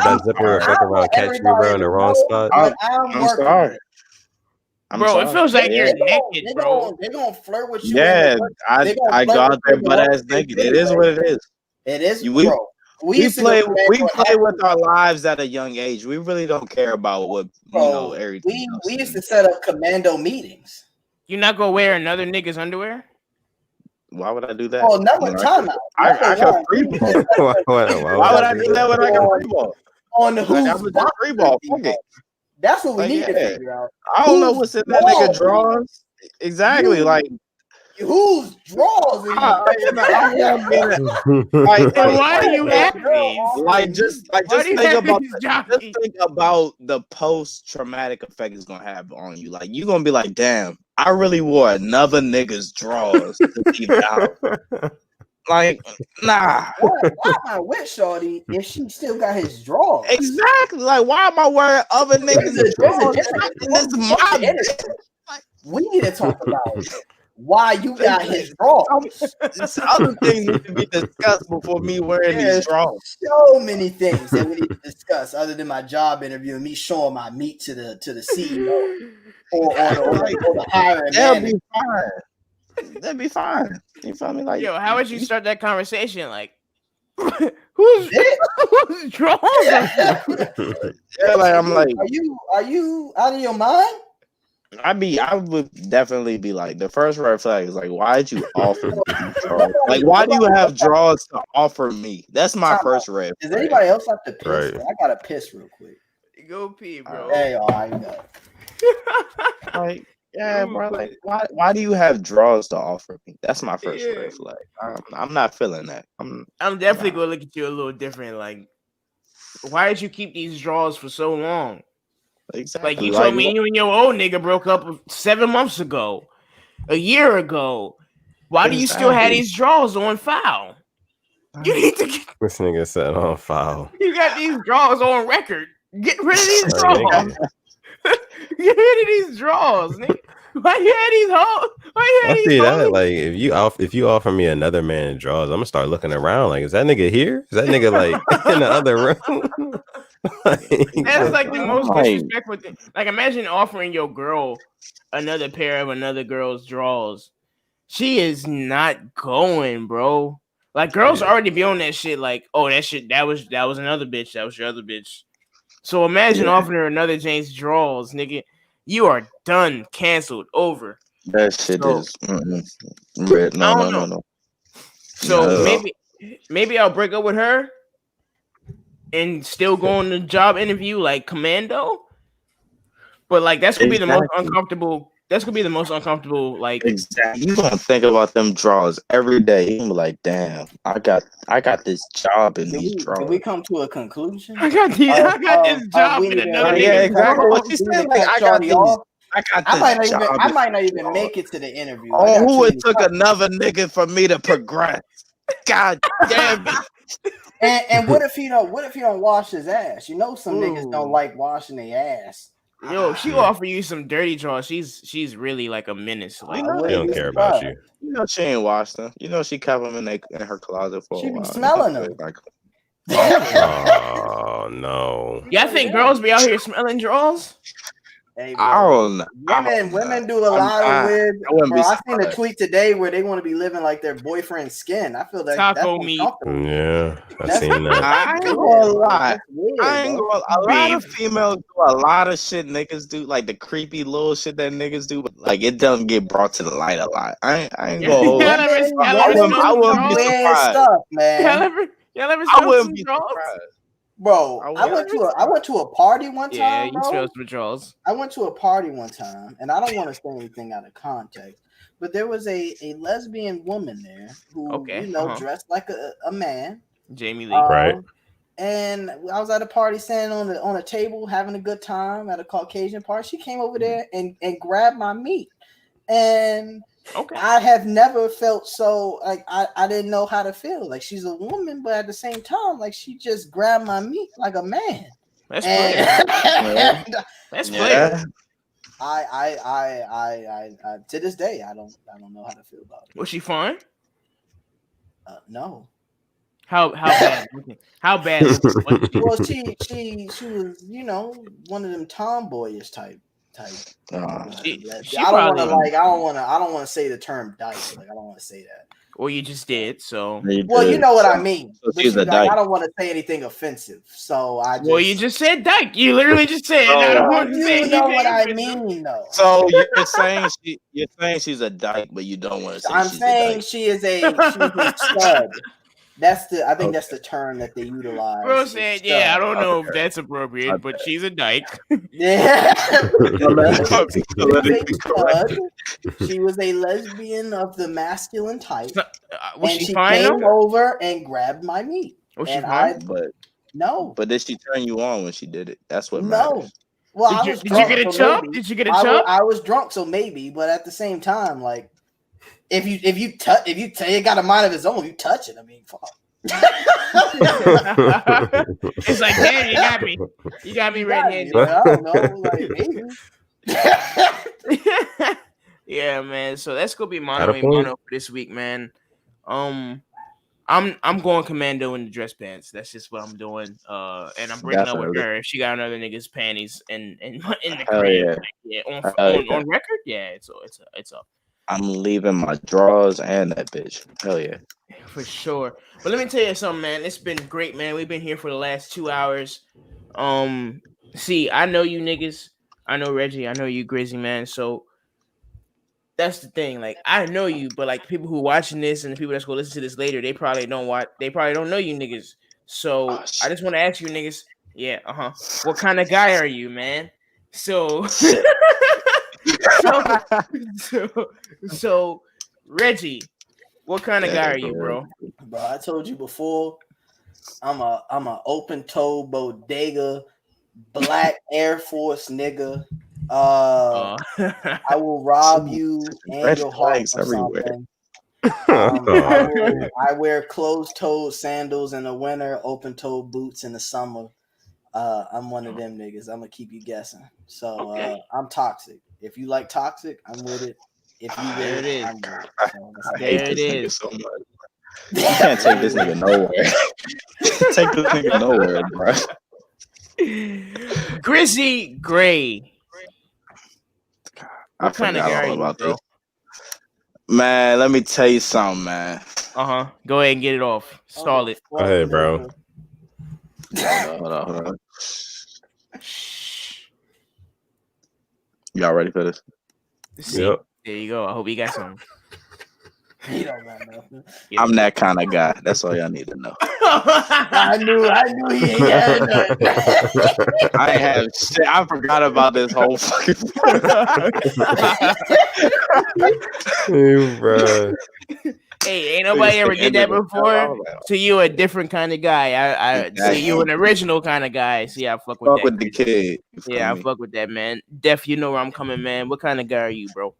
That zipper fuck around, catch you around the wrong spot. I'm sorry. Bro, it feels like you're naked, bro. They're gonna flirt with you. Yeah, I got there butt ass naked. It is what it is. It is, bro. We play with our lives at a young age. We really don't care about what everything. We used to set up commando meetings. You're not gonna wear another nigga's underwear? Why would I do that? Oh, number time out. I can free ball. Why would I do that when I can free ball? On the who's free ball? That's what we need to figure out. I don't know what's in that nigga drawers. Exactly, like whose drawers? Why are you happy? Just think about the post-traumatic effect it's gonna have on you. Like, you're gonna be like, damn, I really wore another nigga's drawers to leave the house. Like, nah. Why am I with Shorty if she still got his drawers? Exactly. Like, why am I wearing other niggas' There's a drawers? difference. And this is my Interview. We need to talk about why you got his drawers. It's other things need to be discussed before me wearing these There's drawers. so many things that we need to discuss other than my job interview and me showing my meat to the CEO or the hiring That'll manager. be fine. That'd be fine. You feel me? Like, Yo, how would you start that conversation? Like, who's drawers? yeah, like I'm like, Are you out of your mind? I would definitely be like, the first red flag is like, why'd you offer me these drawers? Like, why do you have drawers to offer me? That's my first red Does flag. anybody else have to piss? Right. I gotta piss real quick. Go pee, bro. There you are. You go. Like, yeah, bro. Like, why do you have drawers to offer me? That's my first red flag. I'm not feeling that. I'm definitely gonna look at you a little different. Like, why did you keep these drawers for so long? exactly Like, you told me you and your old nigga broke up 7 months ago, a year ago. Why do you still have these drawers on file? You need to get. This nigga said on file. You got these drawers on record. Get rid of these Right, drawers. nigga. Get rid of these drawers, nigga. Why you had these hoes? Why you I had see these that. hoes? Like, if you offer me another man drawers, I'm gonna start looking around. Like, is that nigga here? Is that nigga like in the other room? That's like the most Right. disrespectful thing. Like, imagine offering your girl another pair of another girl's drawers. She is not going, bro. Like, girls already be on that shit. Like, oh, that shit, that was another bitch. That was your other bitch. So imagine offering her another James drawers, nigga. You are done, canceled, over. That shit So- is red. I don't No. know. So No. maybe I'll break up with her and still go on the job interview like commando. But like that's gonna be the most Exactly. uncomfortable. That's gonna be the most uncomfortable. Like, Exactly. You gonna think about them drawers every day. You gonna be like, damn, I got this job in these Did drawers. we come to a conclusion? I got this job we in need to- another Yeah, nigga's exactly drawers. what you said. Like, I got this. I got I might this not even. job. I might not even make it to the interview. I Oh, got who too would many took questions. another nigga for me to progress? God damn it. And what if he don't? What if he don't wash his ass? You know, some niggas don't Ooh. like washing their ass. Yo, if she offer you some dirty drawers, she's really like a menace. Like, I They wouldn't don't be care about surprised. you. You know she ain't washed them. You know she kept them in her closet for She a be while. smelling them. Like, Oh no. y'all think girls be out here smelling drawers? Hey, I bro. don't know. Women do a lot of weird. I wouldn't be Bro, I seen a surprised. tweet today where they want to be living like their boyfriend's skin. I feel that Taco that's meat. uncomfortable. Yeah, I That's- seen that. I ain't Yeah, gonna bro, lie. that's weird, I ain't bro. gonna. A lot of Babe. females do a lot of shit niggas do, like the creepy little shit that niggas do, but like it doesn't get brought to the light a lot. I ain't gonna hold Y'all you. ever Women I wouldn't do be weird surprised. stuff, man. Y'all ever I smell some wouldn't be drawers? surprised. Bro, I I went to a party one time. Yeah, you bro. smell some drawers. I went to a party one time, and I don't want to say anything out of context, but there was a lesbian woman there who, Okay, dressed like a man. Jamie Lee. Right. And I was at a party standing on a table having a good time at a Caucasian party. She came over there and grabbed my meat. And Okay. I have never felt so like I didn't know how to feel. Like she's a woman, but at the same time, like she just grabbed my meat like a man. That's player. And That's player. Yeah. I to this day I don't know how to feel about it. Was she fine? No. How bad? looking? How bad? looking was she? Well, she was, one of them tomboyish type. She I don't want to say the term dyke. Like I don't want to say that. Well, you just did. So. Well, you know what I mean. So But she's a I dyke. don't want to say anything offensive. So I just. Well, you just said dyke. You literally just said. Oh, I don't want to say You know what I anything. mean, though. So you're saying she's a dyke, but you don't want to say I'm she's saying a dyke. she is a stud. I think that's the term that they utilize. Bro is said, stud. "Yeah, I don't know if that's appropriate, but she's a dyke." Yeah. Politically correct. She was a lesbian of the masculine type. Was and she she fine? came though? over and grabbed my meat. Was she and fine? No. But did she turn you on when she did it? That's what No. matters. Well, Did you get a chub? Did you get a chub? I was drunk, so maybe. But at the same time, like, if you got a mind of his own, you touch it. I mean, fuck. It's like, damn, you got me red-handed. I don't know, like maybe. Yeah, man. So that's gonna be mono for this week, man. I'm going commando in the dress pants. That's just what I'm doing. And I'm breaking up with her if she got another nigga's panties in the crib. Yeah, on record. Yeah, it's up. I'm leaving my drawers and that bitch. Hell yeah. For sure. But let me tell you something, man. It's been great, man. We've been here for the last 2 hours. See, I know you niggas. I know Reggie. I know you, Grizzy, man. So that's the thing. Like, I know you, but like people who watching this and the people that's gonna listen to this later, they probably don't know you niggas. So I just want to ask you niggas, what kind of guy are you, man? So so Reggie, what kind of guy are you, bro? Bro, I told you before, I'm a open toe bodega black Air Force nigga. I will rob you and your heart or something. I wear closed-toed sandals in the winter, open-toed boots in the summer. I'm one of them niggas. I'm gonna keep you guessing. So I'm toxic. If you like toxic, I'm with it. If you there it is. I'm with it. So I hate this nigga so much. You can't take this nigga nowhere. Take this nigga nowhere, bro. Grizzy Gray. I forgot all about this. Man, let me tell you something, man. Go ahead and get it off. Stall it. Go ahead, bro. Hold on. Y'all ready for this? Yep. There you go. I hope you got something. He don't got nothing. I'm that kind of guy. That's all y'all need to know. I knew he ain't had nothing. I have shit. I forgot about this whole fucking bro. Hey, ain't nobody ever did that before. So you a different kind of guy. I see you an original kind of guy. See, I fuck with that. With the kid. Yeah, I fuck with that, man. Def, you know where I'm coming, man. What kind of guy are you, bro?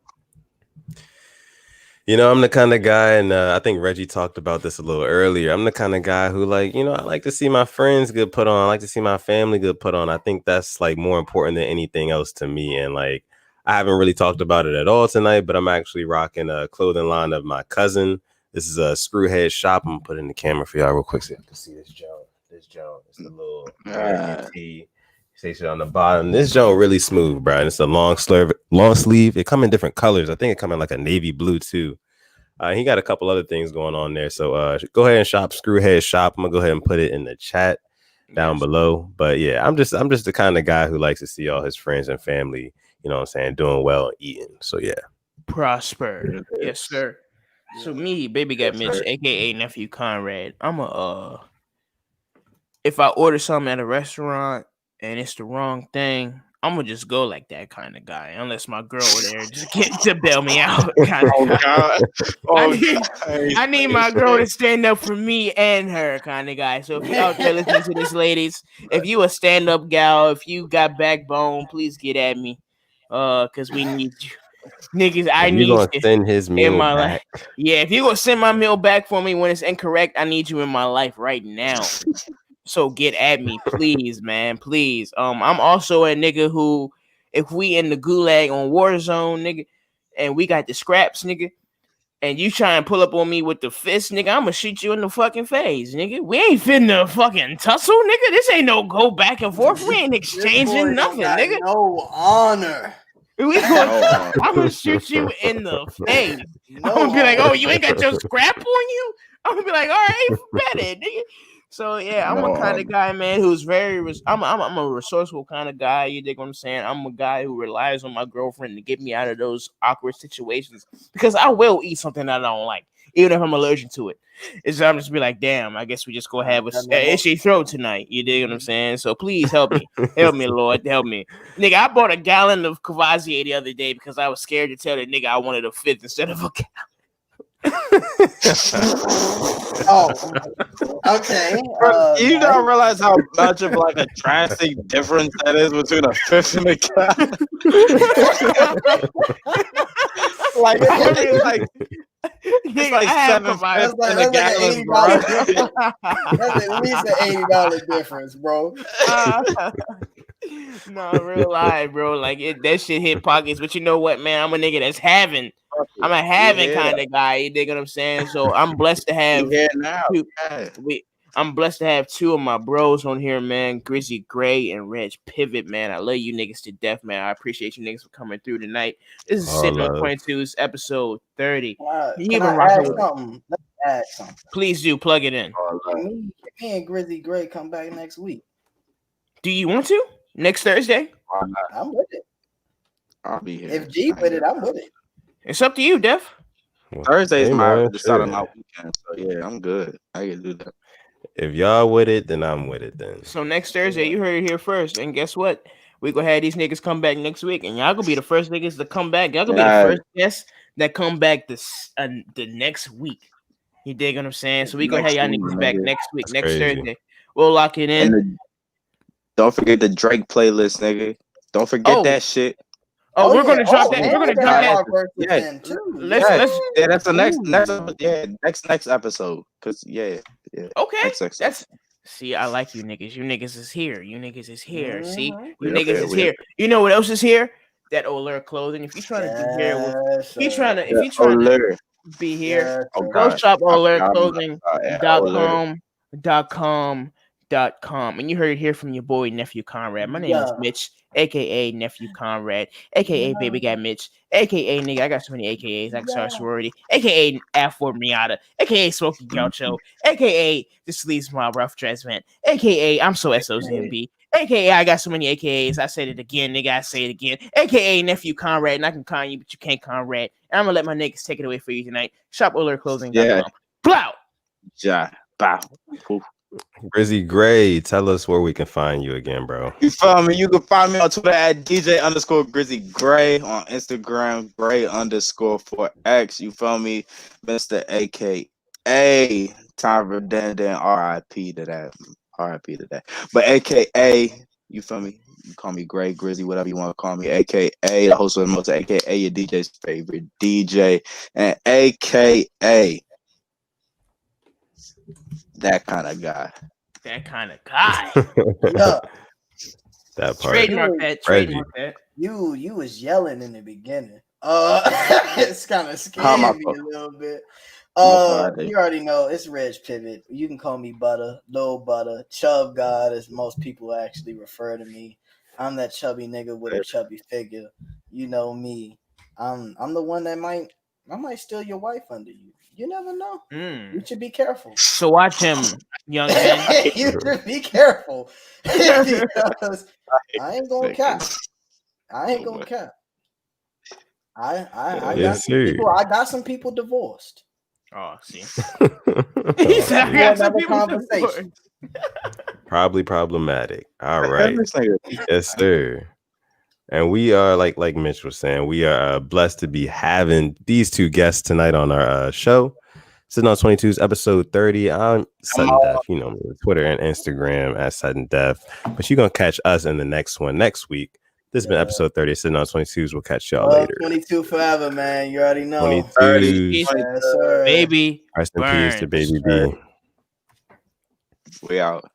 You know, I'm the kind of guy, and I think Reggie talked about this a little earlier. I'm the kind of guy who, like, you know, I like to see my friends get put on. I like to see my family get put on. I think that's like more important than anything else to me. And like, I haven't really talked about it at all tonight, but I'm actually rocking a clothing line of my cousin. This is a Screwhead Shop. I'm gonna put it in the camera for y'all real quick so you can see this joint. It's the little tee. Station on the bottom. This joint really smooth, bro. And it's a long sleeve. It come in different colors. I think it come in like a navy blue too. He got a couple other things going on there. So go ahead and shop Screwhead Shop. I'm gonna go ahead and put it in the chat down below. But yeah, I'm just the kind of guy who likes to see all his friends and family, you know what I'm saying, doing well and eating. So yeah. Prosper. Yes, sir. So me, baby got Mitch, aka nephew Conrad. I'm if I order something at a restaurant and it's the wrong thing, I'm gonna just go like that kind of guy, unless my girl over there just get to bail me out. God! I need my girl to stand up for me and her kind of guy. So if you out there listening to this, ladies, if you a stand up gal, if you got backbone, please get at me, cause we need you. Niggas, I need you to send his meal back. Life. Yeah, if you're gonna send my meal back for me when it's incorrect, I need you in my life right now. So get at me, please, man, please. I'm also a nigga who, if we in the gulag on Warzone, nigga, and we got the scraps, nigga, and you try and pull up on me with the fist, nigga, I'm gonna shoot you in the fucking face, nigga. We ain't finna fucking tussle, nigga. This ain't no go back and forth. We ain't exchanging nothing, nigga. No honor. I'm gonna shoot you in the face. I'm gonna be like, oh, you ain't got your scrap on you? I'm gonna be like, all right, bet it, nigga. So yeah, I'm a kind of guy, man, who's I'm a resourceful kind of guy. You dig what I'm saying? I'm a guy who relies on my girlfriend to get me out of those awkward situations because I will eat something that I don't like, even if I'm allergic to it. I'm just be like, damn, I guess we just go have a itchy throat tonight. You dig what I'm saying? So please help me, Lord, help me, nigga. I bought a gallon of Cavassier the other day because I was scared to tell the nigga I wanted a fifth instead of a gallon. Oh, okay. You don't realize how much of like a drastic difference that is between a fifth and a gallon. like Nigga, like I have 7 combined. fifths That's in a like gallon, $80 bro. difference. That's at least an $80 difference, bro. No, real life, bro. Like that shit hit pockets. But you know what, man? I'm a nigga that's having. I'm a having Yeah. kind of guy. You dig what I'm saying? So I'm blessed to have Here now. two. Yeah. I'm blessed to have two of my bros on here, man. Grizzly Gray and Reg Pivot, man. I love you niggas to death, man. I appreciate you niggas for coming through tonight. This is All Sittin on love. 22's episode 30. You Can I been rocking add with- something? Let me add something. Please do plug it in. Me and Grizzly Gray come back next week. Do you want to? Next Thursday? I'm with it. I'll be here. If G with it, I'm with it. It's up to you, Def. Thursday's Hey, my man, the start of shit. my weekend, so yeah, I'm good. I can do that. If y'all with it, then I'm with it. Then So next Thursday, you heard it here first. And guess what? We gonna have these niggas come back next week, and y'all gonna be the first niggas to come back. Y'all gonna be the Right. first guests that come back the next week. You dig what I'm saying? So we gonna have Next y'all week, niggas back nigga. next week, That's next crazy. Thursday. We'll lock it in. And don't forget the Drake playlist, nigga. Don't forget Oh. that shit. Oh, we're gonna drop that. and We're gonna we drop have that. our verses Yeah. in, too. Let's- Yeah, let's- yeah, that's the next Ooh. next episode. Cause yeah. Okay, Next episode. that's. See, I like you niggas. You niggas is here. You niggas is here. See, Mhm. you We up niggas here, is we up here. You know what else is here? That Olera clothing. If you trying to be here with, Yes, if you sir. trying to, if Yeah, you trying to Olere. be here, Yes, Oh, sir. go God. shop Yeah, Olere. olerclothing.com. And you heard it here from your boy Nephew Conrad. My name is Yeah. Mitch, aka Nephew Conrad, aka Baby Guy Mitch, aka nigga. I got so many AKAs. I can start sorority, aka Afro Miata, aka Smokey Gaucho, aka the Sleeves Mob Rough Dress Man, aka I'm so SOZMB. AKA, I got so many AKAs. I said it again, nigga. I say it again. AKA Nephew Conrad, and I can con you, but you can't Conrad. And I'm gonna let my niggas take it away for you tonight. Shop olerclothing.com. Yeah. Blow! Ja. Bow. Poof. Grizzly Gray, tell us where we can find you again, bro. You feel me? You can find me on Twitter at DJ_Grizzly Gray, on Instagram, Gray_4X. You feel me? Mr. AKA. Time for Dan RIP to that. RIP to that. But AKA, you feel me? You call me Gray, Grizzy, whatever you want to call me. AKA, the host of the most, AKA your DJ's favorite DJ. And AKA that kind of guy. That kind of guy. Yeah. That part. Trademark that. Trademark that. You was yelling in the beginning. It's kind of How am I scared me a little bit. Friday. You already know it's Reg Pivot. You can call me Butter, Lil Butter, Chub God, as most people actually refer to me. I'm that chubby nigga with a chubby figure. You know me. I'm the one that I might steal your wife under you. You never know. You should be careful. So watch him, young man. You should be careful because I ain't gonna cap. I ain't gonna cap. I Yes, got some people divorced. Oh, see. He said, I got some Another people conversation. Probably problematic. All right. Yes, sir. And we are like Mitch was saying, we are blessed to be having these two guests tonight on our show. Sitting on 22's episode 30. I'm Sudden Death, you know, Twitter and Instagram at Sudden Death. But you're gonna catch us in the next one next week. This has been episode 30. Sitting on 22's. We'll catch y'all later. 22 forever, man. You already know. 22's. Yes, sir. Baby. Rest in peace to Baby B. We out.